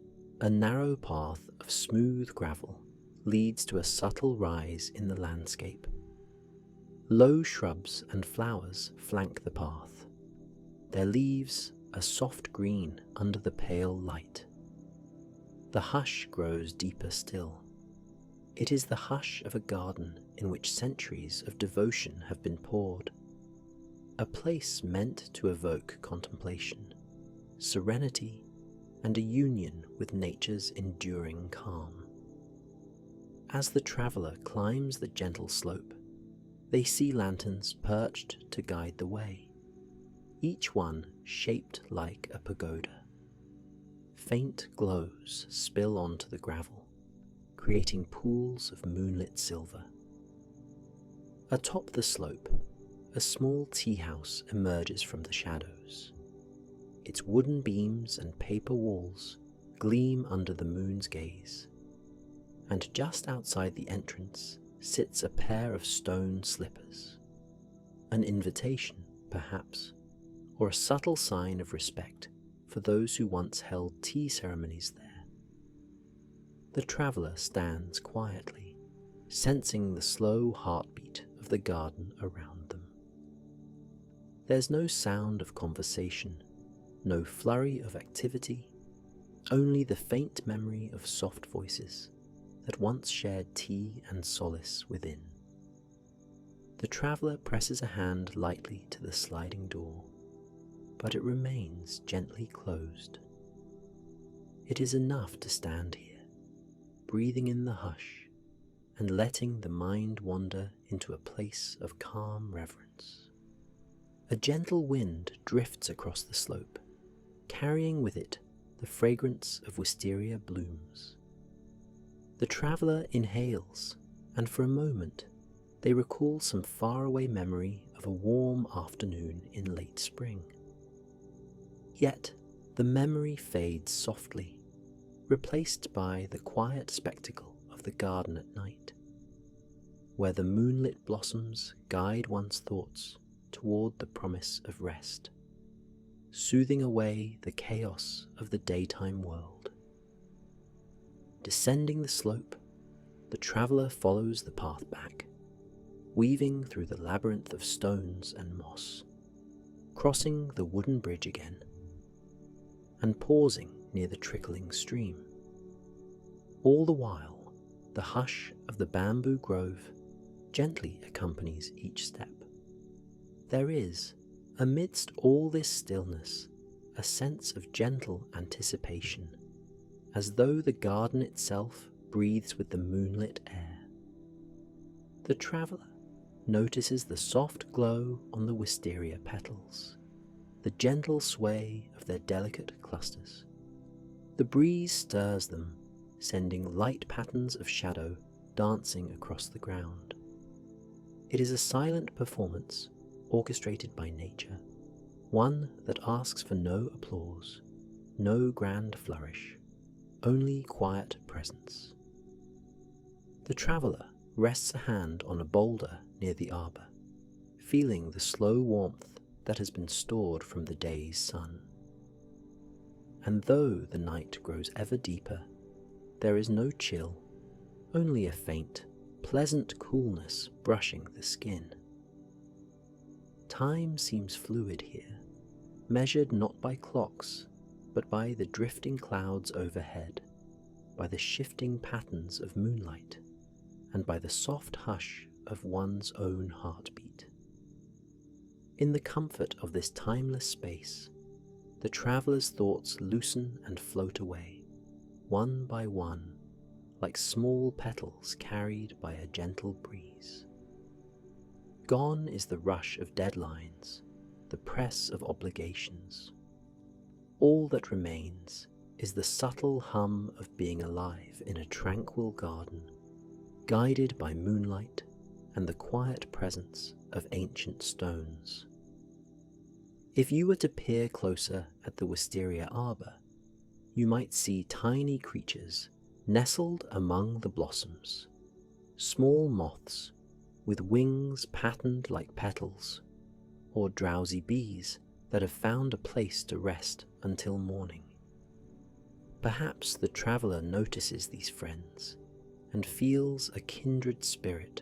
a narrow path of smooth gravel leads to a subtle rise in the landscape. Low shrubs and flowers flank the path, their leaves a soft green under the pale light. the hush grows deeper still. It is the hush of a garden in which centuries of devotion have been poured, a place meant to evoke contemplation, serenity, and a union with nature's enduring calm. As the traveller climbs the gentle slope, they see lanterns perched to guide the way, each one shaped like a pagoda. Faint glows spill onto the gravel, creating pools of moonlit silver. Atop the slope, a small tea house emerges from the shadows. Its wooden beams and paper walls gleam under the moon's gaze, and just outside the entrance sits a pair of stone slippers. An invitation, perhaps, or a subtle sign of respect for those who once held tea ceremonies there. The traveller stands quietly, sensing the slow heartbeat of the garden around them. There's no sound of conversation, no flurry of activity, only the faint memory of soft voices that once shared tea and solace within. The traveller presses a hand lightly to the sliding door, but it remains gently closed. It is enough to stand here, breathing in the hush and letting the mind wander into a place of calm reverence. A gentle wind drifts across the slope, carrying with it the fragrance of wisteria blooms. The traveller inhales, and for a moment they recall some faraway memory of a warm afternoon in late spring. Yet the memory fades softly, replaced by the quiet spectacle of the garden at night, where the moonlit blossoms guide one's thoughts toward the promise of rest, soothing away the chaos of the daytime world. Descending the slope, the traveller follows the path back, weaving through the labyrinth of stones and moss, crossing the wooden bridge again, and pausing near the trickling stream. All the while, the hush of the bamboo grove gently accompanies each step. There is, amidst all this stillness, a sense of gentle anticipation, as though the garden itself breathes with the moonlit air. The traveller notices the soft glow on the wisteria petals, the gentle sway of their delicate clusters. The breeze stirs them, sending light patterns of shadow dancing across the ground. It is a silent performance orchestrated by nature, one that asks for no applause, no grand flourish, only quiet presence. The traveller rests a hand on a boulder near the arbour, feeling the slow warmth that has been stored from the day's sun. And though the night grows ever deeper, there is no chill, only a faint, pleasant coolness brushing the skin. Time seems fluid here, measured not by clocks, but by the drifting clouds overhead, by the shifting patterns of moonlight, and by the soft hush of one's own heartbeat. In the comfort of this timeless space, the traveller's thoughts loosen and float away, one by one, like small petals carried by a gentle breeze. Gone is the rush of deadlines, the press of obligations. All that remains is the subtle hum of being alive in a tranquil garden, guided by moonlight and the quiet presence of ancient stones. If you were to peer closer at the wisteria arbour, you might see tiny creatures nestled among the blossoms, small moths with wings patterned like petals, or drowsy bees that have found a place to rest until morning. Perhaps the traveller notices these friends and feels a kindred spirit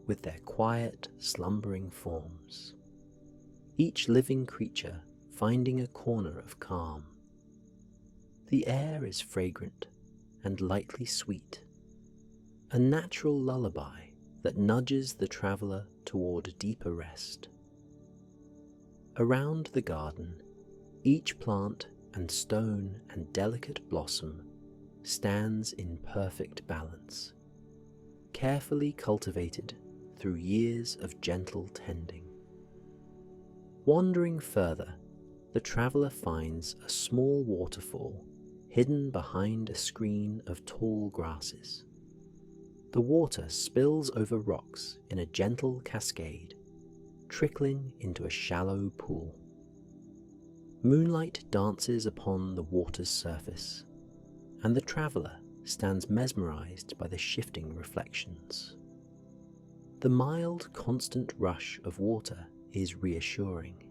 with their quiet, slumbering forms, each living creature finding a corner of calm. The air is fragrant, and lightly sweet, a natural lullaby that nudges the traveller toward deeper rest. Around the garden, each plant and stone and delicate blossom stands in perfect balance, carefully cultivated through years of gentle tending. Wandering further, the traveller finds a small waterfall hidden behind a screen of tall grasses. The water spills over rocks in a gentle cascade, trickling into a shallow pool. Moonlight dances upon the water's surface, and the traveller stands mesmerized by the shifting reflections. The mild, constant rush of water is reassuring,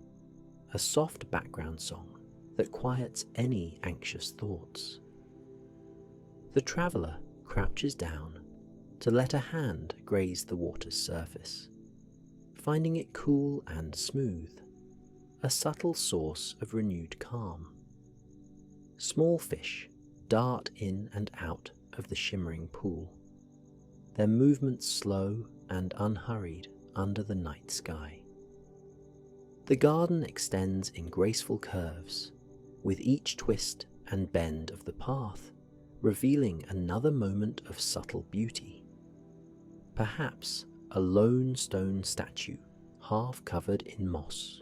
a soft background song that quiets any anxious thoughts. The traveller crouches down to let a hand graze the water's surface, finding it cool and smooth, a subtle source of renewed calm. Small fish dart in and out of the shimmering pool, their movements slow and unhurried under the night sky. The garden extends in graceful curves, with each twist and bend of the path revealing another moment of subtle beauty. Perhaps a lone stone statue half covered in moss,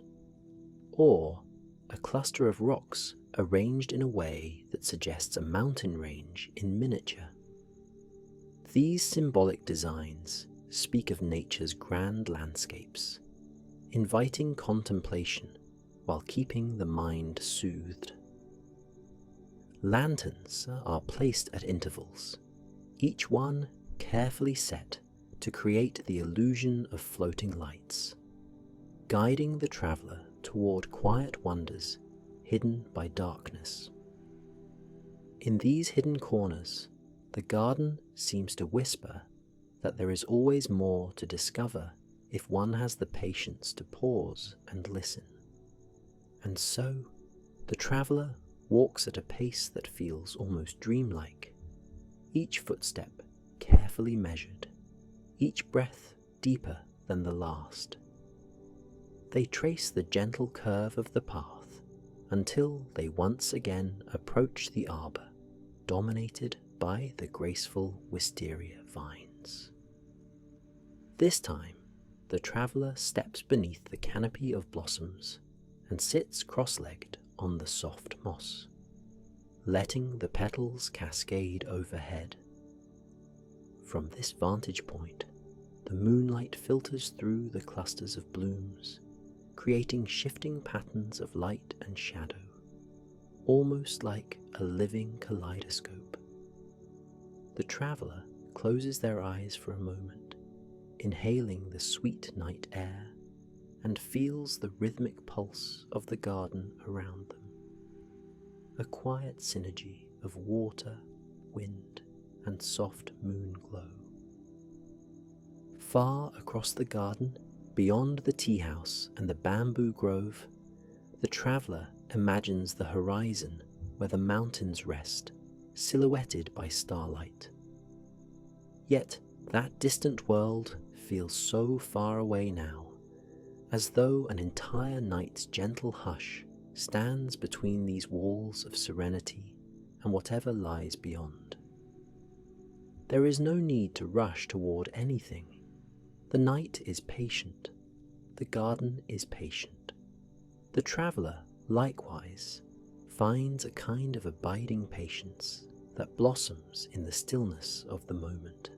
or a cluster of rocks arranged in a way that suggests a mountain range in miniature. These symbolic designs speak of nature's grand landscapes, inviting contemplation while keeping the mind soothed. Lanterns are placed at intervals, each one carefully set to create the illusion of floating lights, guiding the traveller toward quiet wonders hidden by darkness. In these hidden corners, the garden seems to whisper that there is always more to discover if one has the patience to pause and listen. And so, the traveller walks at a pace that feels almost dreamlike, each footstep carefully measured, each breath deeper than the last. They trace the gentle curve of the path until they once again approach the arbour, dominated by the graceful wisteria vines. This time, the traveller steps beneath the canopy of blossoms and sits cross-legged on the soft moss, letting the petals cascade overhead. From this vantage point, the moonlight filters through the clusters of blooms, creating shifting patterns of light and shadow, almost like a living kaleidoscope. The traveller closes their eyes for a moment, inhaling the sweet night air, and feels the rhythmic pulse of the garden around them, a quiet synergy of water, wind, and soft moon glow. Far across the garden, beyond the tea house and the bamboo grove, the traveller imagines the horizon where the mountains rest, silhouetted by starlight. Yet that distant world feels so far away now, as though an entire night's gentle hush stands between these walls of serenity and whatever lies beyond. There is no need to rush toward anything. The night is patient. The garden is patient. The traveller, likewise, finds a kind of abiding patience that blossoms in the stillness of the moment.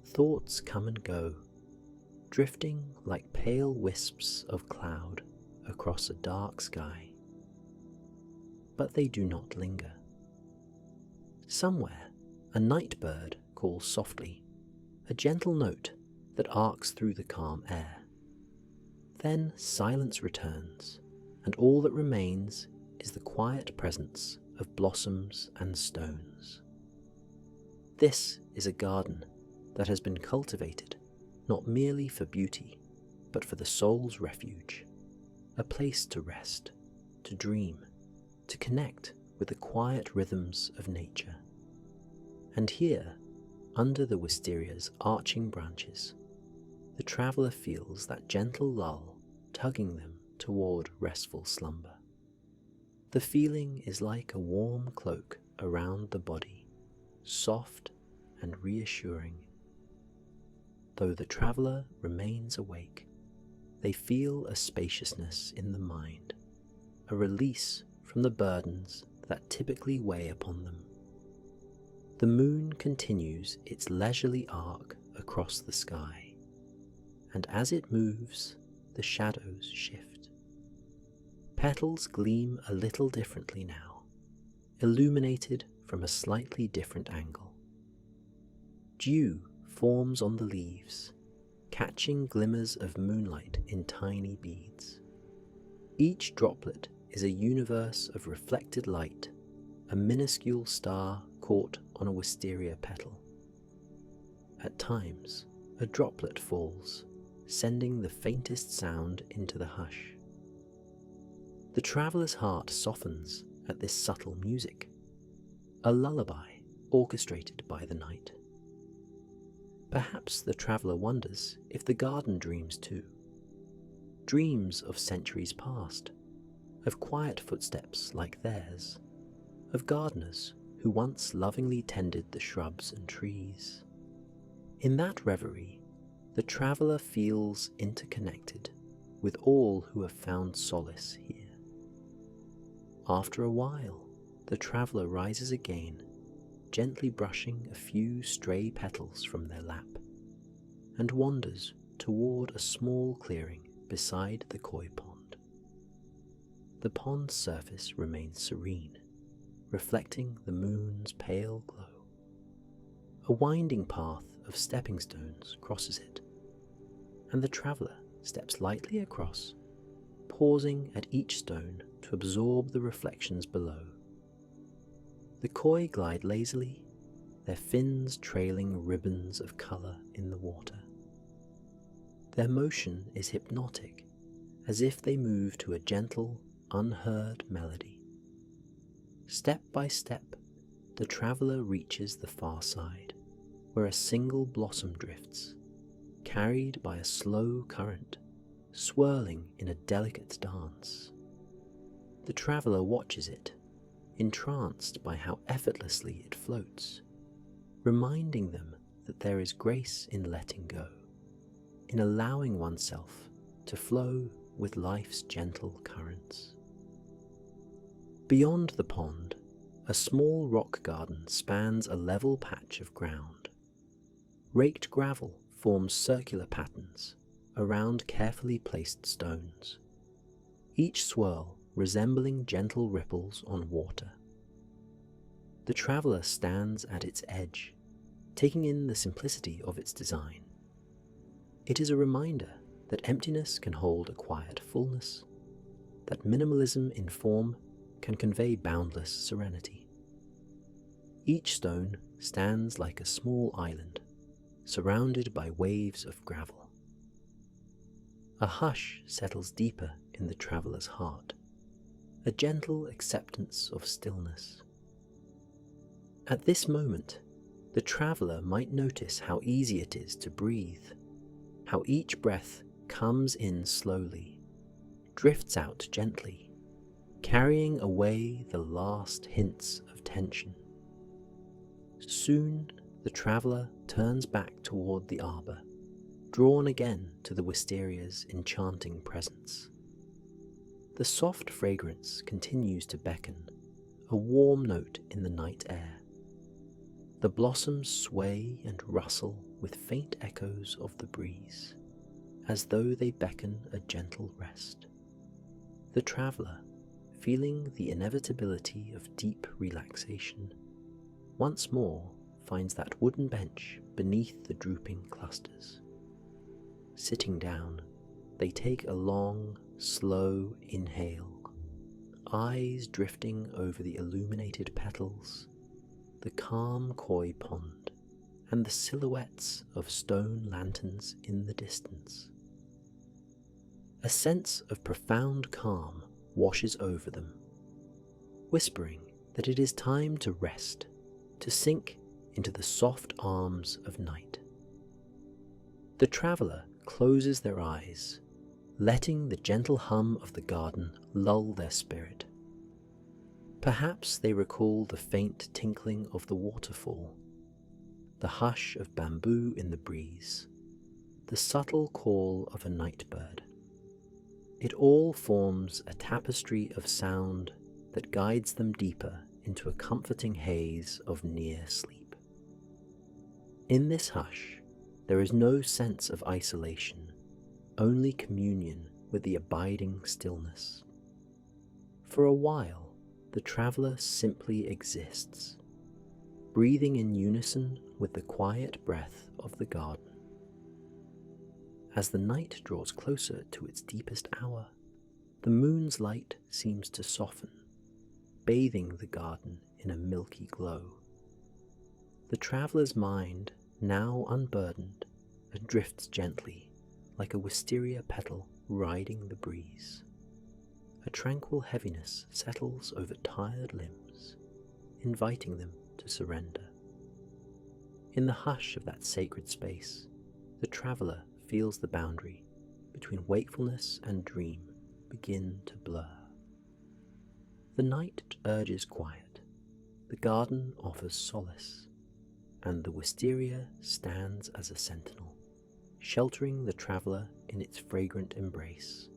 Thoughts come and go, drifting like pale wisps of cloud across a dark sky. But they do not linger. Somewhere, a night bird calls softly, a gentle note that arcs through the calm air. Then silence returns, and all that remains is the quiet presence of blossoms and stones. This is a garden that has been cultivated not merely for beauty, but for the soul's refuge, a place to rest, to dream, to connect with the quiet rhythms of nature. And here, under the wistaria's arching branches, the traveller feels that gentle lull tugging them toward restful slumber. The feeling is like a warm cloak around the body, soft and reassuring. Though the traveller remains awake, they feel a spaciousness in the mind, a release from the burdens that typically weigh upon them. The moon continues its leisurely arc across the sky, and as it moves, the shadows shift. Petals gleam a little differently now, illuminated from a slightly different angle. Dew forms on the leaves, catching glimmers of moonlight in tiny beads. Each droplet is a universe of reflected light, a minuscule star caught on a wisteria petal. At times, a droplet falls, sending the faintest sound into the hush. The traveller's heart softens at this subtle music, a lullaby orchestrated by the night. Perhaps the traveller wonders if the garden dreams too. Dreams of centuries past, of quiet footsteps like theirs, of gardeners who once lovingly tended the shrubs and trees. In that reverie, the traveller feels interconnected with all who have found solace here. After a while, the traveller rises again, gently brushing a few stray petals from their lap, and wanders toward a small clearing beside the koi pond. The pond's surface remains serene, reflecting the moon's pale glow. A winding path of stepping stones crosses it, and the traveller steps lightly across, pausing at each stone to absorb the reflections below. The koi glide lazily, their fins trailing ribbons of colour in the water. Their motion is hypnotic, as if they move to a gentle, unheard melody. Step by step, the traveller reaches the far side, where a single blossom drifts, carried by a slow current, swirling in a delicate dance. The traveller watches it, entranced by how effortlessly it floats, reminding them that there is grace in letting go, in allowing oneself to flow with life's gentle currents. Beyond the pond, a small rock garden spans a level patch of ground. Raked gravel forms circular patterns around carefully placed stones, each swirl resembling gentle ripples on water. The traveller stands at its edge, taking in the simplicity of its design. It is a reminder that emptiness can hold a quiet fullness, that minimalism in form can convey boundless serenity. Each stone stands like a small island, surrounded by waves of gravel. A hush settles deeper in the traveller's heart, a gentle acceptance of stillness. At this moment, the traveller might notice how easy it is to breathe, how each breath comes in slowly, drifts out gently, carrying away the last hints of tension. Soon, the traveller turns back toward the arbour, drawn again to the wistaria's enchanting presence. The soft fragrance continues to beckon, a warm note in the night air. The blossoms sway and rustle with faint echoes of the breeze, as though they beckon a gentle rest. The traveller, feeling the inevitability of deep relaxation, once more finds that wooden bench beneath the drooping clusters. Sitting down, they take a long, slow inhale, eyes drifting over the illuminated petals, the calm koi pond, and the silhouettes of stone lanterns in the distance. A sense of profound calm washes over them, whispering that it is time to rest, to sink into the soft arms of night. The traveller closes their eyes, letting the gentle hum of the garden lull their spirit. Perhaps they recall the faint tinkling of the waterfall, the hush of bamboo in the breeze, the subtle call of a night bird. It all forms a tapestry of sound that guides them deeper into a comforting haze of near sleep. In this hush, there is no sense of isolation, only communion with the abiding stillness. For a while, the traveller simply exists, breathing in unison with the quiet breath of the garden. As the night draws closer to its deepest hour, the moon's light seems to soften, bathing the garden in a milky glow. The traveller's mind, now unburdened, drifts gently, like a wisteria petal riding the breeze. A tranquil heaviness settles over tired limbs, inviting them to surrender. In the hush of that sacred space, the traveller feels the boundary between wakefulness and dream begin to blur. The night urges quiet, the garden offers solace, and the wisteria stands as a sentinel, sheltering the traveller in its fragrant embrace.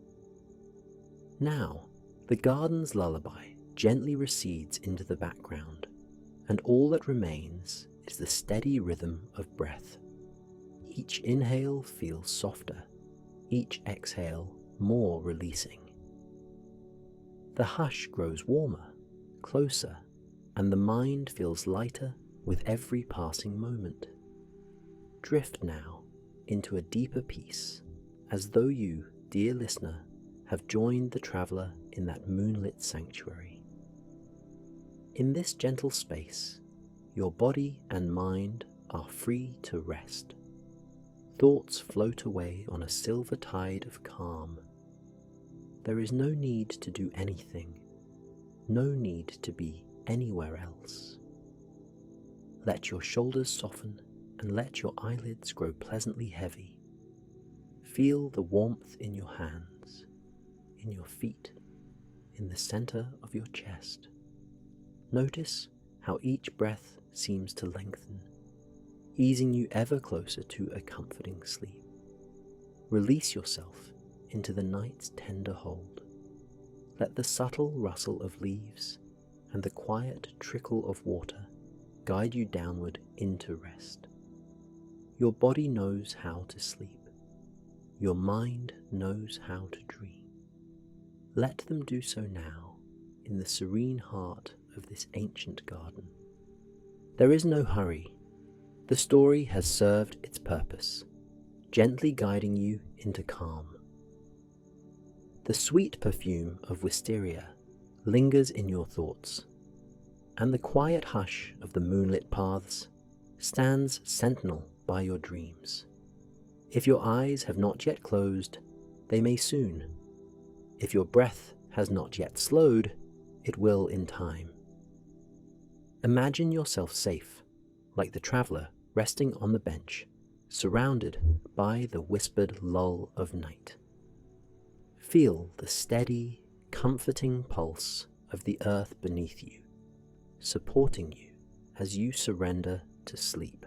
Now, the garden's lullaby gently recedes into the background, and all that remains is the steady rhythm of breath. Each inhale feels softer, each exhale more releasing. The hush grows warmer, closer, and the mind feels lighter with every passing moment. Drift now into a deeper peace, as though you, dear listener, have joined the traveller in that moonlit sanctuary. In this gentle space, your body and mind are free to rest. Thoughts float away on a silver tide of calm. There is no need to do anything, no need to be anywhere else. Let your shoulders soften and let your eyelids grow pleasantly heavy. Feel the warmth in your hands, in your feet, in the center of your chest. Notice how each breath seems to lengthen, easing you ever closer to a comforting sleep. Release yourself into the night's tender hold. Let the subtle rustle of leaves and the quiet trickle of water guide you downward into rest. Your body knows how to sleep. Your mind knows how to dream. Let them do so now in the serene heart of this ancient garden. There is no hurry. The story has served its purpose, gently guiding you into calm. The sweet perfume of wisteria lingers in your thoughts, and the quiet hush of the moonlit paths stands sentinel by your dreams. If your eyes have not yet closed, they may soon. If your breath has not yet slowed, it will in time. Imagine yourself safe, like the traveller resting on the bench, surrounded by the whispered lull of night. Feel the steady, comforting pulse of the earth beneath you, supporting you as you surrender to sleep.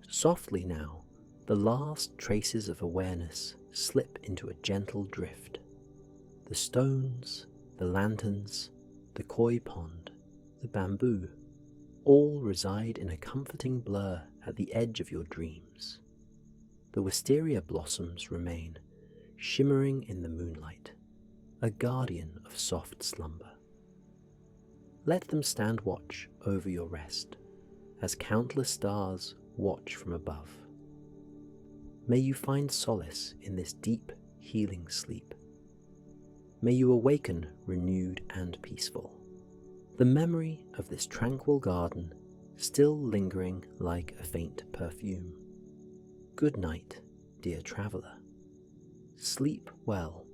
Softly now, the last traces of awareness slip into a gentle drift. The stones, the lanterns, the koi pond, the bamboo, all reside in a comforting blur at the edge of your dreams. The wisteria blossoms remain, shimmering in the moonlight, a guardian of soft slumber. Let them stand watch over your rest, as countless stars watch from above. May you find solace in this deep, healing sleep. May you awaken renewed and peaceful, the memory of this tranquil garden still lingering like a faint perfume. Good night, dear traveller. Sleep well.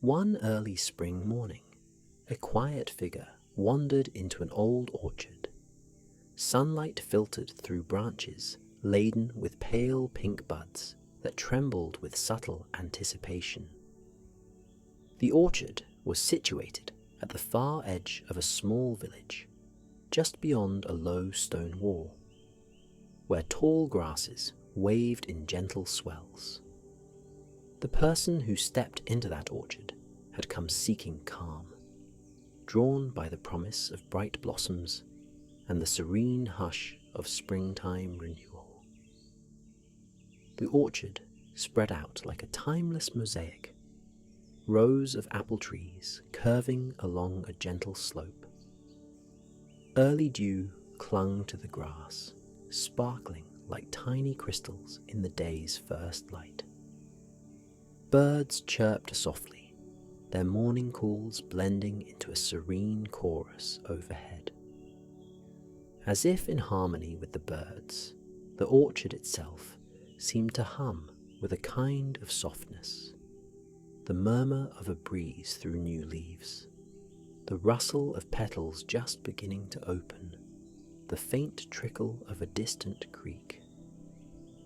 One early spring morning, a quiet figure wandered into an old orchard. Sunlight filtered through branches laden with pale pink buds that trembled with subtle anticipation. The orchard was situated at the far edge of a small village, just beyond a low stone wall, where tall grasses waved in gentle swells. The person who stepped into that orchard had come seeking calm, drawn by the promise of bright blossoms and the serene hush of springtime renewal. The orchard spread out like a timeless mosaic, rows of apple trees curving along a gentle slope. Early dew clung to the grass, sparkling like tiny crystals in the day's first light. Birds chirped softly, their morning calls blending into a serene chorus overhead. As if in harmony with the birds, the orchard itself seemed to hum with a kind of softness. The murmur of a breeze through new leaves, the rustle of petals just beginning to open, the faint trickle of a distant creek.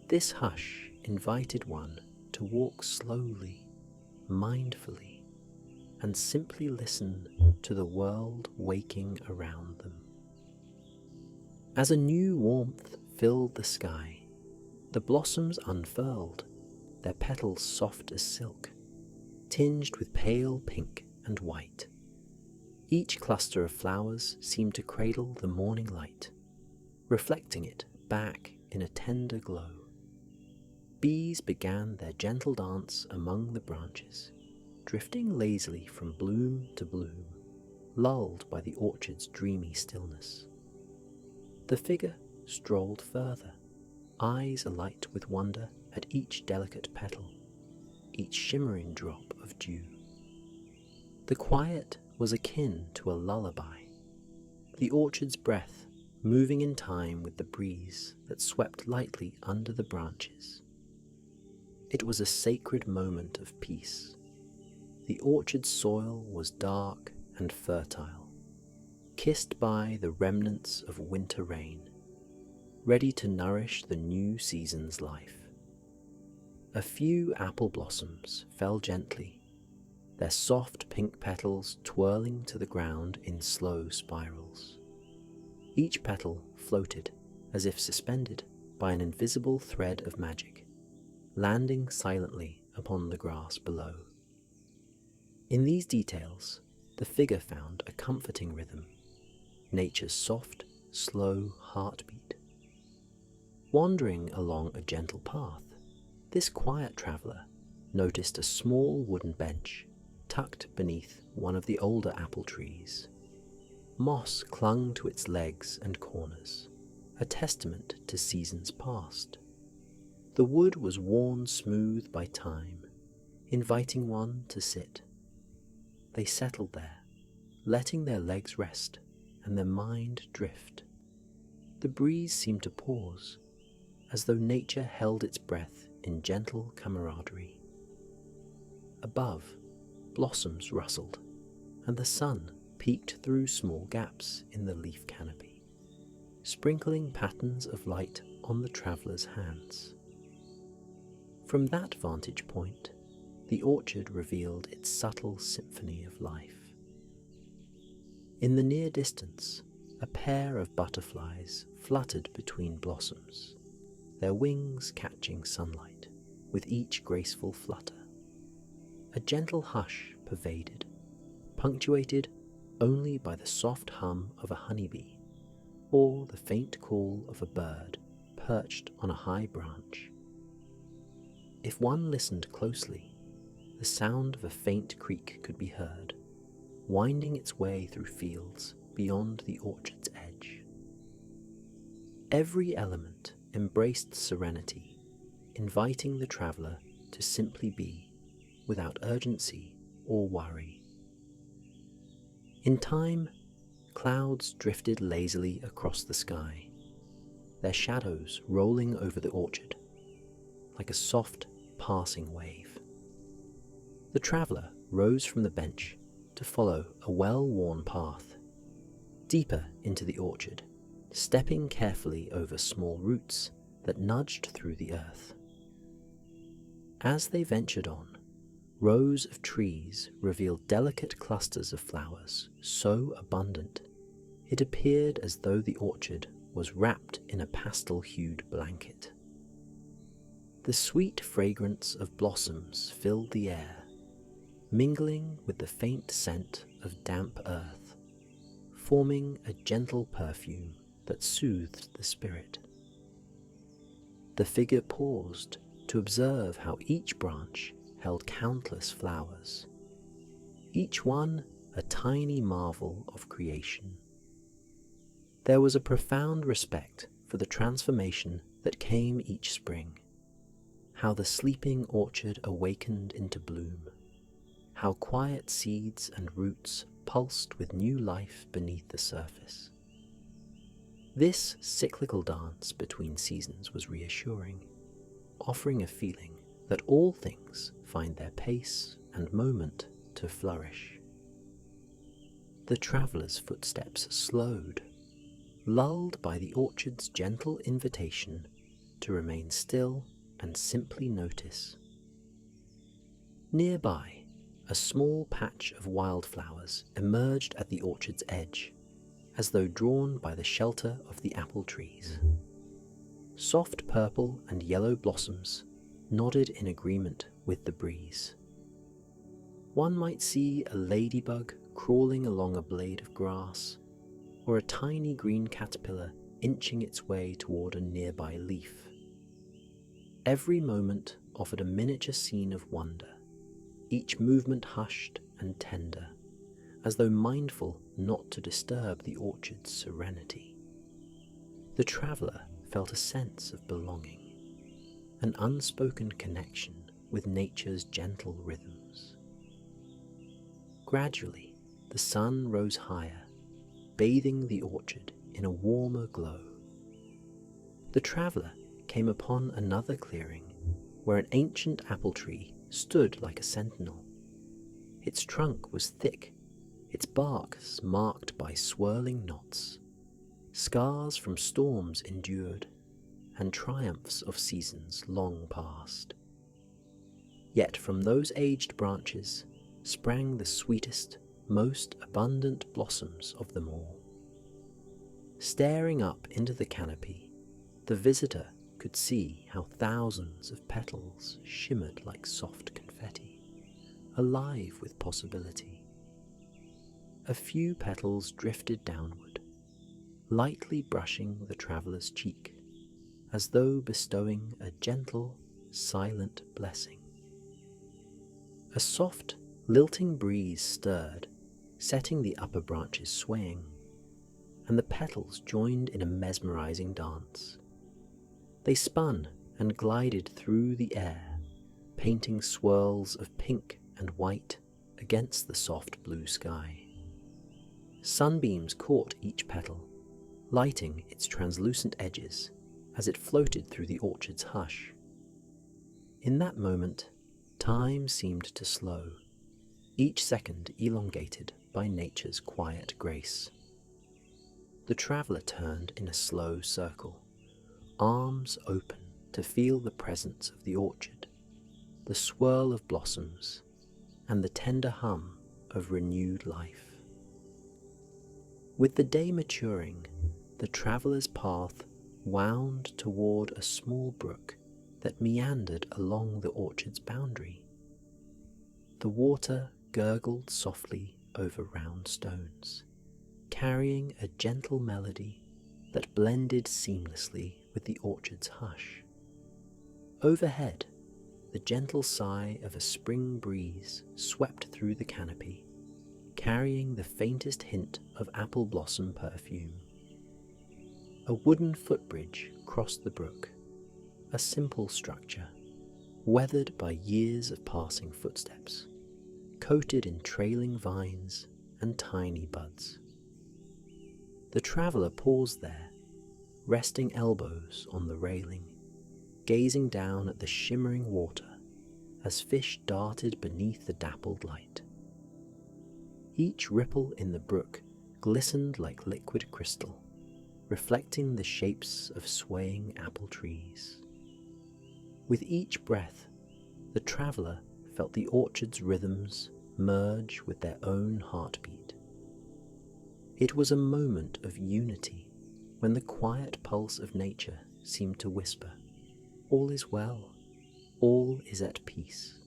This hush invited one to walk slowly, mindfully, and simply listen to the world waking around them. As a new warmth filled the sky, the blossoms unfurled, their petals soft as silk, tinged with pale pink and white. Each cluster of flowers seemed to cradle the morning light, reflecting it back in a tender glow. Bees began their gentle dance among the branches, drifting lazily from bloom to bloom, lulled by the orchard's dreamy stillness. The figure strolled further, eyes alight with wonder at each delicate petal, each shimmering drop of dew. The quiet was akin to a lullaby, the orchard's breath moving in time with the breeze that swept lightly under the branches. It was a sacred moment of peace. The orchard's soil was dark and fertile, kissed by the remnants of winter rain, ready to nourish the new season's life. A few apple blossoms fell gently, their soft pink petals twirling to the ground in slow spirals. Each petal floated as if suspended by an invisible thread of magic, landing silently upon the grass below. In these details, the figure found a comforting rhythm, nature's soft, slow heartbeat. Wandering along a gentle path, this quiet traveller noticed a small wooden bench tucked beneath one of the older apple trees. Moss clung to its legs and corners, a testament to seasons past. The wood was worn smooth by time, inviting one to sit. They settled there, letting their legs rest and their mind drift. The breeze seemed to pause, as though nature held its breath in gentle camaraderie. Above, blossoms rustled, and the sun peeked through small gaps in the leaf canopy, sprinkling patterns of light on the traveller's hands. From that vantage point, the orchard revealed its subtle symphony of life. In the near distance, a pair of butterflies fluttered between blossoms, their wings catching sunlight with each graceful flutter. A gentle hush pervaded, punctuated only by the soft hum of a honeybee or the faint call of a bird perched on a high branch. If one listened closely, the sound of a faint creek could be heard, winding its way through fields beyond the orchard's edge. Every element embraced serenity, inviting the traveller to simply be, without urgency or worry. In time, clouds drifted lazily across the sky, their shadows rolling over the orchard like a soft, passing wave. The traveller rose from the bench to follow a well-worn path, deeper into the orchard, stepping carefully over small roots that nudged through the earth. As they ventured on, rows of trees revealed delicate clusters of flowers so abundant it appeared as though the orchard was wrapped in a pastel-hued blanket. The sweet fragrance of blossoms filled the air, mingling with the faint scent of damp earth, forming a gentle perfume that soothed the spirit. The figure paused to observe how each branch held countless flowers, each one a tiny marvel of creation. There was a profound respect for the transformation that came each spring, how the sleeping orchard awakened into bloom, how quiet seeds and roots pulsed with new life beneath the surface. This cyclical dance between seasons was reassuring, offering a feeling that all things find their pace and moment to flourish. The traveller's footsteps slowed, lulled by the orchard's gentle invitation to remain still and simply notice. Nearby, a small patch of wildflowers emerged at the orchard's edge, as though drawn by the shelter of the apple trees. Soft purple and yellow blossoms nodded in agreement with the breeze. One might see a ladybug crawling along a blade of grass, or a tiny green caterpillar inching its way toward a nearby leaf. Every moment offered a miniature scene of wonder, each movement hushed and tender, as though mindful not to disturb the orchard's serenity. The traveller felt a sense of belonging, an unspoken connection with nature's gentle rhythms. Gradually, the sun rose higher, bathing the orchard in a warmer glow. The traveller came upon another clearing where an ancient apple tree stood like a sentinel. Its trunk was thick, its bark marked by swirling knots, scars from storms endured, and triumphs of seasons long past. Yet from those aged branches sprang the sweetest, most abundant blossoms of them all. Staring up into the canopy, the visitor could see how thousands of petals shimmered like soft confetti, alive with possibility. A few petals drifted downward, lightly brushing the traveller's cheek, as though bestowing a gentle, silent blessing. A soft, lilting breeze stirred, setting the upper branches swaying, and the petals joined in a mesmerizing dance. They spun and glided through the air, painting swirls of pink and white against the soft blue sky. Sunbeams caught each petal, lighting its translucent edges as it floated through the orchard's hush. In that moment, time seemed to slow, each second elongated by nature's quiet grace. The traveller turned in a slow circle, arms open to feel the presence of the orchard, the swirl of blossoms, and the tender hum of renewed life. With the day maturing, the traveller's path wound toward a small brook that meandered along the orchard's boundary. The water gurgled softly over round stones, carrying a gentle melody that blended seamlessly with the orchard's hush. Overhead, the gentle sigh of a spring breeze swept through the canopy, carrying the faintest hint of apple blossom perfume. A wooden footbridge crossed the brook, a simple structure, weathered by years of passing footsteps, coated in trailing vines and tiny buds. The traveller paused there, resting elbows on the railing, gazing down at the shimmering water as fish darted beneath the dappled light. Each ripple in the brook glistened like liquid crystal, reflecting the shapes of swaying apple trees. With each breath, the traveller felt the orchard's rhythms merge with their own heartbeat. It was a moment of unity when the quiet pulse of nature seemed to whisper, "All is well, all is at peace."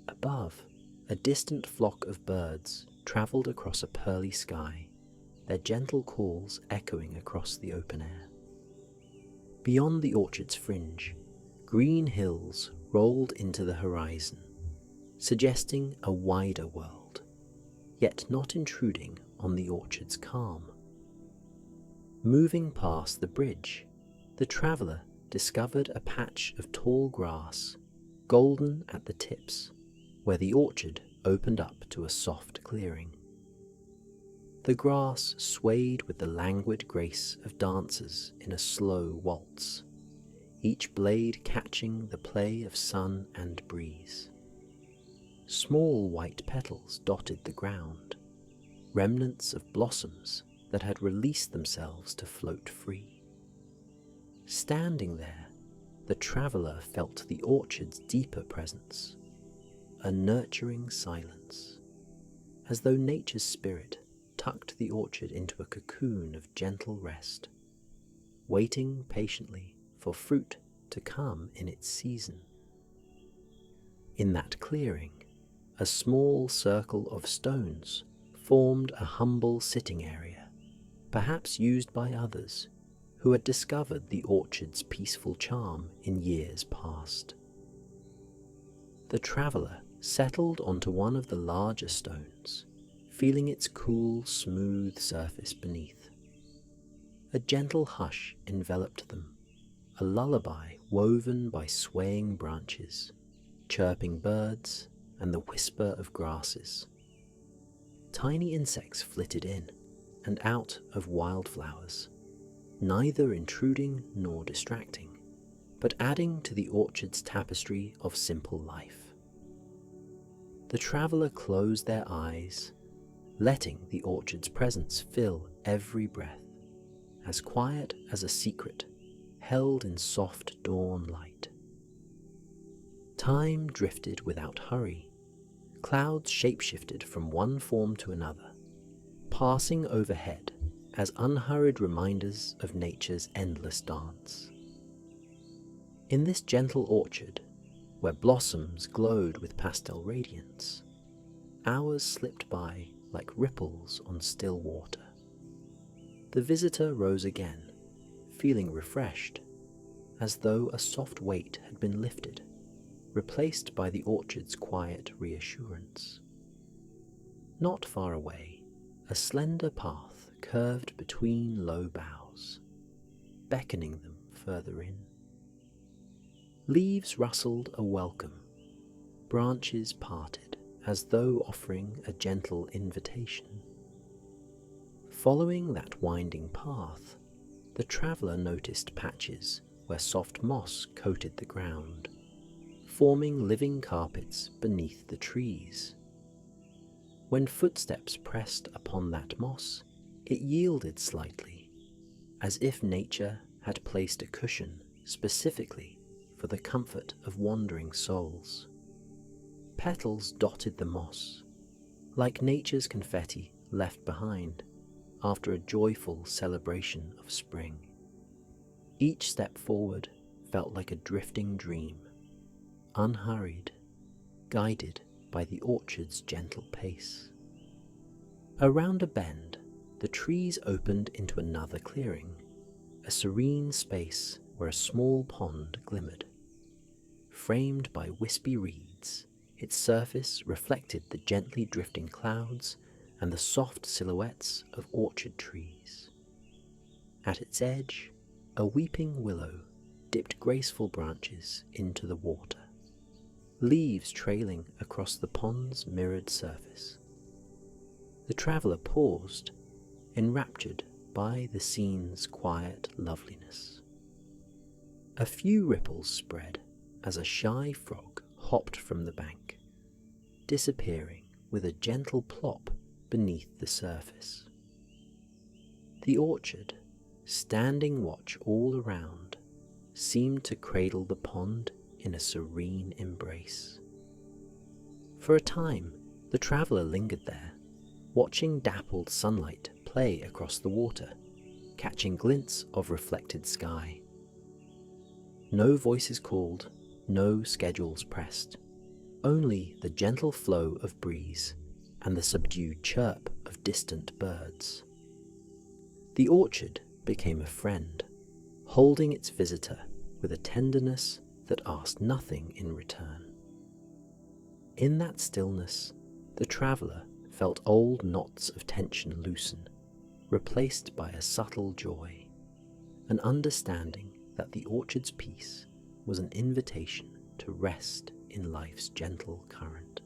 Above, a distant flock of birds travelled across a pearly sky, their gentle calls echoing across the open air. Beyond the orchard's fringe, green hills rolled into the horizon, suggesting a wider world, yet not intruding on the orchard's calm. Moving past the bridge, the traveller discovered a patch of tall grass, golden at the tips, where the orchard opened up to a soft clearing. The grass swayed with the languid grace of dancers in a slow waltz, each blade catching the play of sun and breeze. Small white petals dotted the ground, remnants of blossoms that had released themselves to float free. Standing there, the traveller felt the orchard's deeper presence, a nurturing silence, as though nature's spirit tucked the orchard into a cocoon of gentle rest, waiting patiently for fruit to come in its season. In that clearing, a small circle of stones formed a humble sitting area, perhaps used by others who had discovered the orchard's peaceful charm in years past. The traveller settled onto one of the larger stones, feeling its cool, smooth surface beneath. A gentle hush enveloped them, a lullaby woven by swaying branches, chirping birds, and the whisper of grasses. Tiny insects flitted in and out of wildflowers, neither intruding nor distracting, but adding to the orchard's tapestry of simple life. The traveller closed their eyes, letting the orchard's presence fill every breath, as quiet as a secret held in soft dawn light. Time drifted without hurry. Clouds shapeshifted from one form to another, passing overhead as unhurried reminders of nature's endless dance. In this gentle orchard, where blossoms glowed with pastel radiance, hours slipped by like ripples on still water. The visitor rose again, feeling refreshed, as though a soft weight had been lifted, replaced by the orchard's quiet reassurance. Not far away, a slender path curved between low boughs, beckoning them further in. Leaves rustled a welcome, branches parted as though offering a gentle invitation. Following that winding path, the traveller noticed patches where soft moss coated the ground, forming living carpets beneath the trees. When footsteps pressed upon that moss, it yielded slightly, as if nature had placed a cushion specifically for the comfort of wandering souls. Petals dotted the moss, like nature's confetti left behind after a joyful celebration of spring. Each step forward felt like a drifting dream, unhurried, guided by the orchard's gentle pace. Around a bend, the trees opened into another clearing, a serene space where a small pond glimmered. Framed by wispy reeds, its surface reflected the gently drifting clouds and the soft silhouettes of orchard trees. At its edge, a weeping willow dipped graceful branches into the water, leaves trailing across the pond's mirrored surface. The traveller paused, enraptured by the scene's quiet loveliness. A few ripples spread as a shy frog popped from the bank, disappearing with a gentle plop beneath the surface. The orchard, standing watch all around, seemed to cradle the pond in a serene embrace. For a time, the traveller lingered there, watching dappled sunlight play across the water, catching glints of reflected sky. No voices called, no schedules pressed, only the gentle flow of breeze and the subdued chirp of distant birds. The orchard became a friend, holding its visitor with a tenderness that asked nothing in return. In that stillness, the traveller felt old knots of tension loosen, replaced by a subtle joy, an understanding that the orchard's peace was an invitation to rest in life's gentle current.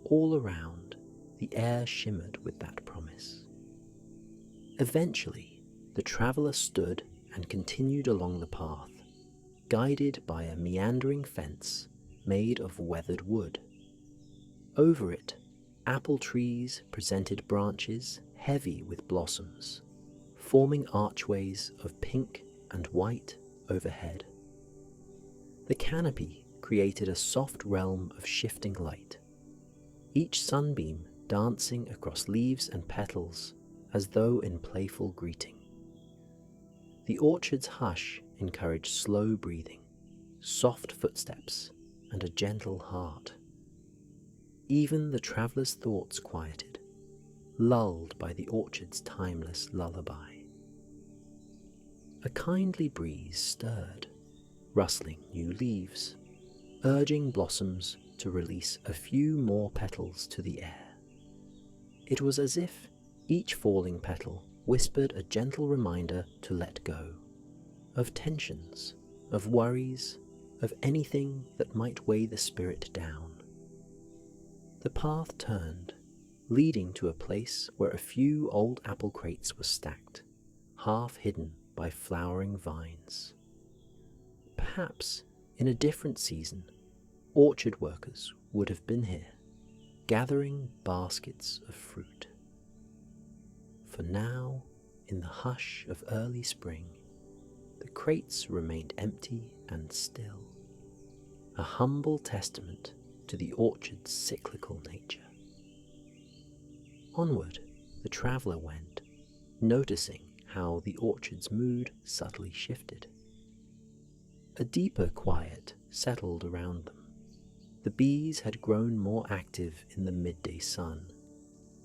All around, the air shimmered with that promise. Eventually, the traveller stood and continued along the path, guided by a meandering fence made of weathered wood. Over it, apple trees presented branches heavy with blossoms, forming archways of pink and white overhead. The canopy created a soft realm of shifting light, each sunbeam dancing across leaves and petals as though in playful greeting. The orchard's hush encouraged slow breathing, soft footsteps, and a gentle heart. Even the traveller's thoughts quieted, lulled by the orchard's timeless lullaby. A kindly breeze stirred, rustling new leaves, urging blossoms to release a few more petals to the air. It was as if each falling petal whispered a gentle reminder to let go, of tensions, of worries, of anything that might weigh the spirit down. The path turned, leading to a place where a few old apple crates were stacked, half hidden by flowering vines. Perhaps, in a different season, orchard workers would have been here, gathering baskets of fruit. For now, in the hush of early spring, the crates remained empty and still, a humble testament to the orchard's cyclical nature. Onward, the traveller went, noticing how the orchard's mood subtly shifted. A deeper quiet settled around them. The bees had grown more active in the midday sun,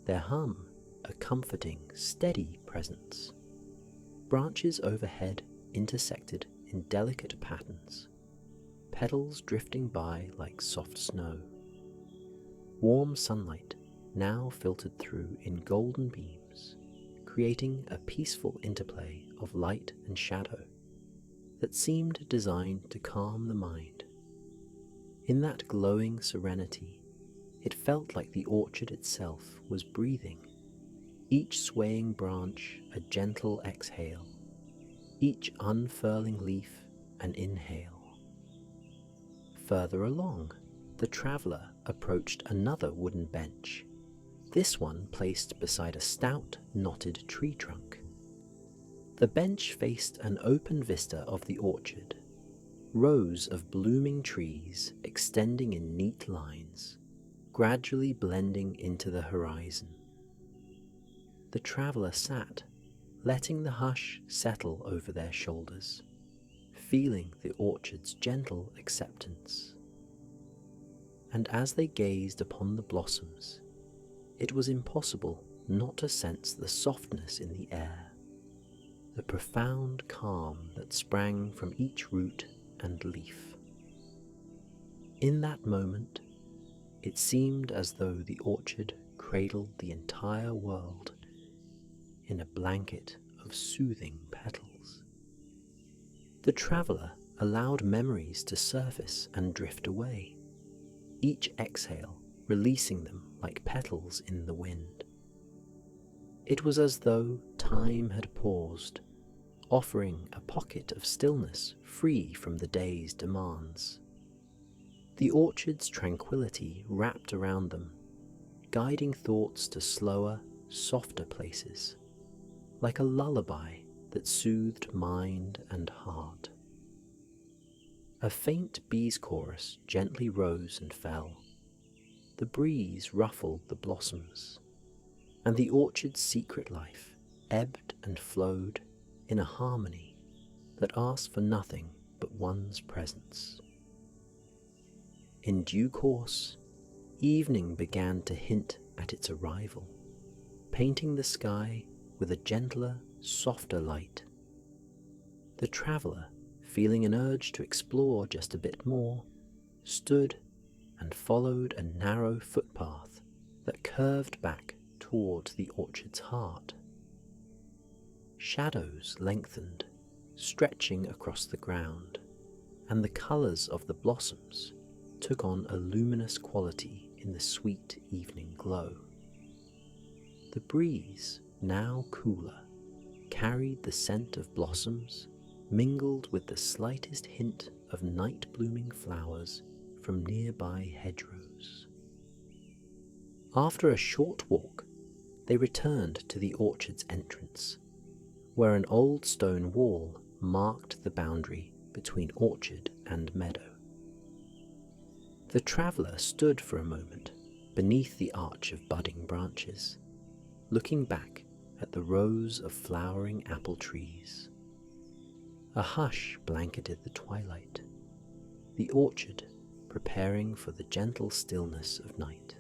their hum a comforting, steady presence. Branches overhead intersected in delicate patterns, petals drifting by like soft snow. Warm sunlight now filtered through in golden beams, creating a peaceful interplay of light and shadow that seemed designed to calm the mind. In that glowing serenity, it felt like the orchard itself was breathing, each swaying branch a gentle exhale, each unfurling leaf an inhale. Further along, the traveller approached another wooden bench, this one placed beside a stout, knotted tree trunk. The bench faced an open vista of the orchard, rows of blooming trees extending in neat lines, gradually blending into the horizon. The traveller sat, letting the hush settle over their shoulders, feeling the orchard's gentle acceptance. And as they gazed upon the blossoms, it was impossible not to sense the softness in the air, the profound calm that sprang from each root and leaf. In that moment, it seemed as though the orchard cradled the entire world in a blanket of soothing petals. The traveller allowed memories to surface and drift away, each exhale releasing them like petals in the wind. It was as though time had paused, offering a pocket of stillness free from the day's demands. The orchard's tranquility wrapped around them, guiding thoughts to slower, softer places, like a lullaby that soothed mind and heart. A faint bee's chorus gently rose and fell. The breeze ruffled the blossoms, and the orchard's secret life ebbed and flowed in a harmony that asked for nothing but one's presence. In due course, evening began to hint at its arrival, painting the sky with a gentler, softer light. The traveller, feeling an urge to explore just a bit more, stood and followed a narrow footpath that curved back towards the orchard's heart. Shadows lengthened, stretching across the ground, and the colours of the blossoms took on a luminous quality in the sweet evening glow. The breeze, now cooler, carried the scent of blossoms mingled with the slightest hint of night-blooming flowers from nearby hedgerows. After a short walk, they returned to the orchard's entrance, where an old stone wall marked the boundary between orchard and meadow. The traveller stood for a moment beneath the arch of budding branches, looking back at the rows of flowering apple trees. A hush blanketed the twilight, the orchard preparing for the gentle stillness of night.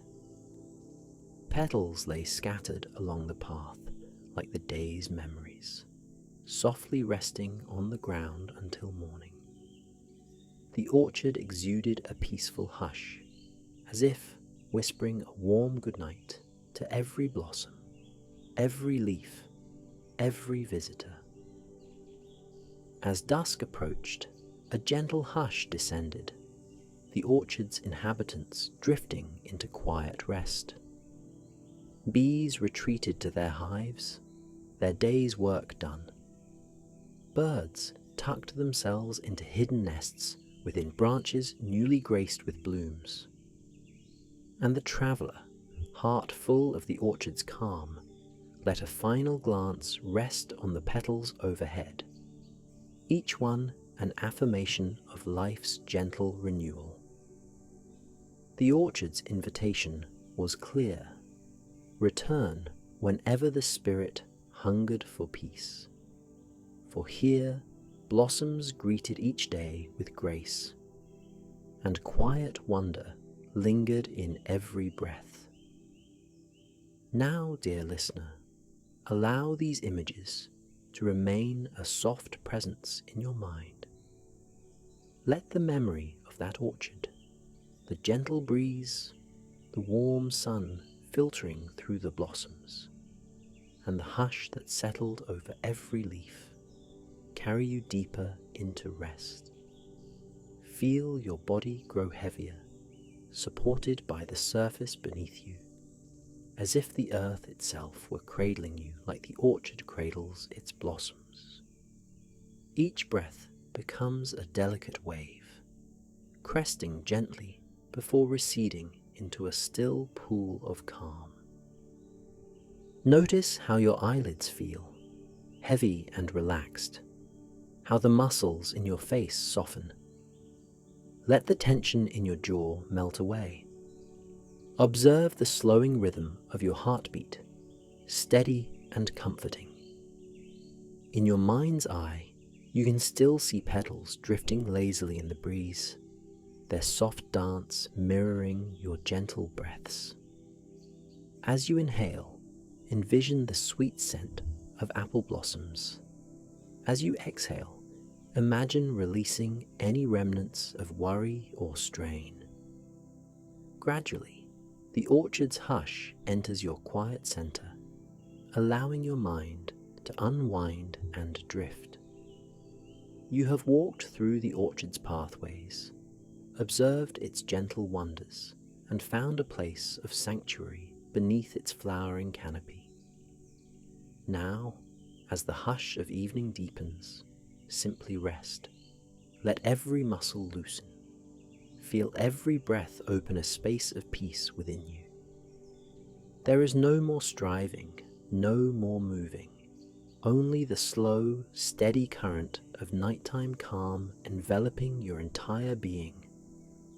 Petals lay scattered along the path like the day's memories, softly resting on the ground until morning. The orchard exuded a peaceful hush, as if whispering a warm goodnight to every blossom, every leaf, every visitor. As dusk approached, a gentle hush descended, the orchard's inhabitants drifting into quiet rest. Bees retreated to their hives, their day's work done. Birds tucked themselves into hidden nests within branches newly graced with blooms. And the traveller, heart full of the orchard's calm, let a final glance rest on the petals overhead, each one an affirmation of life's gentle renewal. The orchard's invitation was clear: return whenever the spirit hungered for peace. For here blossoms greeted each day with grace, and quiet wonder lingered in every breath. Now, dear listener, allow these images to remain a soft presence in your mind. Let the memory of that orchard, the gentle breeze, the warm sun filtering through the blossoms, and the hush that settled over every leaf, carry you deeper into rest. Feel your body grow heavier, supported by the surface beneath you, as if the earth itself were cradling you like the orchard cradles its blossoms. Each breath becomes a delicate wave, cresting gently before receding into a still pool of calm. Notice how your eyelids feel, heavy and relaxed, how the muscles in your face soften. Let the tension in your jaw melt away. Observe the slowing rhythm of your heartbeat, steady and comforting. In your mind's eye, you can still see petals drifting lazily in the breeze, their soft dance mirroring your gentle breaths. As you inhale, envision the sweet scent of apple blossoms. As you exhale, imagine releasing any remnants of worry or strain. Gradually, the orchard's hush enters your quiet center, allowing your mind to unwind and drift. You have walked through the orchard's pathways, observed its gentle wonders, and found a place of sanctuary beneath its flowering canopy. Now, as the hush of evening deepens, simply rest. Let every muscle loosen. Feel every breath open a space of peace within you. There is no more striving, no more moving, only the slow, steady current of nighttime calm enveloping your entire being,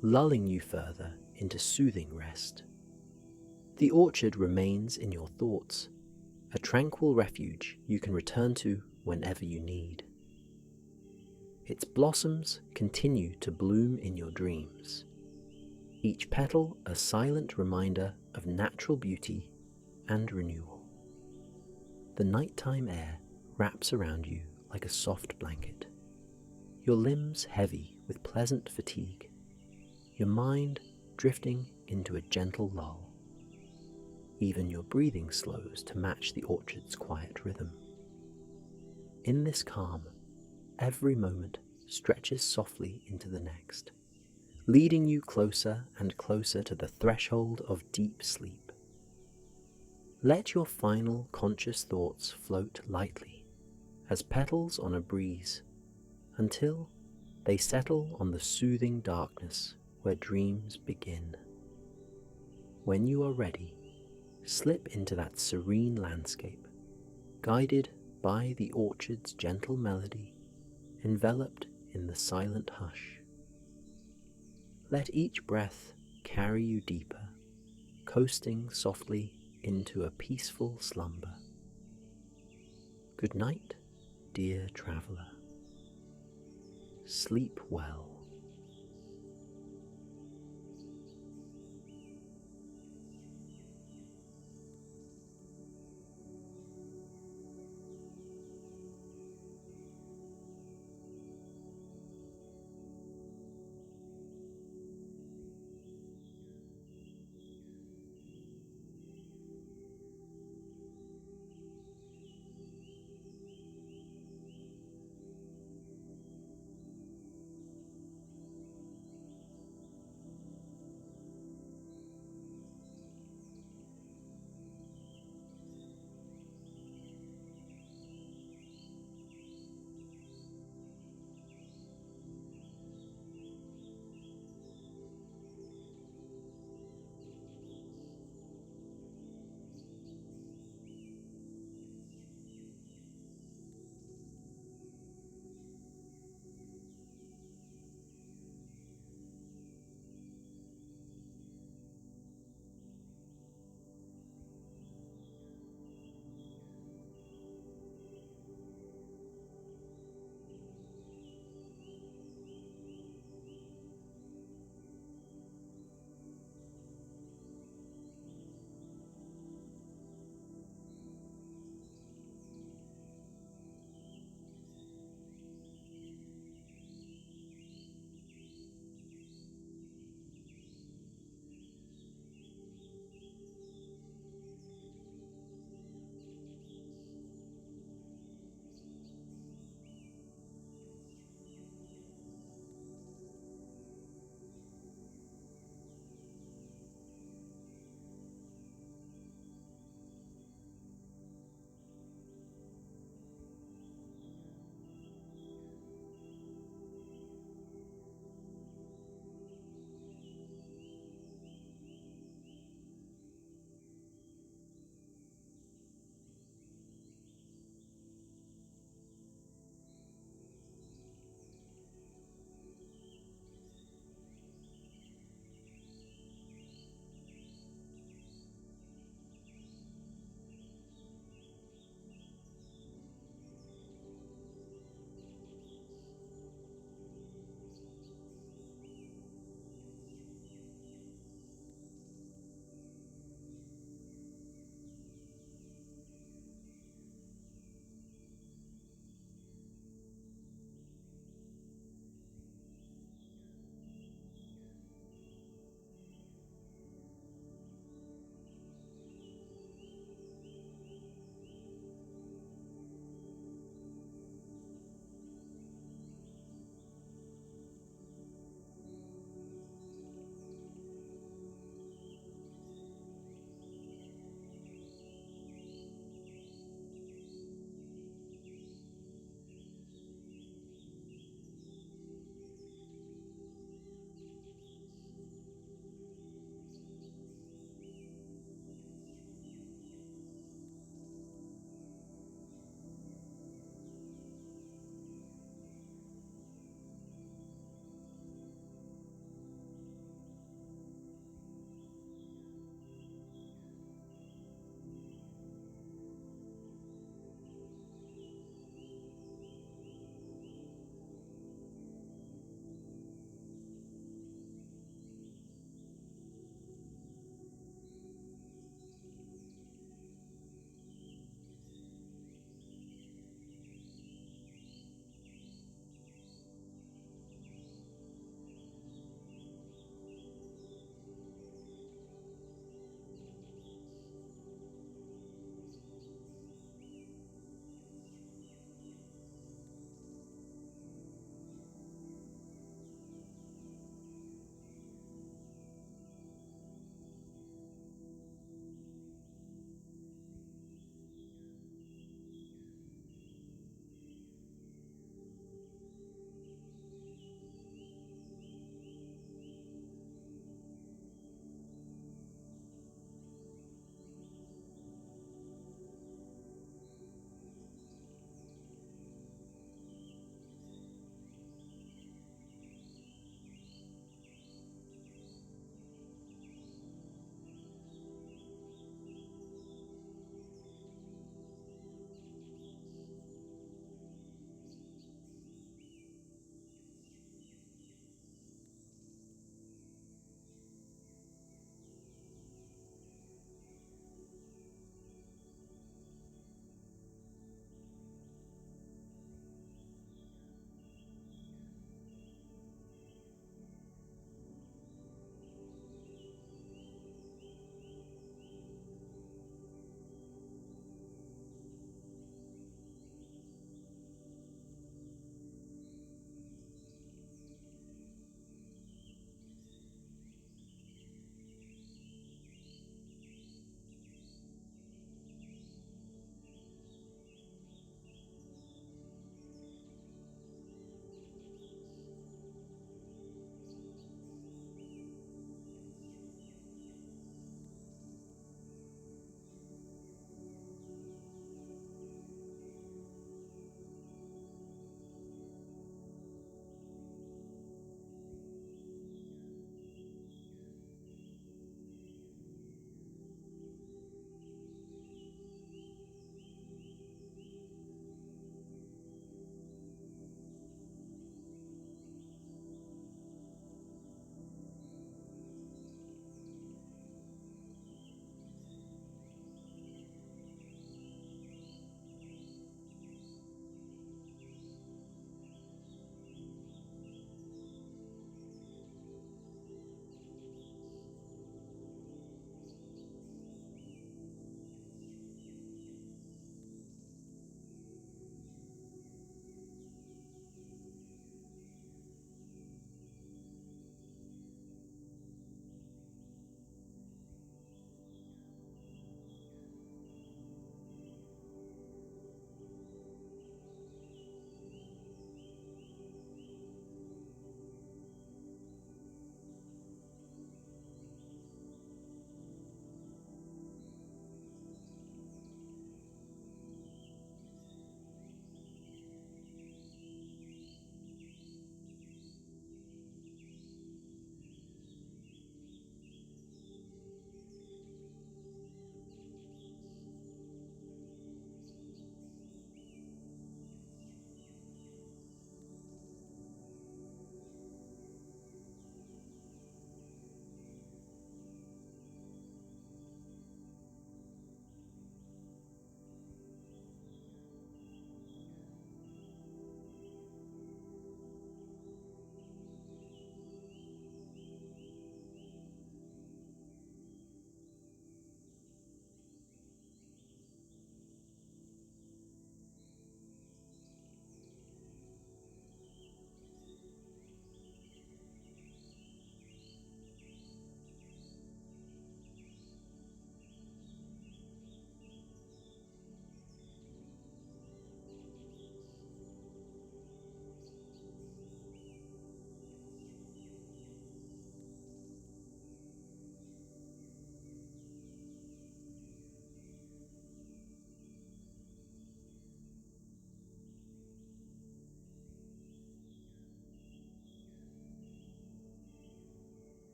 lulling you further into soothing rest. The orchard remains in your thoughts, a tranquil refuge you can return to whenever you need. Its blossoms continue to bloom in your dreams, each petal a silent reminder of natural beauty and renewal. The nighttime air wraps around you like a soft blanket, your limbs heavy with pleasant fatigue, your mind drifting into a gentle lull. Even your breathing slows to match the orchard's quiet rhythm. In this calm, every moment stretches softly into the next, leading you closer and closer to the threshold of deep sleep. Let your final conscious thoughts float lightly as petals on a breeze until they settle on the soothing darkness where dreams begin. When you are ready, slip into that serene landscape, guided by the orchard's gentle melody, enveloped in the silent hush. Let each breath carry you deeper, coasting softly into a peaceful slumber. Good night, dear traveler. Sleep well.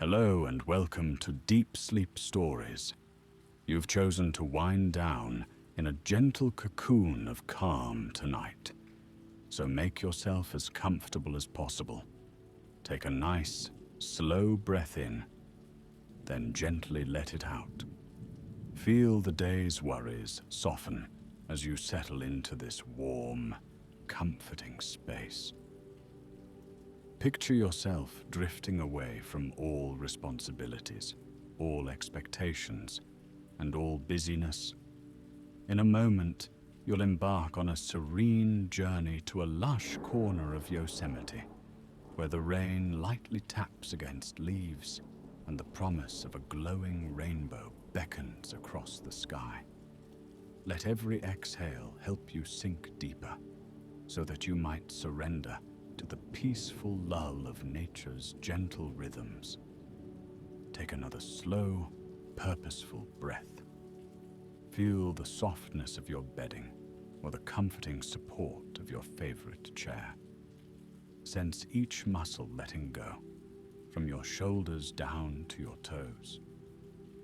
Hello and welcome to Deep Sleep Stories. You've chosen to wind down in a gentle cocoon of calm tonight. So make yourself as comfortable as possible. Take a nice, slow breath in, then gently let it out. Feel the day's worries soften as you settle into this warm, comforting space. Picture yourself drifting away from all responsibilities, all expectations, and all busyness. In a moment, you'll embark on a serene journey to a lush corner of Yosemite, where the rain lightly taps against leaves and the promise of a glowing rainbow beckons across the sky. Let every exhale help you sink deeper, so that you might surrender to the peaceful lull of nature's gentle rhythms. Take another slow, purposeful breath. Feel the softness of your bedding or the comforting support of your favorite chair. Sense each muscle letting go, from your shoulders down to your toes.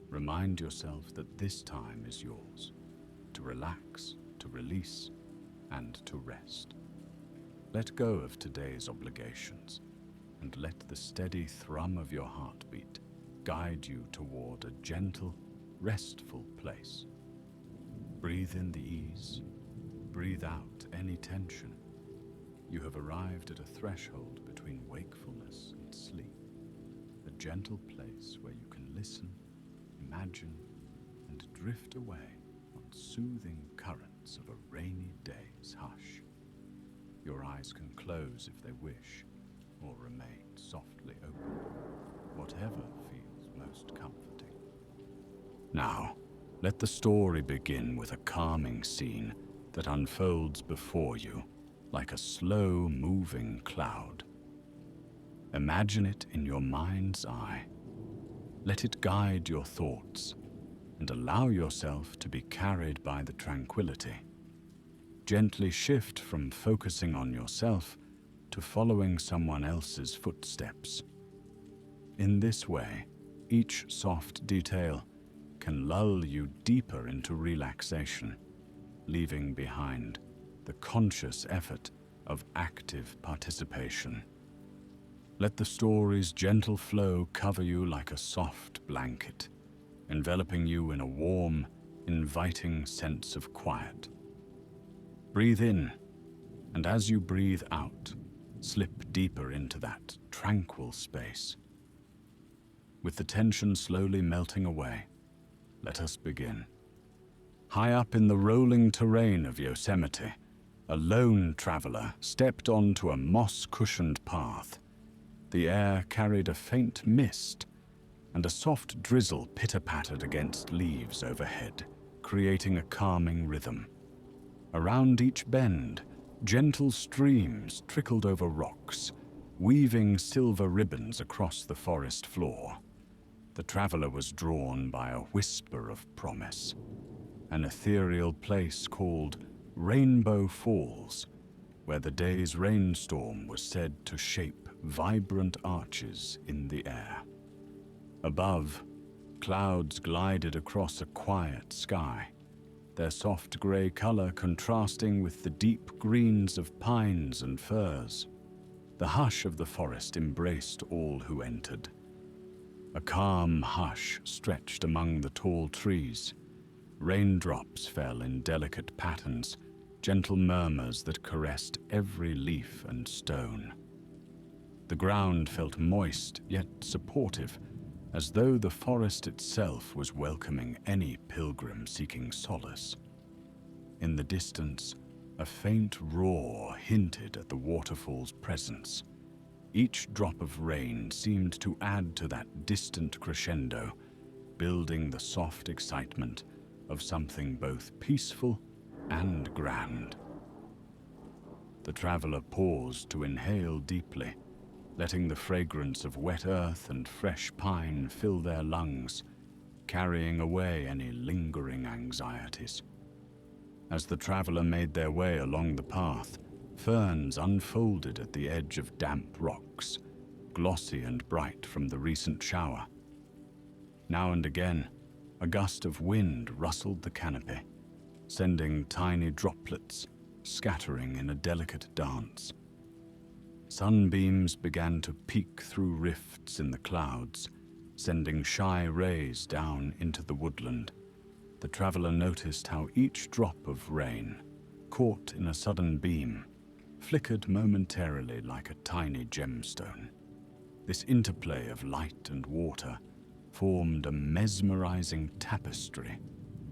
Remind yourself that this time is yours, to relax, to release, and to rest. Let go of today's obligations, and let the steady thrum of your heartbeat guide you toward a gentle, restful place. Breathe in the ease, breathe out any tension. You have arrived at a threshold between wakefulness and sleep, a gentle place where you can listen, imagine, and drift away on soothing currents of a rainy day's hush. Your eyes can close if they wish, or remain softly open, whatever feels most comforting. Now, let the story begin with a calming scene that unfolds before you like a slow-moving cloud. Imagine it in your mind's eye. Let it guide your thoughts, and allow yourself to be carried by the tranquility. Gently shift from focusing on yourself to following someone else's footsteps. In this way, each soft detail can lull you deeper into relaxation, leaving behind the conscious effort of active participation. Let the story's gentle flow cover you like a soft blanket, enveloping you in a warm, inviting sense of quiet. Breathe in, and as you breathe out, slip deeper into that tranquil space. With the tension slowly melting away, let us begin. High up in the rolling terrain of Yosemite, a lone traveler stepped onto a moss-cushioned path. The air carried a faint mist, and a soft drizzle pitter-pattered against leaves overhead, creating a calming rhythm. Around each bend, gentle streams trickled over rocks, weaving silver ribbons across the forest floor. The traveler was drawn by a whisper of promise, an ethereal place called Rainbow Falls, where the day's rainstorm was said to shape vibrant arches in the air. Above, clouds glided across a quiet sky, their soft grey color contrasting with the deep greens of pines and firs. The hush of the forest embraced all who entered. A calm hush stretched among the tall trees. Raindrops fell in delicate patterns, gentle murmurs that caressed every leaf and stone. The ground felt moist yet supportive, as though the forest itself was welcoming any pilgrim seeking solace. In the distance, a faint roar hinted at the waterfall's presence. Each drop of rain seemed to add to that distant crescendo, building the soft excitement of something both peaceful and grand. The traveler paused to inhale deeply, letting the fragrance of wet earth and fresh pine fill their lungs, carrying away any lingering anxieties. As the traveler made their way along the path, ferns unfolded at the edge of damp rocks, glossy and bright from the recent shower. Now and again, a gust of wind rustled the canopy, sending tiny droplets scattering in a delicate dance. Sunbeams began to peek through rifts in the clouds, sending shy rays down into the woodland. The traveler noticed how each drop of rain, caught in a sudden beam, flickered momentarily like a tiny gemstone. This interplay of light and water formed a mesmerizing tapestry,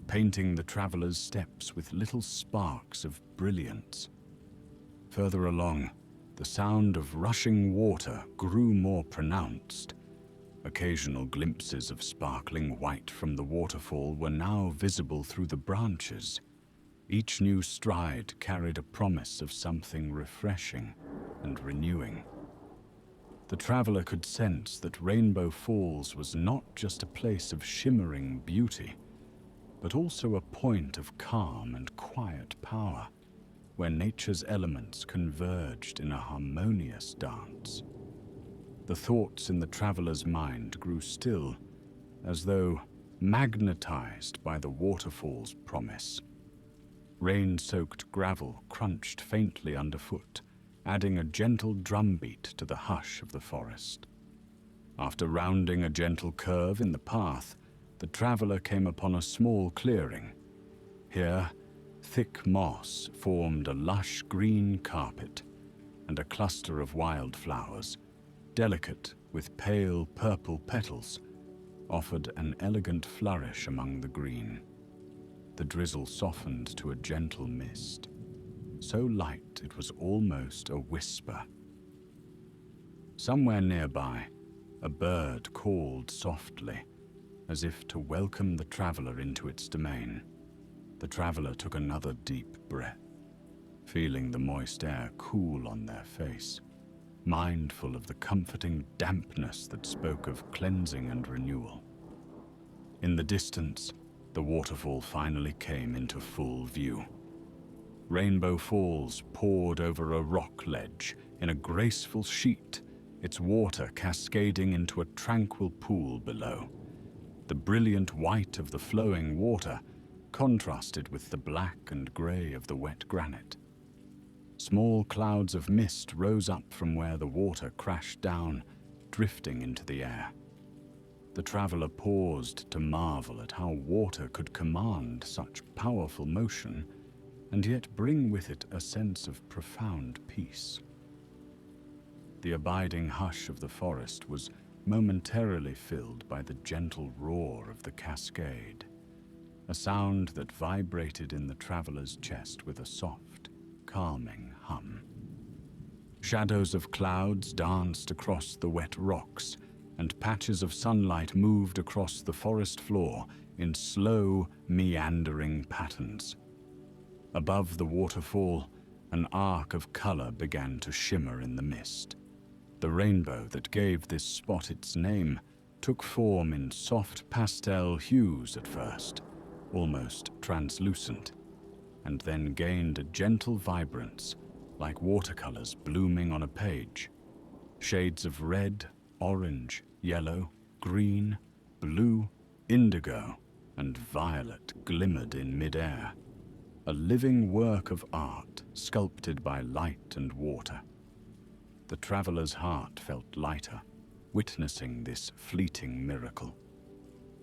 painting the traveler's steps with little sparks of brilliance. Further along, the sound of rushing water grew more pronounced. Occasional glimpses of sparkling white from the waterfall were now visible through the branches. Each new stride carried a promise of something refreshing and renewing. The traveler could sense that Rainbow Falls was not just a place of shimmering beauty, but also a point of calm and quiet power, where nature's elements converged in a harmonious dance. The thoughts in the traveler's mind grew still, as though magnetized by the waterfall's promise. Rain-soaked gravel crunched faintly underfoot, adding a gentle drumbeat to the hush of the forest. After rounding a gentle curve in the path, the traveler came upon a small clearing. Here, thick moss formed a lush green carpet, and a cluster of wildflowers, delicate with pale purple petals, offered an elegant flourish among the green. The drizzle softened to a gentle mist, so light it was almost a whisper. Somewhere nearby, a bird called softly, as if to welcome the traveler into its domain. The traveler took another deep breath, feeling the moist air cool on their face, mindful of the comforting dampness that spoke of cleansing and renewal. In the distance, the waterfall finally came into full view. Rainbow Falls poured over a rock ledge in a graceful sheet, its water cascading into a tranquil pool below. The brilliant white of the flowing water contrasted with the black and grey of the wet granite. Small clouds of mist rose up from where the water crashed down, drifting into the air. The traveler paused to marvel at how water could command such powerful motion and yet bring with it a sense of profound peace. The abiding hush of the forest was momentarily filled by the gentle roar of the cascade, a sound that vibrated in the traveler's chest with a soft, calming hum. Shadows of clouds danced across the wet rocks, and patches of sunlight moved across the forest floor in slow, meandering patterns. Above the waterfall, an arc of color began to shimmer in the mist. The rainbow that gave this spot its name took form in soft pastel hues at first, almost translucent, and then gained a gentle vibrance, like watercolors blooming on a page. Shades of red, orange, yellow, green, blue, indigo, and violet glimmered in midair, a living work of art sculpted by light and water. The traveler's heart felt lighter, witnessing this fleeting miracle.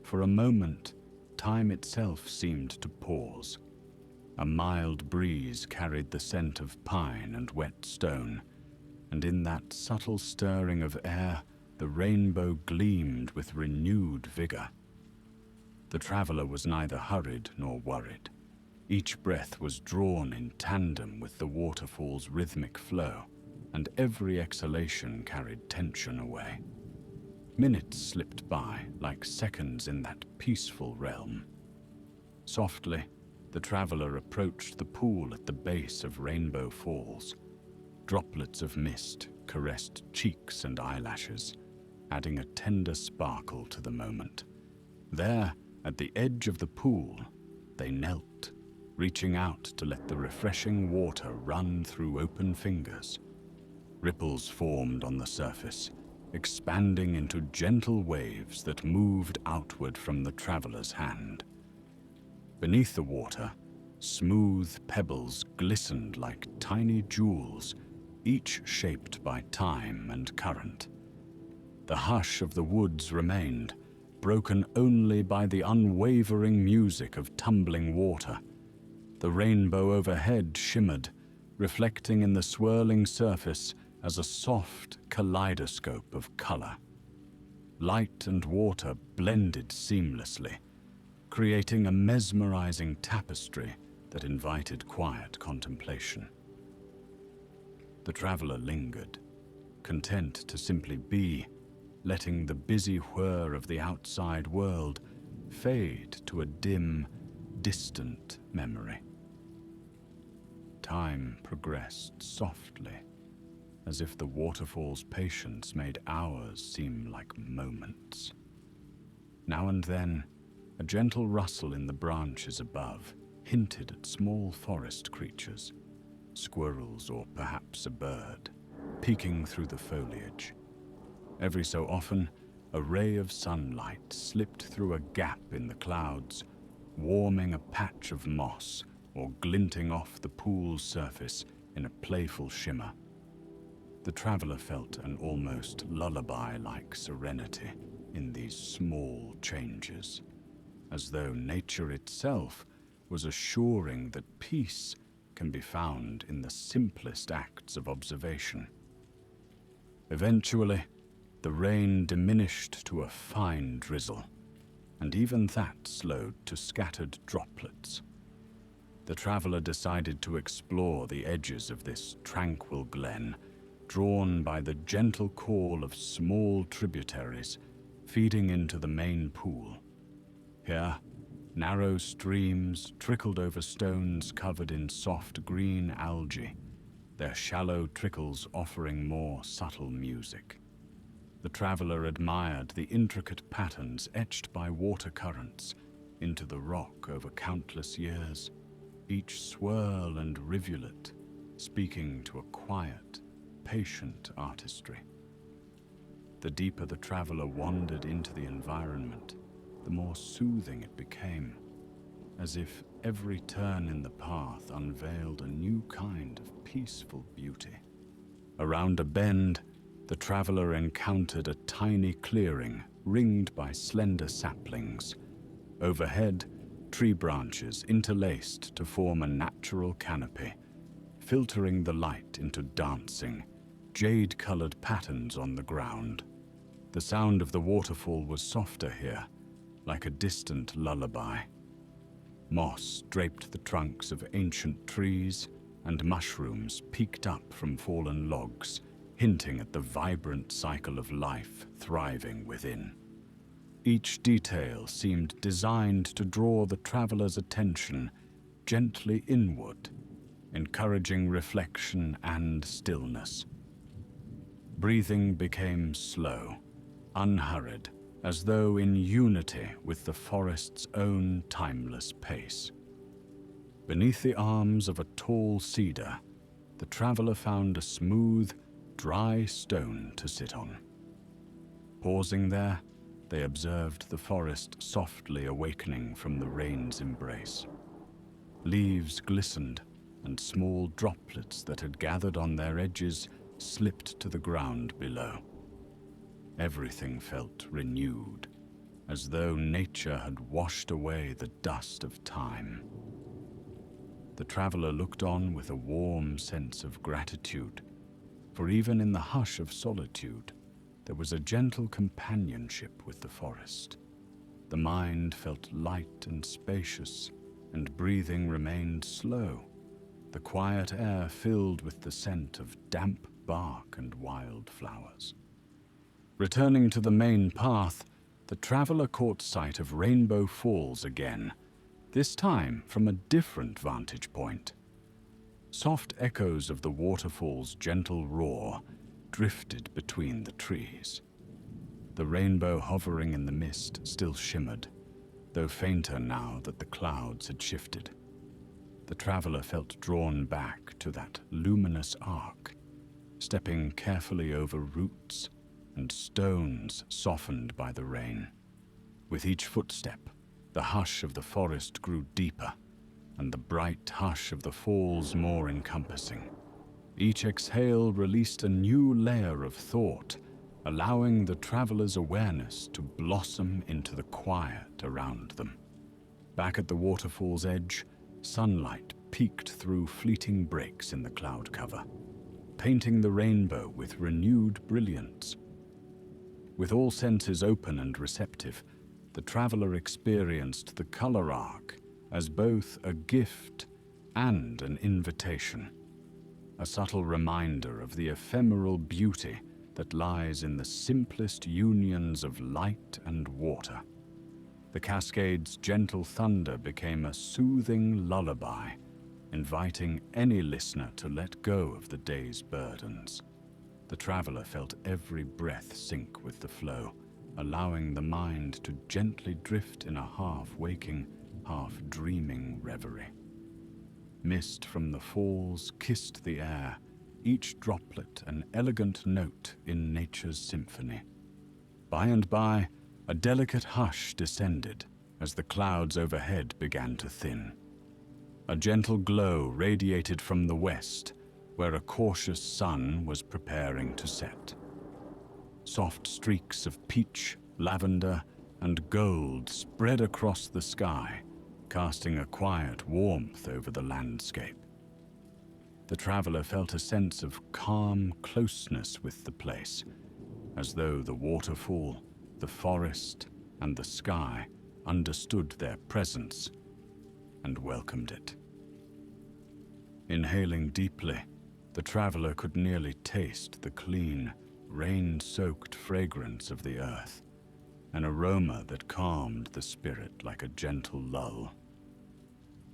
For a moment, time itself seemed to pause. A mild breeze carried the scent of pine and wet stone, and in that subtle stirring of air, the rainbow gleamed with renewed vigor. The traveler was neither hurried nor worried. Each breath was drawn in tandem with the waterfall's rhythmic flow, and every exhalation carried tension away. Minutes slipped by like seconds in that peaceful realm. Softly, the traveler approached the pool at the base of Rainbow Falls. Droplets of mist caressed cheeks and eyelashes, adding a tender sparkle to the moment. There, at the edge of the pool, they knelt, reaching out to let the refreshing water run through open fingers. Ripples formed on the surface, expanding into gentle waves that moved outward from the traveler's hand. Beneath the water, smooth pebbles glistened like tiny jewels, each shaped by time and current. The hush of the woods remained, broken only by the unwavering music of tumbling water. The rainbow overhead shimmered, reflecting in the swirling surface as a soft kaleidoscope of color. Light and water blended seamlessly, creating a mesmerizing tapestry that invited quiet contemplation. The traveler lingered, content to simply be, letting the busy whir of the outside world fade to a dim, distant memory. Time progressed softly, as if the waterfall's patience made hours seem like moments. Now and then, a gentle rustle in the branches above hinted at small forest creatures, squirrels or perhaps a bird, peeking through the foliage. Every so often, a ray of sunlight slipped through a gap in the clouds, warming a patch of moss or glinting off the pool's surface in a playful shimmer. The traveler felt an almost lullaby-like serenity in these small changes, as though nature itself was assuring that peace can be found in the simplest acts of observation. Eventually, the rain diminished to a fine drizzle, and even that slowed to scattered droplets. The traveler decided to explore the edges of this tranquil glen, drawn by the gentle call of small tributaries feeding into the main pool. Here, narrow streams trickled over stones covered in soft green algae, their shallow trickles offering more subtle music. The traveler admired the intricate patterns etched by water currents into the rock over countless years, each swirl and rivulet speaking to a quiet, patient artistry. The deeper the traveler wandered into the environment, the more soothing it became, as if every turn in the path unveiled a new kind of peaceful beauty. Around a bend, the traveler encountered a tiny clearing ringed by slender saplings. Overhead, tree branches interlaced to form a natural canopy, filtering the light into dancing, jade-colored patterns on the ground. The sound of the waterfall was softer here, like a distant lullaby. Moss draped the trunks of ancient trees, and mushrooms peeked up from fallen logs, hinting at the vibrant cycle of life thriving within. Each detail seemed designed to draw the traveler's attention gently inward, encouraging reflection and stillness. Breathing became slow, unhurried, as though in unity with the forest's own timeless pace. Beneath the arms of a tall cedar, the traveler found a smooth, dry stone to sit on. Pausing there, they observed the forest softly awakening from the rain's embrace. Leaves glistened, and small droplets that had gathered on their edges slipped to the ground below. Everything felt renewed, as though nature had washed away the dust of time. The traveler looked on with a warm sense of gratitude, for even in the hush of solitude, there was a gentle companionship with the forest. The mind felt light and spacious, and breathing remained slow, the quiet air filled with the scent of damp bark and wildflowers. Returning to the main path, the traveler caught sight of Rainbow Falls again, this time from a different vantage point. Soft echoes of the waterfall's gentle roar drifted between the trees. The rainbow hovering in the mist still shimmered, though fainter now that the clouds had shifted. The traveler felt drawn back to that luminous arc, stepping carefully over roots and stones softened by the rain. With each footstep, the hush of the forest grew deeper, and the bright hush of the falls more encompassing. Each exhale released a new layer of thought, allowing the traveler's awareness to blossom into the quiet around them. Back at the waterfall's edge, sunlight peeked through fleeting breaks in the cloud cover, painting the rainbow with renewed brilliance. With all senses open and receptive, the traveler experienced the color arc as both a gift and an invitation, a subtle reminder of the ephemeral beauty that lies in the simplest unions of light and water. The cascade's gentle thunder became a soothing lullaby, inviting any listener to let go of the day's burdens. The traveler felt every breath sync with the flow, allowing the mind to gently drift in a half-waking, half-dreaming reverie. Mist from the falls kissed the air, each droplet an elegant note in nature's symphony. By and by, a delicate hush descended as the clouds overhead began to thin. A gentle glow radiated from the west, where a cautious sun was preparing to set. Soft streaks of peach, lavender, and gold spread across the sky, casting a quiet warmth over the landscape. The traveler felt a sense of calm closeness with the place, as though the waterfall, the forest, and the sky understood their presence and welcomed it. Inhaling deeply, the traveler could nearly taste the clean, rain-soaked fragrance of the earth, an aroma that calmed the spirit like a gentle lull.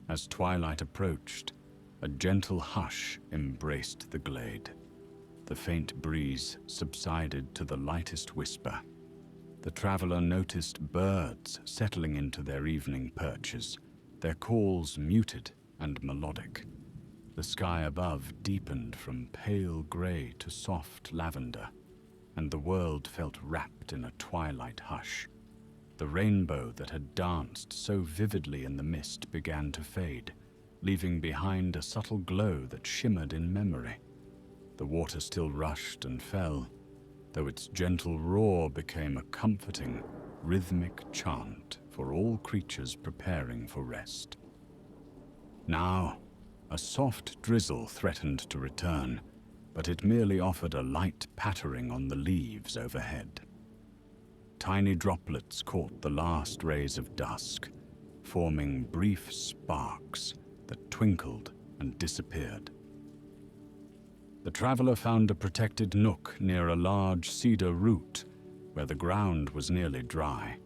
As twilight approached, a gentle hush embraced the glade. The faint breeze subsided to the lightest whisper. The traveler noticed birds settling into their evening perches, their calls muted and melodic. The sky above deepened from pale gray to soft lavender, and the world felt wrapped in a twilight hush. The rainbow that had danced so vividly in the mist began to fade, leaving behind a subtle glow that shimmered in memory. The water still rushed and fell, though its gentle roar became a comforting, rhythmic chant for all creatures preparing for rest. Now, a soft drizzle threatened to return, but it merely offered a light pattering on the leaves overhead. Tiny droplets caught the last rays of dusk, forming brief sparks that twinkled and disappeared. The traveler found a protected nook near a large cedar root where the ground was nearly dry.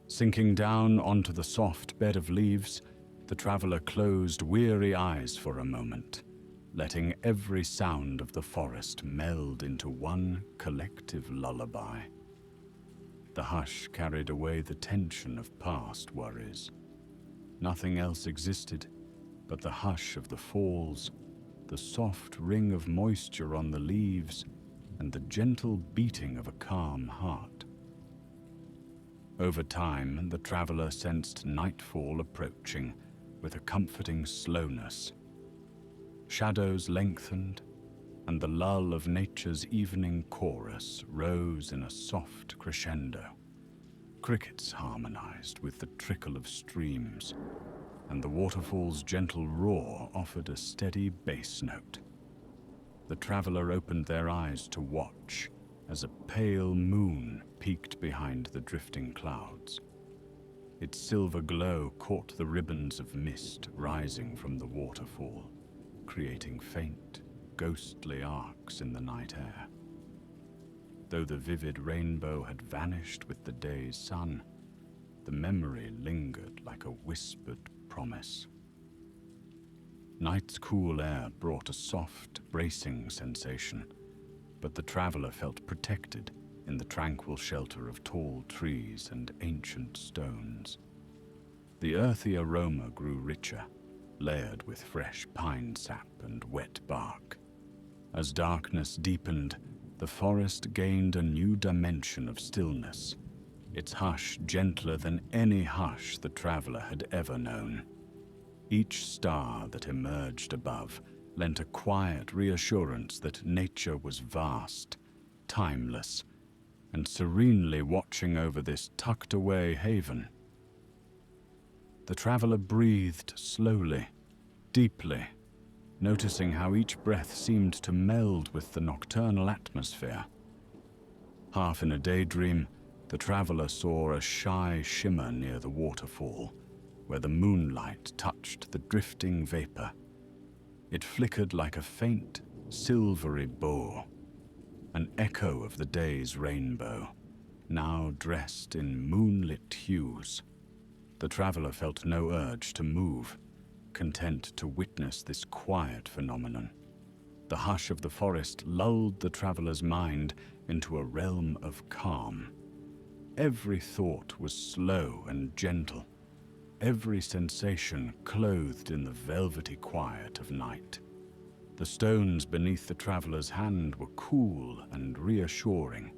Sinking down onto the soft bed of leaves, the traveler closed weary eyes for a moment, letting every sound of the forest meld into one collective lullaby. The hush carried away the tension of past worries. Nothing else existed but the hush of the falls, the soft ring of moisture on the leaves, and the gentle beating of a calm heart. Over time, the traveler sensed nightfall approaching with a comforting slowness. Shadows lengthened, and the lull of nature's evening chorus rose in a soft crescendo. Crickets harmonized with the trickle of streams, and the waterfall's gentle roar offered a steady bass note. The traveler opened their eyes to watch as a pale moon peeked behind the drifting clouds. Its silver glow caught the ribbons of mist rising from the waterfall, creating faint, ghostly arcs in the night air. Though the vivid rainbow had vanished with the day's sun, the memory lingered like a whispered promise. Night's cool air brought a soft, bracing sensation, but the traveler felt protected in the tranquil shelter of tall trees and ancient stones. The earthy aroma grew richer, layered with fresh pine sap and wet bark. As darkness deepened, the forest gained a new dimension of stillness, its hush gentler than any hush the traveler had ever known. Each star that emerged above lent a quiet reassurance that nature was vast, timeless, and serenely watching over this tucked-away haven. The traveler breathed slowly, deeply, noticing how each breath seemed to meld with the nocturnal atmosphere. Half in a daydream, the traveler saw a shy shimmer near the waterfall, where the moonlight touched the drifting vapor. It flickered like a faint, silvery bow, an echo of the day's rainbow, now dressed in moonlit hues. The traveler felt no urge to move, content to witness this quiet phenomenon. The hush of the forest lulled the traveler's mind into a realm of calm. Every thought was slow and gentle, every sensation clothed in the velvety quiet of night. The stones beneath the traveler's hand were cool and reassuring.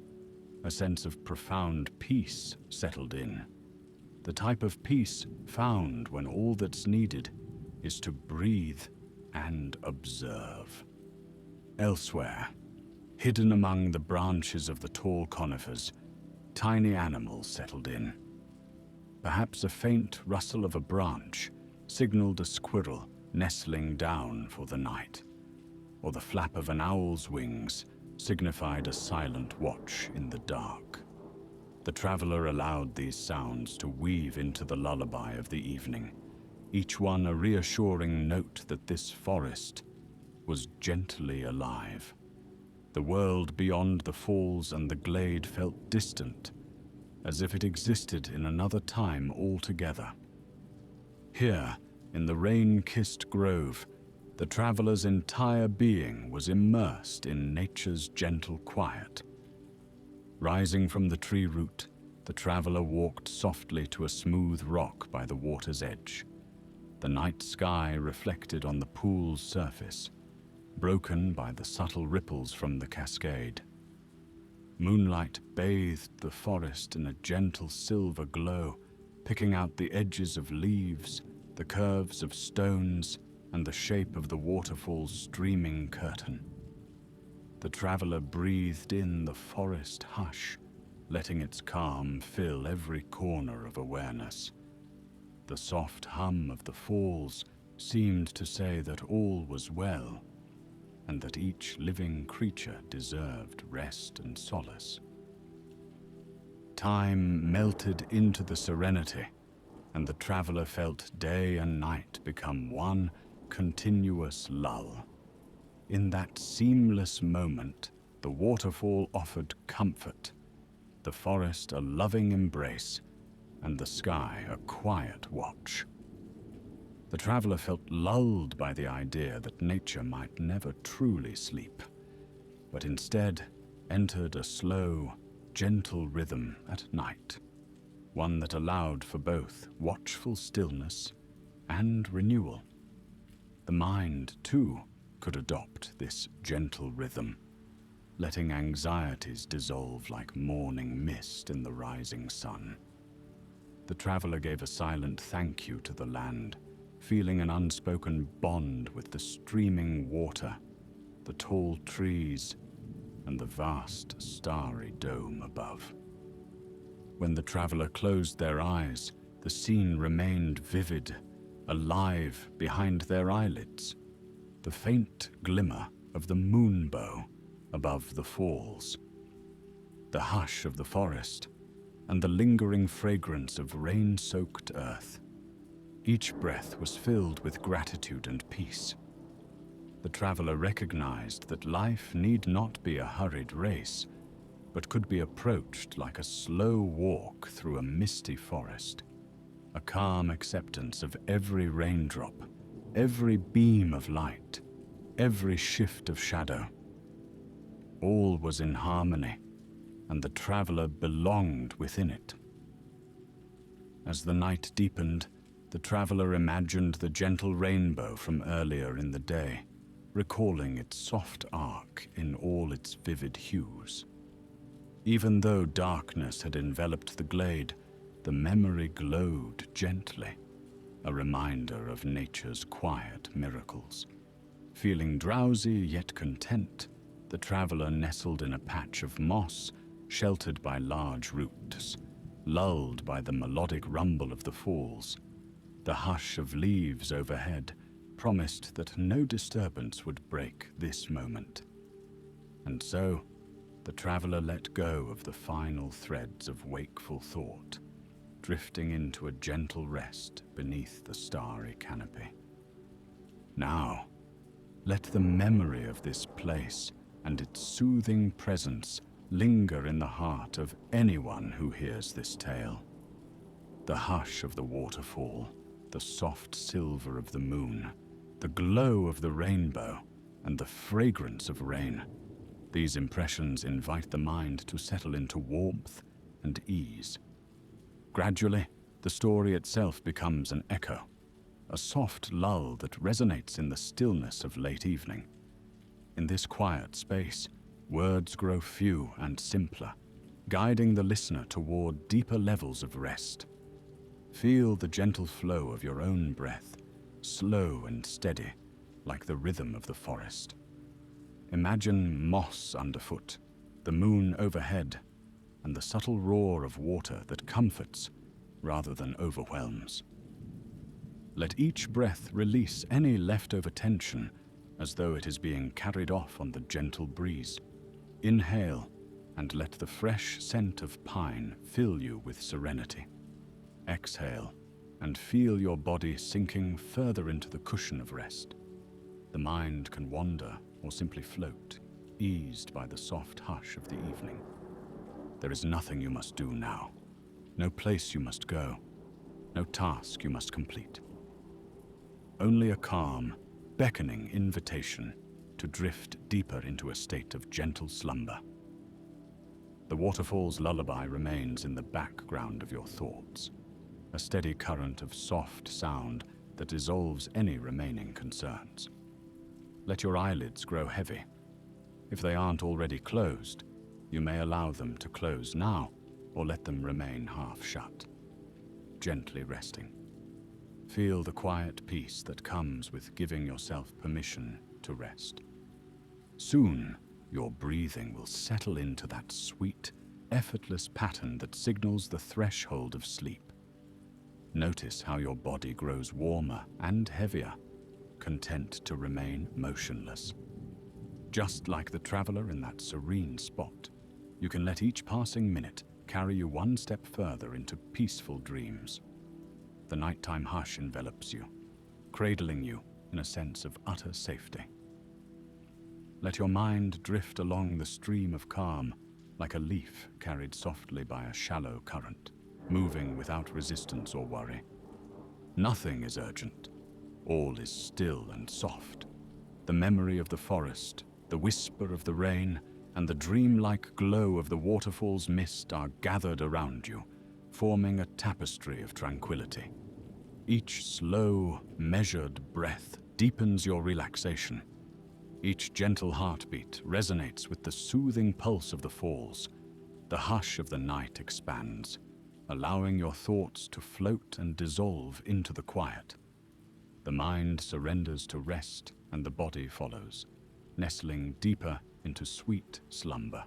A sense of profound peace settled in. The type of peace found when all that's needed is to breathe and observe. Elsewhere, hidden among the branches of the tall conifers, tiny animals settled in. Perhaps a faint rustle of a branch signaled a squirrel nestling down for the night, or the flap of an owl's wings signified a silent watch in the dark. The traveler allowed these sounds to weave into the lullaby of the evening, each one a reassuring note that this forest was gently alive. The world beyond the falls and the glade felt distant, as if it existed in another time altogether. Here, in the rain-kissed grove, the traveler's entire being was immersed in nature's gentle quiet. Rising from the tree root, the traveler walked softly to a smooth rock by the water's edge. The night sky reflected on the pool's surface, broken by the subtle ripples from the cascade. Moonlight bathed the forest in a gentle silver glow, picking out the edges of leaves, the curves of stones, and the shape of the waterfall's streaming curtain. The traveler breathed in the forest hush, letting its calm fill every corner of awareness. The soft hum of the falls seemed to say that all was well, and that each living creature deserved rest and solace. Time melted into the serenity, and the traveler felt day and night become one continuous lull. In that seamless moment, the waterfall offered comfort, the forest a loving embrace, and the sky a quiet watch. The traveler felt lulled by the idea that nature might never truly sleep, but instead entered a slow, gentle rhythm at night, one that allowed for both watchful stillness and renewal. The mind, too, could adopt this gentle rhythm, letting anxieties dissolve like morning mist in the rising sun. The traveler gave a silent thank you to the land, feeling an unspoken bond with the streaming water, the tall trees, and the vast starry dome above. When the traveler closed their eyes, the scene remained vivid, alive behind their eyelids, the faint glimmer of the moonbow above the falls, the hush of the forest, and the lingering fragrance of rain-soaked earth. Each breath was filled with gratitude and peace. The traveler recognized that life need not be a hurried race, but could be approached like a slow walk through a misty forest, a calm acceptance of every raindrop, every beam of light, every shift of shadow. All was in harmony, and the traveler belonged within it. As the night deepened, the traveler imagined the gentle rainbow from earlier in the day, recalling its soft arc in all its vivid hues. Even though darkness had enveloped the glade, the memory glowed gently, a reminder of nature's quiet miracles. Feeling drowsy yet content, the traveler nestled in a patch of moss, sheltered by large roots, lulled by the melodic rumble of the falls. The hush of leaves overhead promised that no disturbance would break this moment. And so, the traveler let go of the final threads of wakeful thought, drifting into a gentle rest beneath the starry canopy. Now, let the memory of this place and its soothing presence linger in the heart of anyone who hears this tale. The hush of the waterfall, the soft silver of the moon, the glow of the rainbow, and the fragrance of rain. These impressions invite the mind to settle into warmth and ease. Gradually, the story itself becomes an echo, a soft lull that resonates in the stillness of late evening. In this quiet space, words grow few and simpler, guiding the listener toward deeper levels of rest. Feel the gentle flow of your own breath, slow and steady, like the rhythm of the forest. Imagine moss underfoot, the moon overhead, and the subtle roar of water that comforts rather than overwhelms. Let each breath release any leftover tension as though it is being carried off on the gentle breeze. Inhale and let the fresh scent of pine fill you with serenity. Exhale and feel your body sinking further into the cushion of rest. The mind can wander or simply float, eased by the soft hush of the evening. There is nothing you must do now, no place you must go, no task you must complete. Only a calm, beckoning invitation to drift deeper into a state of gentle slumber. The waterfall's lullaby remains in the background of your thoughts, a steady current of soft sound that dissolves any remaining concerns. Let your eyelids grow heavy. If they aren't already closed, you may allow them to close now, or let them remain half shut, gently resting. Feel the quiet peace that comes with giving yourself permission to rest. Soon, your breathing will settle into that sweet, effortless pattern that signals the threshold of sleep. Notice how your body grows warmer and heavier, content to remain motionless. Just like the traveler in that serene spot, you can let each passing minute carry you one step further into peaceful dreams. The nighttime hush envelops you, cradling you in a sense of utter safety. Let your mind drift along the stream of calm, like a leaf carried softly by a shallow current, moving without resistance or worry. Nothing is urgent. All is still and soft. The memory of the forest, the whisper of the rain, and the dreamlike glow of the waterfall's mist are gathered around you, forming a tapestry of tranquility. Each slow, measured breath deepens your relaxation. Each gentle heartbeat resonates with the soothing pulse of the falls. The hush of the night expands, allowing your thoughts to float and dissolve into the quiet. The mind surrenders to rest, and the body follows, nestling deeper into sweet slumber.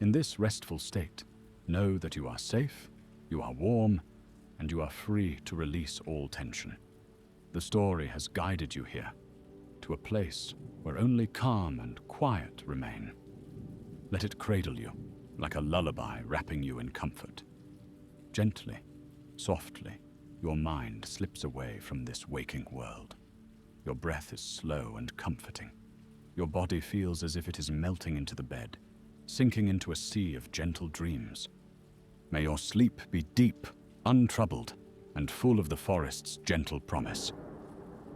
In this restful state, know that you are safe, you are warm, and you are free to release all tension. The story has guided you here, to a place where only calm and quiet remain. Let it cradle you, like a lullaby wrapping you in comfort. Gently, softly, your mind slips away from this waking world. Your breath is slow and comforting. Your body feels as if it is melting into the bed, sinking into a sea of gentle dreams. May your sleep be deep, untroubled, and full of the forest's gentle promise.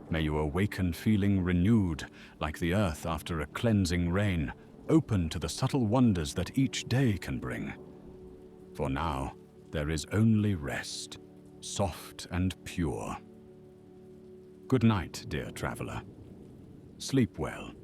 May you awaken feeling renewed, like the earth after a cleansing rain, open to the subtle wonders that each day can bring. For now, there is only rest, soft and pure. Good night, dear traveler. Sleep well.